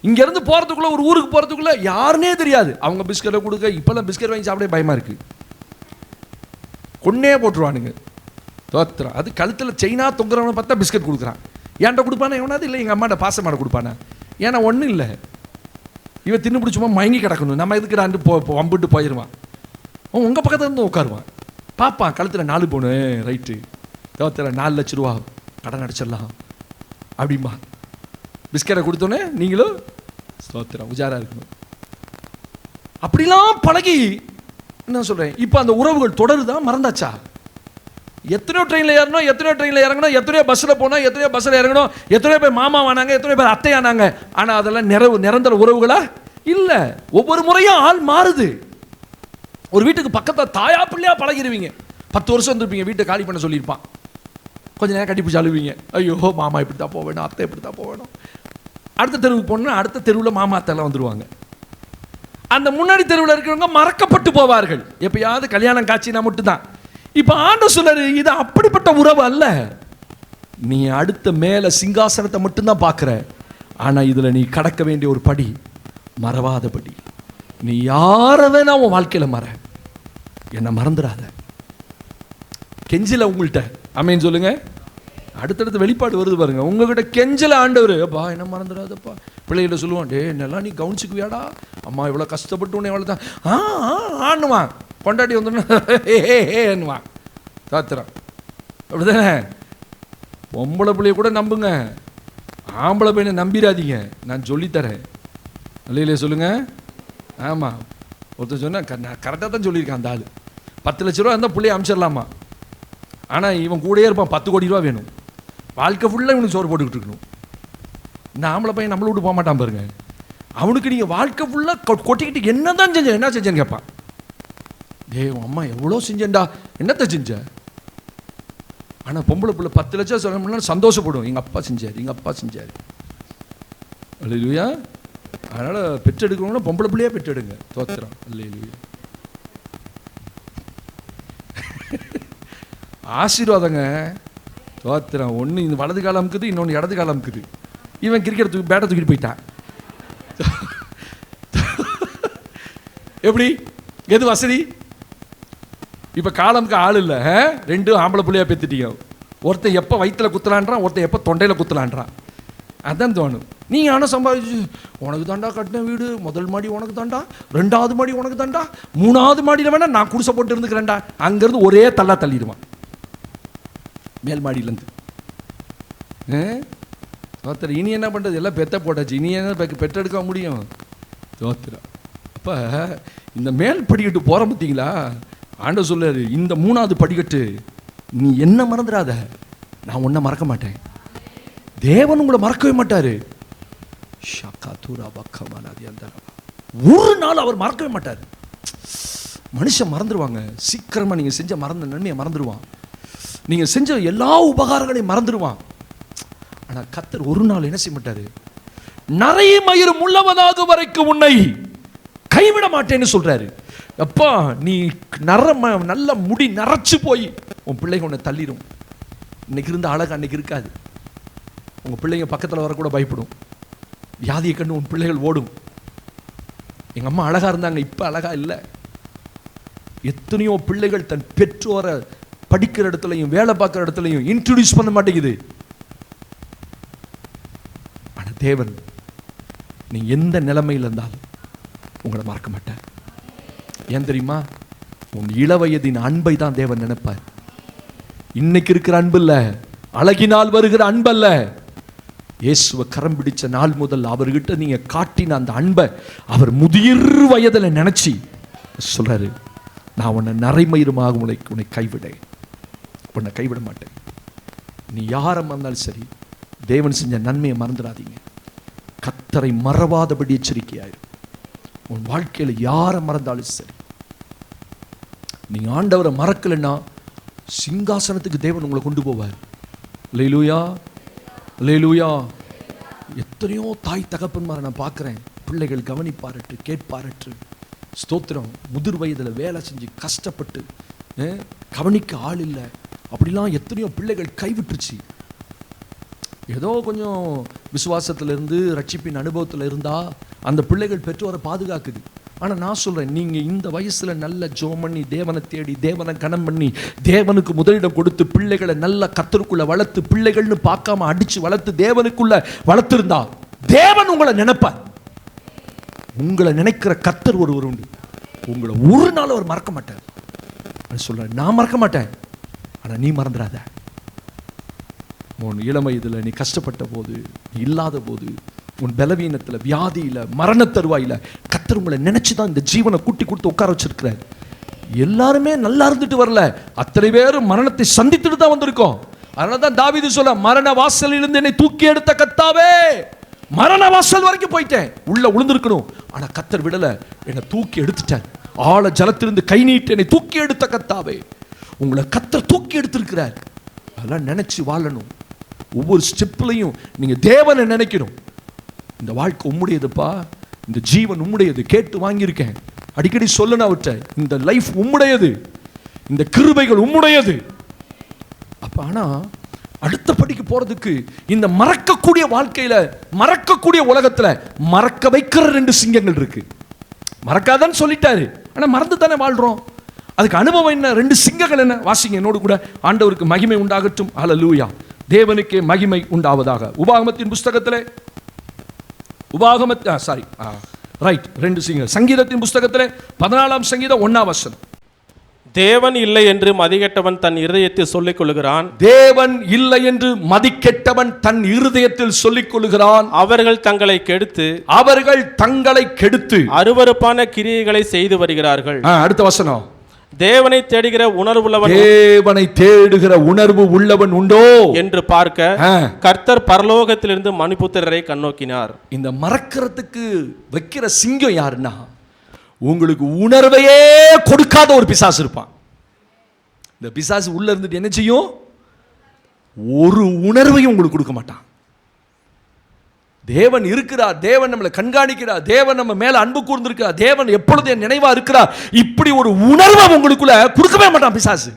இங்கேருந்து போகிறதுக்குள்ள, ஒரு ஊருக்கு போகிறதுக்குள்ள யாருன்னே தெரியாது. அவங்க பிஸ்கட்டை கொடுக்க, இப்போல்லாம் பிஸ்கட் வாங்கி சாப்பிட பயமாக இருக்குது, கொன்னே போட்டுருவானுங்க. தோத்திரம். அது கழுத்தில் செயினா தொங்குறவனை பார்த்தா பிஸ்கட் கொடுக்குறான். ஏன்ட்ட கொடுப்பானா எவனாவது? இல்லை எங்கள் அம்மாட்ட பாசமாட கொடுப்பானா? ஏன்னா ஒன்றும் இல்லை, இவன் தின்னு பிடிச்சுமா மயங்கி கிடக்கணும், நம்ம எதுக்குடாண்டு வம்பிட்டு போயிடுவான். அவன் உங்கள் பக்கத்தில் இருந்து உட்காருவான், பார்ப்பான் கழுத்தில் 4 பவுனு, ரைட்டு தோத்திரம் 4 லட்ச ரூபா கடன் அடிச்சிடலாம் அப்படிம்பா. பிஸ்கட்டை கொடுத்தோன்னே நீங்களும் ஸ்தோத்திரம் உஜாரா இருக்கணும். அப்படிலாம் பழகி என்ன சொல்கிறேன், இப்போ அந்த உறவுகள் தொடருதா மறந்தாச்சா? எத்தனையோ ட்ரெயினில் ஏறணும், எத்தனையோ ட்ரெயினில் இறங்கணும், எத்தனையோ பஸ்ஸில் போனோம், எத்தனையோ பஸ்ஸில் இறங்கணும், எத்தனையோ பேர் மாமா ஆனாங்க, எத்தனையோ பேர் அத்தை ஆனாங்க. ஆனால் அதெல்லாம் நிரந்தர உறவுகளா இல்லை. ஒவ்வொரு முறையும் ஆள் மாறுது. ஒரு வீட்டுக்கு பக்கத்தில் தாயா பிள்ளையா பழகிடுவீங்க. 10 வருஷம் வந்துருப்பீங்க, வீட்டை காலி பண்ண சொல்லியிருப்பான். கொஞ்ச நேரம் கட்டி பிடிச்சி அழுவீங்க, ஐயோ மாமா இப்படி தான் போக வேணும், அத்தை இப்படி தான் போக வேணும். அடுத்த தெருவுக்கு போனால் அடுத்த தெருவில் மாமா அத்தைலாம் வந்துடுவாங்க. அந்த முன்னாடி தெருவில் இருக்கிறவங்க மறக்கப்பட்டு போவார்கள். எப்பயாவது கல்யாணம் காட்சினா மட்டும்தான். இப்போ ஆண்டவர் சொல்றாரு, இது அப்படிப்பட்ட உறவு அல்ல. நீ அடுத்த மேலே சிங்காசனத்தை மட்டும்தான் பார்க்குற. ஆனால் இதில் நீ கடக்க வேண்டிய ஒரு படி, மறவாதபடி. நீ யாரை வேணா உன் வாழ்க்கையில் என்னை மறந்துடாத. கெஞ்சில உங்கள்கிட்ட ஆமென் சொல்லுங்க. அடுத்தடுத்து வெளிப்பாடு வருது பாருங்க. உங்ககிட்ட கெஞ்சல ஆண்டவர், அப்பா என்ன மறந்துடாதப்பா. பிள்ளைகிட்ட சொல்லுவான், டே நல்லா நீ கவனிச்சுக்குவியாடா, அம்மா இவ்வளோ கஷ்டப்பட்டு உன்னை எவ்வளோ தான் ஆண்ணுவான். கொண்டாடி வந்துடுவான் தாத்திரம். அப்படிதானே? பொம்பளை பிள்ளைய கூட நம்புங்க, ஆம்பளை பையனை நம்பிடாதீங்க, நான் சொல்லித்தரேன். இல்லையிலே சொல்லுங்க. ஆமாம், ஒருத்தர் சொன்னால் கரெக்டாக தான் சொல்லியிருக்கான். அந்த ஆள் 10 லட்ச ரூபா இருந்தால் பிள்ளைய அனுப்பிச்சிடலாமா? ஆனால் இவன் கூடயே இருப்பான், 10 கோடி ரூபா வேணும். வாழ்க்கை ஃபுல்லாக இவனுக்கு சோறு போட்டுக்கிட்டு இருக்கணும். இந்த ஆம்பளை பையன் நம்மளை விட்டு போக மாட்டான் பாருங்க. அவனுக்கு நீங்கள் வாழ்க்கை ஃபுல்லாக கொட்டிக்கிட்டு என்ன தான் செஞ்சேன், என்ன செஞ்சேன்னு கேட்பான். உன் அம்மா எவ்வளோ செஞ்சேன்டா, என்னத்தை செஞ்ச? ஆனால் பொம்பளை பிள்ளை 10 லட்சம் சொல்லணும்னா சந்தோஷப்படும், எங்கள் அப்பா செஞ்சார், எங்கள் அப்பா செஞ்சார். அல்லேலூயா. அதனால் பெற்றெடுக்கணும்னா பொம்பளை பிள்ளையா பெற்றெடுங்க. தோத்திரம். அல்லேலூயா. ஆசீர்வாதங்க. தோத்திரம். ஒன்று இந்த வலது காலம் இருக்குது, இன்னொன்று இடது காலம் இருக்குது. இவன் கிரிக்கெட் பேட்டை தூக்கிட்டு போயிட்டான். எப்படி? எது வசதி? இப்போ காலமுக்கு ஆள் இல்லை, 2 ஆம்பளை பிள்ளையா பெற்றுட்டீங்க. ஒருத்தன் எப்போ வயிற்றில் குத்தலான்றான், ஒருத்தன் எப்போ தொண்டையில் குத்தலான்றான். அதான் தோணும். நீங்கள் ஆனால் சம்பாதிச்சு, உனக்கு தாண்டா கட்டின வீடு, முதல் மாடி உனக்கு தாண்டா, 2வது மாடி உனக்கு தாண்டா, 3வது மாடியில் வேணா நான் குடிசை போட்டு இருந்துக்கிறேன்டா. அங்கேருந்து ஒரே தள்ளிடுவான் மேல் மாடியிலேருந்து. தோத்திரம். இனி என்ன பண்ணுறது, எல்லாம் பெத்த போட்டாச்சு, இனி என்ன பெற்றெடுக்க முடியும்? தோத்திரம். அப்போ இந்த மேல் படிக்கட்டு போகிற பார்த்தீங்களா, ஆண்டவர் சொல்றாரு, இந்த 3வது படிக்கட்டு நீ என்ன மறந்துடாத, நான் உன்னை மறக்க மாட்டேன். தேவன் உங்களை மறக்கவே மாட்டாரு. ஒரு நாள் அவர் மறக்கவே மாட்டார். மனுஷன் மறந்துடுவாங்க சீக்கிரமா. நீங்க செஞ்ச மறந்த நன்மையை மறந்துடுவான், நீங்க செஞ்ச எல்லா உபகாரங்களையும் மறந்துடுவான். ஆனா கர்த்தர் ஒரு நாள் என்ன செய்ய மாட்டாரு, நிறைய மயிரும் உள்ளவனாக வரைக்கும் உன்னை கைவிட மாட்டேன்னு சொல்றாரு. அப்பா நீ நல்ல முடி நரைச்சு போய் உன் பிள்ளைங்க உன்னை தள்ளிடும். இன்னைக்கு இருந்த அழகு அன்னைக்கு இருக்காது. உங்க பிள்ளைங்க பக்கத்தில் வரக்கூட பயப்படும். வியாதியை கண்டு உன் பிள்ளைகள் ஓடும். எங்க அம்மா அழகா இருந்தாங்க, இப்ப அழகா இல்லை. எத்தனையோ பிள்ளைகள் தன் பெற்றோரை படிக்கிற இடத்துலையும் வேலை பார்க்குற இடத்துலையும் இன்ட்ரோடியூஸ் பண்ண மாட்டேங்குது. ஆனா தேவன் நீ எந்த நிலைமையில் இருந்தாலும் உங்களை மறக்க மாட்டார். ஏன் தெரியுமா? உன் இளவயதின் அன்பை தான் தேவன் நினைப்பார். இன்னைக்கு இருக்கிற அன்பு இல்ல, அழகினால் வருகிற அன்பல்ல. இயேசுவை கரம் பிடிச்ச நாள் முதல் அவர்கிட்ட நீங்க காட்டின அந்த அன்பை அவர் முதிர் வயதில் நினைச்சு சொல்றாரு, நான் உன்னை நரைமயிருமாக உன்னை கைவிடேன், உன்னை கைவிட மாட்டேன். நீ யாரை மறந்தாலும் சரி, தேவன் செஞ்ச நன்மையை மறந்துடாதீங்க. கர்த்தரை மறவாதபடி எச்சரிக்கையாயிரு. உன் வாழ்க்கையில் யாரை மறந்தாலும் சரி, நீங்க ஆண்டவரை மறக்கலைன்னா சிங்காசனத்துக்கு தேவன் உங்களை கொண்டு போவார். அல்லேலூயா, அல்லேலூயா. எத்தனையோ தாய் தகப்பன்மாரை நான் பார்க்குறேன், பிள்ளைகள் கவனிப்பாரற்று கேட்பாரற்று, ஸ்தோத்திரம், முதிர் வயதில் வேலை செஞ்சு கஷ்டப்பட்டு கவனிக்க ஆள் இல்லை, அப்படிலாம் எத்தனையோ பிள்ளைகள் கைவிட்டுருச்சு. ஏதோ கொஞ்சம் விசுவாசத்தில் இருந்து ரட்சிப்பின் அனுபவத்தில் இருந்தால் அந்த பிள்ளைகள் பெற்றோரை பாதுகாக்குது. ஆனால் நான் சொல்கிறேன், நீங்கள் இந்த வயசில் நல்ல ஜெபம் பண்ணி தேவனை தேடி தேவனை கனம் பண்ணி தேவனுக்கு முதலிடம் கொடுத்து பிள்ளைகளை நல்ல கர்த்தருக்குள்ளே வளர்த்து, பிள்ளைகள்னு பார்க்காம அடித்து வளர்த்து தேவனுக்குள்ளே வளர்த்துருந்தா தேவன் உங்களை நினைப்பார். உங்களை நினைக்கிற கர்த்தர் ஒருவர் உண்டு. உங்களை ஒரு நாள் அவர் மறக்க மாட்டார். சொல்ல நான் மறக்க மாட்டேன், ஆனால் நீ மறந்துடாத. உன் இளமை இதில் நீ கஷ்டப்பட்ட போது, நீ இல்லாத போது, உன் பலவீனத்தில், வியாதியில், மரண தருவாயில் கர்த்தர் உங்களை நினைச்சு தான் இந்த ஜீவனை கூட்டி கொடுத்து உட்கார வச்சிருக்கிறார். எல்லாருமே நல்லா இருந்துட்டு வரல, அத்தனை பேரும் மரணத்தை சந்தித்துட்டு தான் வந்திருக்கோம். அதனால தான் தாவீது சொல்ல, மரண வாசலிலிருந்து என்னை தூக்கி எடுத்த கர்த்தாவே, மரண வாசல் வரைக்கும் போயிட்டேன், உள்ள உளுந்திருக்கணும், ஆனா கர்த்தர் விடல, என்னை தூக்கி எடுத்துட்டார். ஆழ ஜலத்திலிருந்து கை நீட்டு என்னை தூக்கி எடுத்த கர்த்தாவே, உங்களை கர்த்தர் தூக்கி எடுத்திருக்கிறார். அதெல்லாம் நினைச்சு வாழணும். ஒவ்வொரு ஸ்டெப்லையும் நீங்க தேவனை நினைக்கணும். இந்த வாழ்க்கை உம்முடையதுப்பா, இந்த ஜீவன் உம்முடையது, கேட்டு வாங்கியிருக்கேன், அடிக்கடி சொல்லணும் அவற்றை, இந்த லைஃப் உம்முடையது, இந்த கிருபைகள் உம்முடையது. அப்ப ஆனா அடுத்த படிக்கு போறதுக்கு இந்த மறக்கக்கூடிய வாழ்க்கையில, மறக்கக்கூடிய உலகத்துல மறக்க வைக்கிற 2 சிங்கங்கள் இருக்கு. மறக்காதன்னு சொல்லிட்டாரு, ஆனா மறந்து தானே வாழ்றோம். அதுக்கு அனுபவம் என்ன? 2 சிங்கங்கள் என்ன? வாசிங்க என்னோடு கூட. ஆண்டவருக்கு மகிமை உண்டாகட்டும். ஹல்லேலூயா. தேவனுக்கே மகிமை உண்டாவதாக. உபாகமத்தின் புஸ்தகத்திலே, ரைட், 2 சிங்கங்கள். சங்கீதத்தின் புஸ்தகத்திலே 14ஆம் சங்கீதம் 1ஆம் வசனம். தேவன் இல்லை என்று மதிகெட்டவன் தன் இருதயத்தில் சொல்லிக் கொள்கிறான். தேவன் இல்லை என்று மதிக்கெட்டவன் தன் இருதயத்தில் சொல்லிக் கொள்கிறான். அவர்கள் தங்களை கெடுத்து அருவருப்பான கிரியைகளை செய்து வருகிறார்கள். அடுத்த வசனம். தேவனை தேடுகிற உணர்வு உள்ளவன் உண்டோ என்று பார்க்க கர்த்தர் பரலோகத்திலிருந்து மனுபுத்திரரை கண்ணோக்கினார். இந்த மறக்கிறதுக்கு வைக்கிற சிங்கம் யாருன்னா, உங்களுக்கு உணர்வையே கொடுக்காத ஒரு பிசாசு இருப்பான். இந்த பிசாசு உள்ள இருந்துட்டு என்ன செய்யும்? ஒரு உணர்வையும் உங்களுக்கு கொடுக்க மாட்டான். தேவன் இருக்கிறார், தேவன் நம்மளை கண்காணிக்கிறார், தேவன் நம்ம மேல அன்பு கூர்ந்திருக்கிறார், தேவன் எப்பொழுது என் நினைவா இருக்கிறார், இப்படி ஒரு உணர்வை உங்களுக்குள்ள கொடுக்கவே மாட்டான் பிசாசு.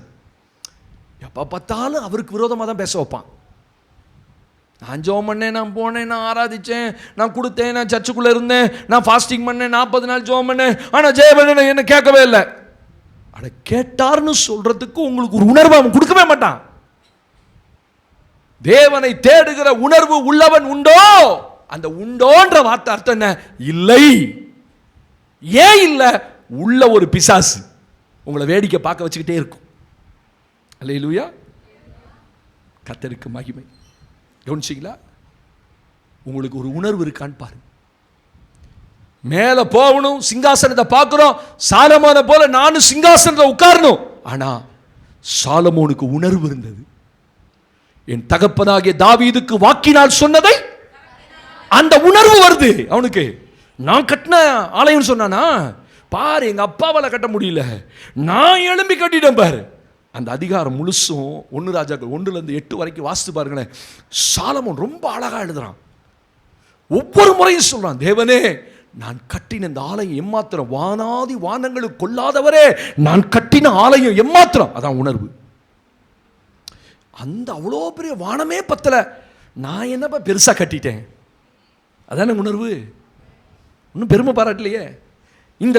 எப்ப பார்த்தாலும் அவருக்கு விரோதமாக தான் பேச வைப்பான். நான் ஜெபம் பண்ணேன், நான் போனேன், நான் ஆராதிச்சேன், நான் கொடுத்தேன், நான் சர்ச்சுக்குள்ளே இருந்தேன், நான் ஃபாஸ்டிங் பண்ணேன், 40 நாள் ஜெபம் பண்ணேன், ஆனால் ஜெயபண்ண என்ன கேட்கவே இல்லை. அட கேட்டார்னு சொல்றதுக்கு உங்களுக்கு ஒரு உணர்வு அவன் கொடுக்கவே மாட்டான். தேவனை தேடுகிற உணர்வு உள்ளவன் உண்டோ? அந்த உண்டோன்ற வார்த்தை அர்த்தம் என்ன? இல்லை. ஏன் இல்லை? உள்ள ஒரு பிசாசு உங்களை வேடிக்கை பார்க்க வச்சுக்கிட்டே இருக்கும். அல்லேலூயா. கர்த்தருக்கு மகிமை. கவனிச்சிங்களா? உங்களுக்கு ஒரு உணர்வு இருக்கான்னு பாருங்க. மேலே போகணும், சிங்காசனத்தை பார்க்கிறோம், சாலமோனை போல நானும் சிங்காசனத்தை உட்காரணும். ஆனா சாலமோனுக்கு உணர்வு இருந்தது. என் தகப்பனாகிய தாவீதுக்கு வாக்கினால் சொன்னதை, அந்த உணர்வு வருது அவனுக்கு. நான் கட்டின ஆலயம் சொன்னானா பாரு, எங்க அப்பாவால் கட்ட முடியல, நான் எழும்பி கட்டிட்டேன் பாரு. அந்த அதிகாரம் முழுசும் 1 ராஜாக்கள் 1-8 வரைக்கும் வாசித்து பாருங்களேன். சாலமோன் ரொம்ப அழகா எழுதுறான். ஒவ்வொரு முறையும் சொல்றான், தேவனே நான் கட்டின இந்த ஆலயம் எம்மாத்திரம், வானாதி வானங்களுக்கு கொள்ளாதவரே நான் கட்டின ஆலயம் எம்மாத்திரம். அதான் உணர்வு. அந்த அவ்வளோ பெரிய வானமே பத்தல, நான் என்னப்பா பெருசா கட்டிட்டேன். அதான உணர்வு. இன்னும் பெருமை பாராட்டலையே. இந்த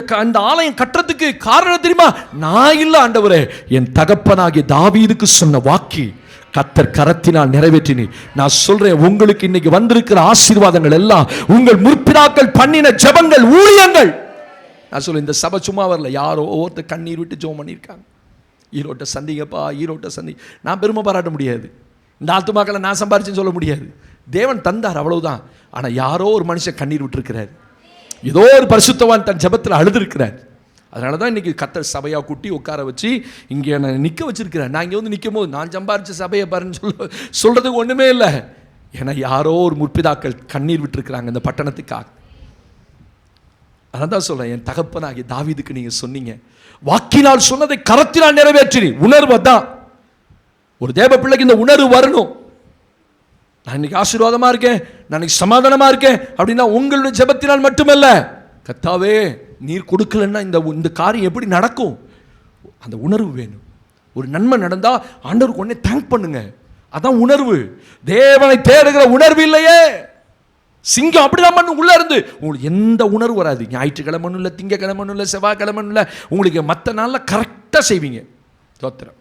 ஆலயம் கட்டுறதுக்கு காரணம் தெரியுமா? நான் இல்ல ஆண்டவரே, என் தகப்பனாகிய தாவீதுக்கு சொன்ன வாக்கி கர்த்தர் கரத்தினால் நிறைவேற்றினி. நான் சொல்றேன், உங்களுக்கு இன்னைக்கு வந்திருக்கிற ஆசீர்வாதங்கள் எல்லாம் உங்கள் முற்பிதாக்கள் பண்ணின ஜெபங்கள், ஊழியங்கள். நான் சொல்ல, இந்த சபை சும்மா வரல, யாரோ ஒருத்தர் கண்ணீர் விட்டு ஜெபம் பண்ணியிருக்காங்க. ஈரோட்டை சந்திங்கப்பா, ஈரோட்டை சந்தி. நான் பெருமை பாராட்ட முடியாது, இந்த ஆத்துமாக்களை நான் சம்பாரிச்சுன்னு சொல்ல முடியாது. தேவன் தந்தார், அவ்வளவுதான். ஆனால் யாரோ ஒரு மனுஷன் கண்ணீர் விட்டுருக்கிறார், ஏதோ ஒரு பரிசுத்தவான் தன் ஜெபத்தில் அழுதுருக்கிறார். அதனால தான் இன்றைக்கி கர்த்தர் சபையாக கூட்டி உட்கார வச்சு இங்கே நான் நிற்க வச்சிருக்கிறேன். நான் இங்கே வந்து நிற்கும் போது நான் சம்பாரிச்ச சபையை பாருன்னு சொல்கிறதுக்கு ஒன்றுமே இல்லை. ஏன்னா யாரோ ஒரு முற்பிதாக்கள் கண்ணீர் விட்டுருக்குறாங்க இந்த பட்டணத்துக்காக. அதான் தான் சொல்கிறேன், என் தகப்பனாகிய தாவீதுக்கு நீங்கள் சொன்னீங்க, வாக்கினால் சொன்னதை கரத்தினால் நிறைவேற்றி. உணர்வு தான். ஒரு தேவ பிள்ளைக்கு இந்த உணர்வு வரணும். நான் இன்னைக்கு ஆசீர்வாதமாக இருக்கேன், நான் இன்னைக்கு சமாதானமாக இருக்கேன் அப்படின்னா உங்களுடைய ஜெபத்தினால் மட்டுமல்ல, கர்த்தாவே நீர் கொடுக்கலன்னா இந்த காரியம் எப்படி நடக்கும்? அந்த உணர்வு வேணும். ஒரு நன்மை நடந்தால் ஆண்டவருக்கு உடனே தேங்க் பண்ணுங்க. அதான் உணர்வு. தேவனை தேடுகிற உணர்வு இல்லையே. சிங்கம் அப்படிதான் பண்ணு. உள்ள இருந்து உங்களுக்கு எந்த உணர்வு வராது. ஞாயிற்றுக்கிழமை இல்லை, திங்கக்கிழமை இல்லை, செவ்வாய்க்கிழமை இல்லை, உங்களுக்கு மற்ற நாளில் கரெக்டாக செய்வீங்க. தோத்திரம்.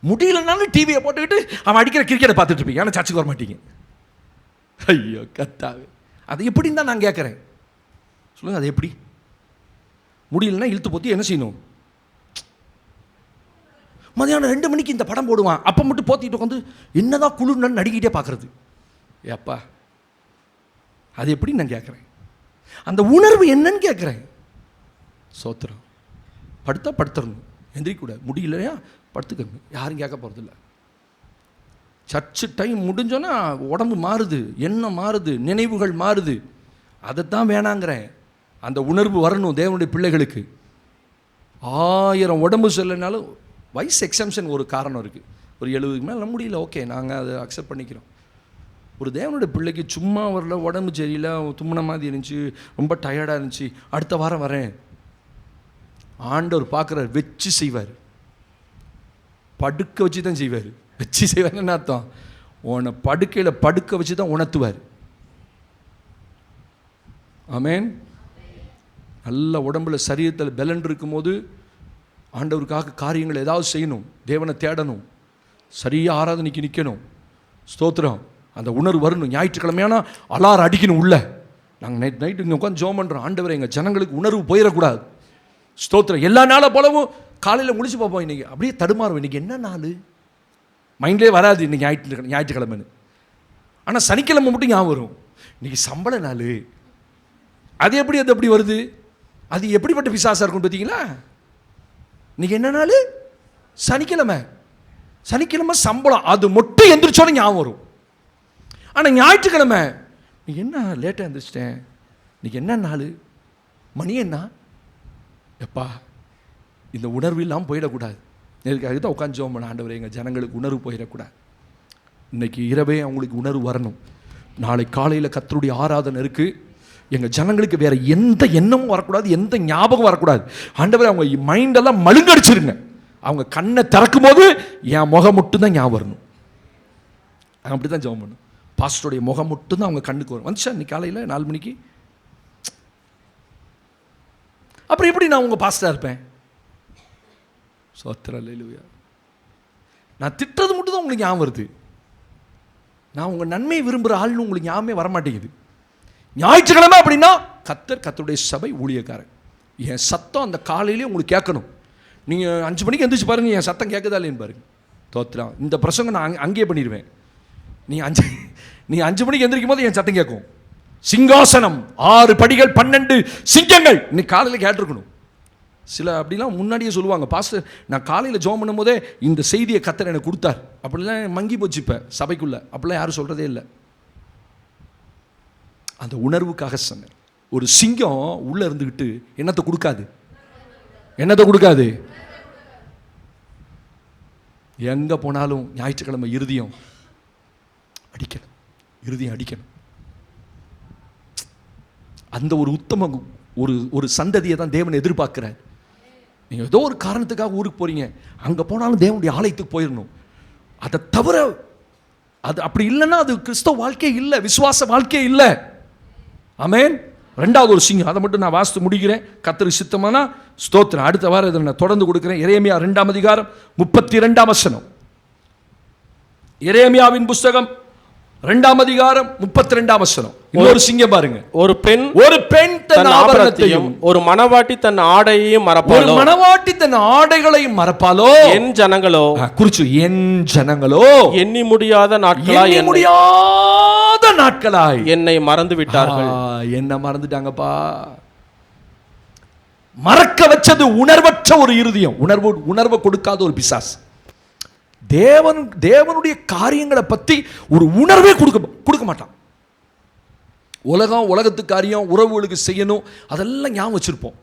முடியலனாலும் டிவியை போட்டுக்கிட்டு அவன் அடிக்கிற கிரிக்கெட்டை பார்த்துட்டு இருப்பீங்க. ஆனால் சர்ச்சுக்கு வர மாட்டீங்க. ஐயோ கத்தாவே, அது எப்படின்னு தான் நான் கேட்குறேன். சொல்லுங்கள், அது எப்படி? முடியலன்னா இழுத்து போத்தி என்ன செய்யணும்? மதியானம் 2 மணிக்கு இந்த படம் போடுவான், அப்போ மட்டும் போத்திட்டு உட்காந்து என்னதான் குளிர்னு நடிக்கிட்டே பார்க்குறது. ஏப்பா, அது எப்படி நான் கேட்குறேன். அந்த உணர்வு என்னன்னு கேட்குறேன். சோத்திரம். படுத்தா படுத்துடணும், எந்திரிக்கூடாது. முடியலையா படுத்துக்கங்க, யாரும் கேட்க போகிறதில்ல. சர்ச்சு டைம் முடிஞ்சோன்னா உடம்பு மாறுது, எண்ணம் மாறுது, நினைவுகள் மாறுது. அதைத்தான் வேணாங்கிறேன். அந்த உணர்வு வரணும் தேவனுடைய பிள்ளைகளுக்கு. 1000 உடம்பு சரியில்லைனாலும் வயசு எக்ஸம்ஷன் ஒரு காரணம் இருக்குது. ஒரு 70க்கு மேலே முடியல, ஓகே, நாங்கள் அதை அக்செப்ட் பண்ணிக்கிறோம். ஒரு தேவனுடைய பிள்ளைக்கு சும்மா வரல, உடம்பு சரியில்லை, தும்முன மாதிரி இருந்துச்சு, ரொம்ப டயர்டாக இருந்துச்சு, அடுத்த வாரம் வரேன். ஆண்டவர் பார்க்குறார், வச்சு செய்வார். படுக்க வச்சு தான் செய்வார். வச்சு செய்வார் என்ன அர்த்தம்? உன்னை படுக்கையில் படுக்க வச்சு தான் உணர்த்துவார். ஆமேன். நல்ல உடம்புல சரீரத்தில் பலன் இருக்கும்போது ஆண்டவருக்காக காரியங்கள் ஏதாவது செய்யணும், தேவனை தேடணும், சரியாக ஆராதனைக்கு நிற்கணும். ஸ்தோத்திரம். அந்த உணர்வு வரணும். ஞாயிற்றுக்கிழமையான அலாரம் அடிக்கணும் உள்ள. நாங்கள் நைட்டு இங்கே உட்காந்து ஜெபம் பண்ணுறோம். ஆண்டவரை எங்கள் ஜனங்களுக்கு உணர்வு போயிடக்கூடாது. ஸ்தோத்திரம். எல்லா நாளை போலவும் காலையில் முடிச்சு பார்ப்போம். இன்றைக்கி அப்படியே தடுமாறும். இன்றைக்கி என்ன நாள் மைண்ட்லேயே வராது. இன்றைக்கி ஞாயிற்றுக்கிழமைன்னு. ஆனால் சனிக்கிழமை மட்டும் ஞாபகம் வரும். இன்றைக்கி சம்பள நாள். அது எப்படி வருது? அது எப்படிப்பட்ட பிசாசாக இருக்கும் பார்த்தீங்களா? இன்றைக்கி என்ன நாள்? சனிக்கிழமை. சனிக்கிழமை சம்பளம். அது மட்டும் எந்திரிச்சோட ஞாபகம் வரும். ஆனால் ஞாயிற்றுக்கிழமை நீ என்ன லேட்டாக எந்திரிச்சிட்டேன், இன்றைக்கி என்ன நாள், மணி என்ன? எப்பா, இந்த உணர்வு இல்லாமல் போயிடக்கூடாது. இதுக்காக தான் உட்காந்து ஜெபம் பண்ண, ஆண்டவரே எங்கள் ஜனங்களுக்கு உணர்வு போயிடக்கூடாது. இன்றைக்கி இரவே அவங்களுக்கு உணர்வு வரணும். நாளை காலையில் கர்த்தருடைய ஆராதனை இருக்குது. எங்கள் ஜனங்களுக்கு வேறு எந்த எண்ணமும் வரக்கூடாது, எந்த ஞாபகம் வரக்கூடாது. ஆண்டவரே அவங்க மைண்டெல்லாம் மழுங்கடிச்சிருங்க. அவங்க கண்ணை திறக்கும் போது என் முகம் மட்டும்தான் ஞாபகம் வரணும். அப்படி தான் ஜெபம் பண்ணணும். பாஸ்டருடைய முகம் மட்டும்தான் அவங்க கண்ணுக்கு வரும். வந்துச்சா இன்னைக்கு காலையில் 4 மணிக்கு? அப்புறம் எப்படி நான் உங்கள் பாஸ்டராக இருப்பேன்? சோத்திரம் அல்லேலூயா. நான் திட்டுறது மட்டும் தான் உங்களுக்கு ஞாபகம் வருது. நான் உங்கள் நன்மையை விரும்புகிற ஆள்னு உங்களுக்கு ஞாபகமே வரமாட்டேங்குது. ஞாயிற்றுக்கிழமை அப்படின்னா கர்த்தருடைய சபை ஊழியக்காரன். என் சத்தம் அந்த காலையிலேயே உங்களுக்கு கேட்கணும். நீங்கள் 5 மணிக்கு எந்திரிச்சு பாருங்கள், என் சத்தம் கேட்குதா இல்லைன்னு பாருங்க. தோத்திரம். இந்த பிரசங்கம் நான் அங்கேயே பண்ணிடுவேன். நீ 5 மணிக்கு எந்திரிக்கும் போது என் சத்தம் கேட்கும். சிங்காசனம் 6 படிகள் 12 சிங்கங்கள் இன்னைக்கு காலையில் கேட்டிருக்கணும். சில அப்படிலாம் முன்னாடியே சொல்லுவாங்க, பாஸ்டர் நான் காலையில் ஜெபம் பண்ணும் போதே இந்த செய்தியை கர்த்தர் எனக்கு கொடுத்தார். அப்படிலாம் மங்கி போச்சு இப்போ சபைக்குள்ளே. அப்படிலாம் யாரும் சொல்கிறதே இல்லை. அந்த உணர்வுக்காக சொன்னேன். ஒரு சிங்கம் உள்ளே இருந்துக்கிட்டு என்னத்தை கொடுக்காது? என்னத்தை கொடுக்காது? எங்கே போனாலும் ஞாயிற்றுக்கிழமை இருதயம் அடிக்கணும், இருதயம் அடிக்கணும். அந்த ஒரு உத்தம ஒரு சந்ததியை தான் தேவன் எதிர்பார்க்கிறார். நீங்கள் ஏதோ ஒரு காரணத்துக்காக ஊருக்கு போகிறீங்க, அங்கே போனாலும் தேவனுடைய ஆலயத்துக்கு போயிடணும். அதை தவிர அது அப்படி இல்லைன்னா அது கிறிஸ்தவ வாழ்க்கையே இல்லை, விசுவாச வாழ்க்கையே இல்லை. ஆமென். 2வது ஒரு சிங்கம், அதை மட்டும் நான் வாசித்து முடிக்கிறேன். கர்த்தருக்கு சித்தமானா ஸ்தோத்திரம். அடுத்த வாரம் இதை நான் தொடர்ந்து கொடுக்குறேன். எரேமியா 2ஆம் அதிகாரம் 32ஆம் வசனம். எரேமியாவின் புஸ்தகம் 2ஆம் அதிகாரம் 32ஆம் வசனம். ஒரு சிங்கம் பாருங்க. ஒரு பெண் தன் ஆபரணத்தையும் ஒரு மணவாட்டி தன் ஆடையையும் மறப்பாளோ? ஒரு மணவாட்டி தன் ஆடைகளையும் மறப்பாளோ? என் ஜனங்களோ, குறிச்சு என் ஜனங்களோ எண்ணி முடியாத நாட்களாய் என்னை மறந்து விட்டார்கள். என்ன மறந்துட்டாங்கப்பா. மறக்க வச்சது உணர்வற்ற ஒரு இருதயம், உணர்வை கொடுக்காத ஒரு பிசாசு. தேவனுடைய காரியங்களை பற்றி ஒரு உணர்வே கொடுக்க மாட்டான். உலகத்து காரியம், உறவுகளுக்கு செய்யணும், அதெல்லாம் ஞாபகம் வச்சிருப்போம்.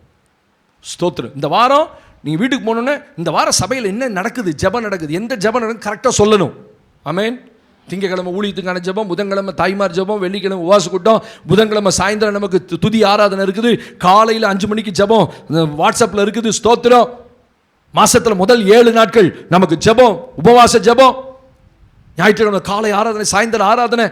ஸ்தோத்திரம். இந்த வாரம் நீங்கள் வீட்டுக்கு போனோன்னே இந்த வாரம் சபையில் என்ன நடக்குது, ஜெபம் நடக்குது, எந்த ஜெபம் நடக்குது கரெக்டாக சொல்லணும். ஆமென். திங்கக்கிழமை ஊழியத்துக்கான ஜெபம், புதன்கிழமை தாய்மார் ஜெபம், வெள்ளிக்கிழமை உபவாச கூட்டம், புதன்கிழமை சாயந்தரம் நமக்கு துதி ஆராதனை இருக்குது, காலையில் 5 மணிக்கு ஜெபம் வாட்ஸ்அப்பில் இருக்குது. ஸ்தோத்திரம். மாசத்தில் முதல் 7 நாட்கள் நமக்கு ஜெபம், உபவாச ஜெபம், ஞாயிற்றுக்கிழமை காலை ஆராதனை, சாயந்தரம் ஆராதனை.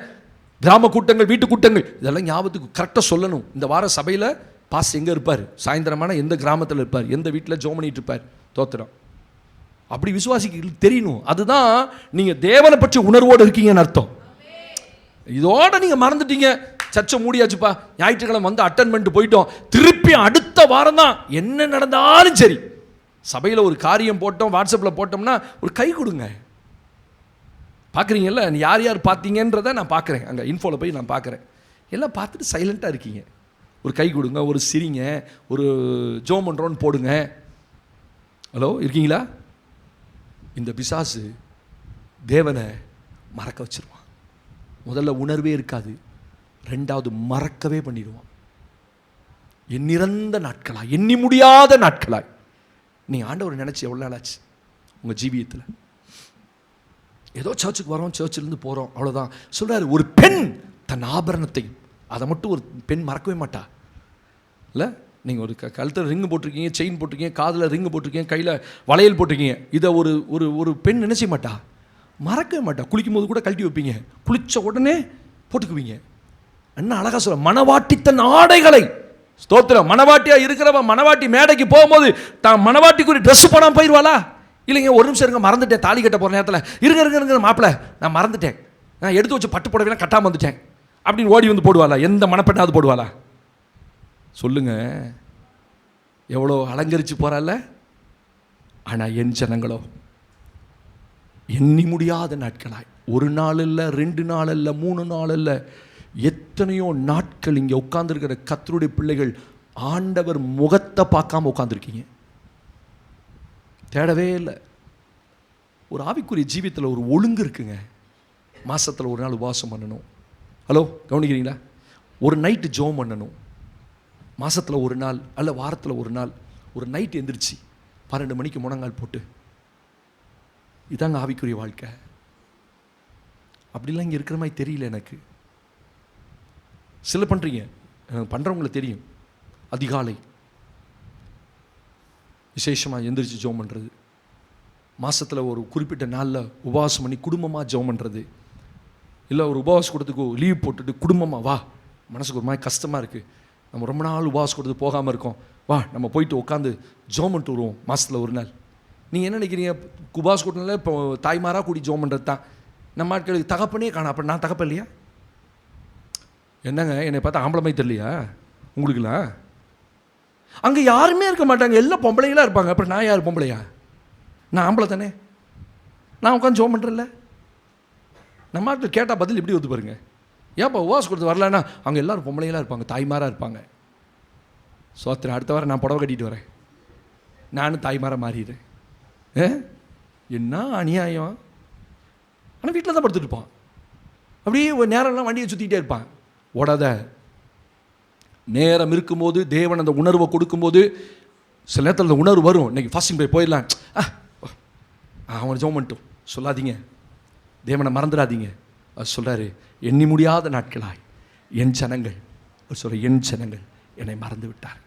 கிராம கூட்டங்கள், வீட்டு கூட்டங்கள், இதெல்லாம் ஞாபகத்துக்கு கரெக்டாக சொல்லணும். இந்த வார சபையில் பாஸ் எங்கே இருப்பார், சாயந்தரமான எந்த கிராமத்தில் இருப்பார், எந்த வீட்டில் ஜெபம் பண்ணிட்டு இருப்பார், தோத்திரம். அப்படி விசுவாசிக்கு தெரியணும். அதுதான் நீங்கள் தேவனை பற்றி உணர்வோடு இருக்கீங்கன்னு அர்த்தம். இதோட நீங்கள் மறந்துட்டீங்க, சர்ச்சை மூடியாச்சுப்பா, ஞாயிற்றுக்கிழமை வந்து அட்டன் பண்ணிட்டு போயிட்டோம், திருப்பி அடுத்த வாரம் தான் என்ன நடந்தாலும் சரி, சபையில் ஒரு காரியம் போட்டோம், வாட்ஸ்அப்பில் போட்டோம்னா ஒரு கை கொடுங்க. பார்க்குறீங்கல்ல, யார் யார் பார்த்தீங்கன்றதை நான் பார்க்குறேன், அங்கே இன்ஃபோவில் போய் நான் பார்க்குறேன். எல்லாம் பார்த்துட்டு சைலண்ட்டாக இருக்கீங்க. ஒரு கை கொடுங்க, ஒரு சிரிங்க, ஒரு ஜோம் பண்ணுறோன்னு போடுங்க. ஹலோ, இருக்கீங்களா? இந்த பிசாசு தேவனை மறக்க வச்சிருவான். முதல்ல உணர்வே இருக்காது, ரெண்டாவது மறக்கவே பண்ணிடுவான். எண்ணிறந்த நாட்களாய், எண்ணி முடியாத நாட்களாய் நீங்கள் ஆண்டவர் நினச்சி எவ்வளோ நாள் ஆச்சு உங்கள் ஜீவியத்தில்? ஏதோ சர்ச்சுக்கு வரோம், சர்ச்சிலேருந்து போகிறோம், அவ்வளோதான். சொல்கிறாரு, ஒரு பெண் தன் ஆபரணத்தையும், அதை மட்டும் ஒரு பெண் மறக்கவே மாட்டா. இல்லை, நீங்கள் ஒரு கழுத்தில் ரிங்கு போட்டிருக்கீங்க, செயின் போட்டிருக்கீங்க, காதில் ரிங்கு போட்டிருக்கீங்க, கையில் வளையல் போட்டிருக்கீங்க, இதை ஒரு ஒரு ஒரு பெண் நினைச்ச மாட்டா, மறக்கவே மாட்டா. குளிக்கும் போது கூட கழட்டி வைப்பீங்க, குளித்த உடனே போட்டுக்குவீங்க. என்ன அழகாக சொல்ல, மணவாட்டி தன் ஆடைகளை, ஸ்தோத்திரம். மணவாட்டியாக இருக்கிறவன் மணவாட்டி மேடைக்கு போகும்போது தான் மணவாட்டிக்குரிய ட்ரெஸ் போடாமல் போயிடுவாளா? இல்லைங்க, ஒரு நிமிஷம் இருங்க, மறந்துட்டேன், தாலி கட்ட போகிற நேரத்தில் இருங்க மாப்பிள்ளை, நான் மறந்துட்டேன், நான் எடுத்து வச்சு பட்டு போடவே கட்டாமல் வந்துட்டேன் அப்படின்னு ஓடி வந்து போடுவாளா? எந்த மணப்பெண்ணாவது போடுவாளா? சொல்லுங்க, எவ்வளோ அலங்கரித்து போகிறாள். ஆனால் என் ஜனங்களோ எண்ணி முடியாத நாட்களாய், ஒரு நாள் இல்லை, 2 நாள் இல்லை, 3 நாள் இல்லை, எத்தனையோ நாட்கள் இங்கே உட்கார்ந்துருக்கிற கர்த்தருடைய பிள்ளைகள் ஆண்டவர் முகத்தை பார்க்காம உட்காந்துருக்கீங்க. தேடவே இல்லை. ஒரு ஆவிக்குரிய ஜீவியத்தில் ஒரு ஒழுங்கு இருக்குங்க. மாதத்தில் ஒரு நாள் உபவாசம் பண்ணணும். ஹலோ, கவனிக்கிறீங்களா? ஒரு நைட்டு ஜெபம் பண்ணணும். மாதத்தில் ஒரு நாள் அல்ல வாரத்தில் ஒரு நாள் ஒரு நைட் எந்திரிச்சு 12 மணிக்கு முழங்கால் போட்டு, இதாங்க ஆவிக்குரிய வாழ்க்கை. அப்படிலாம் இங்கே இருக்கிற மாதிரி தெரியல எனக்கு. சில பண்ணுறீங்க, பண்ணுறவங்களுக்கு தெரியும். அதிகாலை விசேஷமாக எந்திரிச்சு ஜெபம் பண்ணுறது, மாதத்தில் ஒரு குறிப்பிட்ட நாளில் உபவாசம் பண்ணி குடும்பமாக ஜெபம் பண்ணுறது, இல்லை ஒரு உபவாசம் கொடுத்துக்கு லீவ் போட்டுட்டு குடும்பமாக வா, மனசுக்கு ஒரு மாதிரி கஷ்டமாக இருக்குது, நம்ம ரொம்ப நாள் உபவாசம் கொடுத்து போகாமல் இருக்கோம், வா நம்ம போயிட்டு உட்காந்து ஜெபம் பண்ணிட்டு வருவோம் மாதத்தில் ஒரு நாள். நீங்கள் என்ன நினைக்கிறீங்க? உபவாசம் கொடுத்தனால இப்போ தாய்மாராக கூடி ஜெபம் பண்ணுறது தான். நம்ம ஆட்களுக்கு தகப்பனே காணா. அப்போ நான் தகப்பன் இல்லையா? என்னங்க, என்னை பார்த்தா ஆம்பளை மாதிரி தெரியலையா உங்களுக்குலாம்? அங்கே யாருமே இருக்க மாட்டாங்க, எல்லாம் பொம்பளைகளாக இருப்பாங்க. அப்புறம் நான் யார் பொம்பளையா? நான் ஆம்பளை தானே, நான் உட்காந்து ஜெபம் பண்ணுறேன்ல. நம்ம ஆட்கள் கேட்டால் பதில் எப்படி வந்து பாருங்க. ஏன்ப்பா உபவாசம் கொடுத்து வரலன்னா? அங்கே எல்லோரும் பொம்பளைகளாக இருப்பாங்க, தாய்மாராக இருப்பாங்க. சோத்திரம், அடுத்த வாரம் நான் புடவை கட்டிட்டு வரேன், நானும் தாய்மாராக மாறிடுறேன். என்ன அநியாயம். ஆனால் வீட்டில் தான் படுத்துட்டு இருப்பான், அப்படியே ஒரு நேரம்லாம் வண்டியை சுற்றிக்கிட்டே இருப்பான். ஓடாத. நேரம் இருக்கும்போது தேவன் அந்த உணர்வை கொடுக்கும்போது சில நேரத்தில் அந்த உணர்வு வரும். இன்றைக்கி ஃபாஸ்டிங் போயிடலாம், அவனை ஜெபம் பண்ணிட்டோம் சொல்லாதீங்க, தேவனை மறந்துடாதீங்க. அது சொல்கிறாரு, எண்ணி முடியாத நாட்களாய் என் ஜனங்கள், சொல்கிற என் ஜனங்கள் என்னை மறந்து விட்டார்.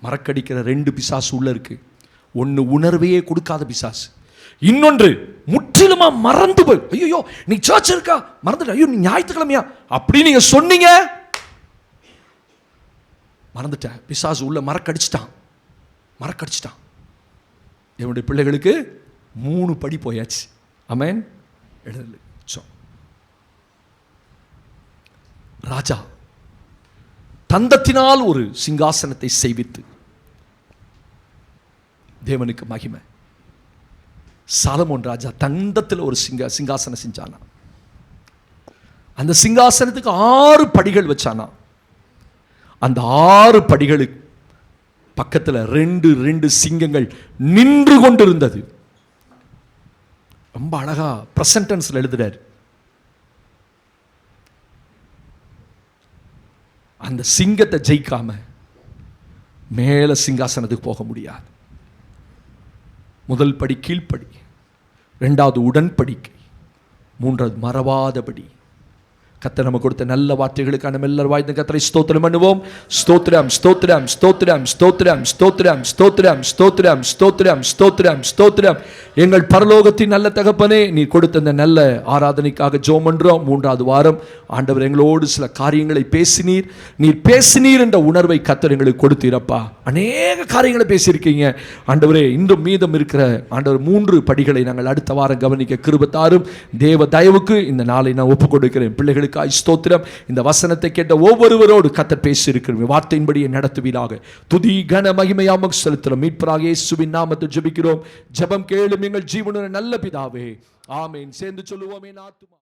மறக்கடிக்கிற 2 பிசாசு உள்ளே இருக்குது. ஒன்று உணர்வையே கொடுக்காத பிசாசு, இன்னொன்று முற்றிலுமாக மறந்து போய், ஐயோ நீ சர்ச் இருக்கா மறந்துட்ட, ஐயோ நீ ஞாயிற்றுக்கிழமையா அப்படி நீங்கள் சொன்னீங்க, மறந்துட்டேன். பிசாசு உள்ள மறக்கடிச்சிட்டான். என்னுடைய பிள்ளைகளுக்கு 3 படி போயாச்சு. ஆமென். எழுதல. ராஜா தந்தத்தினால் ஒரு சிங்காசனத்தை செய்வித்து, தேவனுக்கு மகிமை. சாலமோன் ராஜா தந்தத்தில் ஒரு சிங்காசனம் செஞ்சானா. அந்த சிங்காசனத்துக்கு 6 படிகள் வச்சானா. அந்த 6 படிகளுக்கு பக்கத்தில் 2 சிங்கங்கள் நின்று கொண்டிருந்தது. ரொம்ப அழகா பிரசன்ட் டென்ஸ்ல எழுதுறாரு. அந்த சிங்கத்தை ஜெயிக்காம மேல சிங்காசனத்துக்கு போக முடியாது. முதல் படி கீழ்ப்படி, 2வது உடன்படிக்கை, 3வது மறவாதபடி. கர்த்தர் நமக்கு கொடுத்த நல்ல வார்த்தைகளுக்கான மெல்லர் வாய்ந்த கர்த்தரை ஸ்தோத்திரம் பண்ணுவோம். ஸ்தோத்திரம் ஸ்தோத்திரம் ஸ்தோத்திரம் ஸ்தோத்திரம் ஸ்தோத்திரம் ஸ்தோத்திரம் ஸ்தோத்திரம் ஸ்தோத்திரம் ஸ்தோத்திரம் ஸ்தோத்திரம். எங்கள் பரலோகத்தின் நல்ல தகப்பனே, நீ கொடுத்த இந்த நல்ல ஆராதனைக்காக ஜெபம் பண்றோம். 3வது வாரம் ஆண்டவர் எங்களோடு சில காரியங்களை பேசினீர். நீர் பேசினீர் என்ற உணர்வை கர்த்தர் எங்களுக்கு கொடுத்தீரப்பா. அநேக காரியங்களை பேசியிருக்கீங்க ஆண்டவரே. இன்றும் மீதம் இருக்கிற ஆண்டவர் 3 படிகளை நாங்கள் அடுத்த வாரம் கவனிக்க கிருபை தாரும். தேவ தயவுக்கு இந்த நாளை நான் ஒப்புக் கொடுக்கிறேன். பிள்ளைகளுக்கு ஸ்தோத்திரம். இந்த வசனத்தை கேட்ட ஒவ்வொருவரோடு கர்த்தர் பேசியிருக்கிறேன். வார்த்தையின்படியே நடத்துவீராக. துதி கன மகிமையாம செலுத்துகிறோம். மீட்பராக இயேசுவின் நாமத்தில் ஜெபிக்கிறோம். ஜெபம் கேளும் எங்கள் ஜீவனுள்ள நல்ல பிதாவே, ஆமென். சேர்ந்து சொல்லுவோமே. ஆத்துமா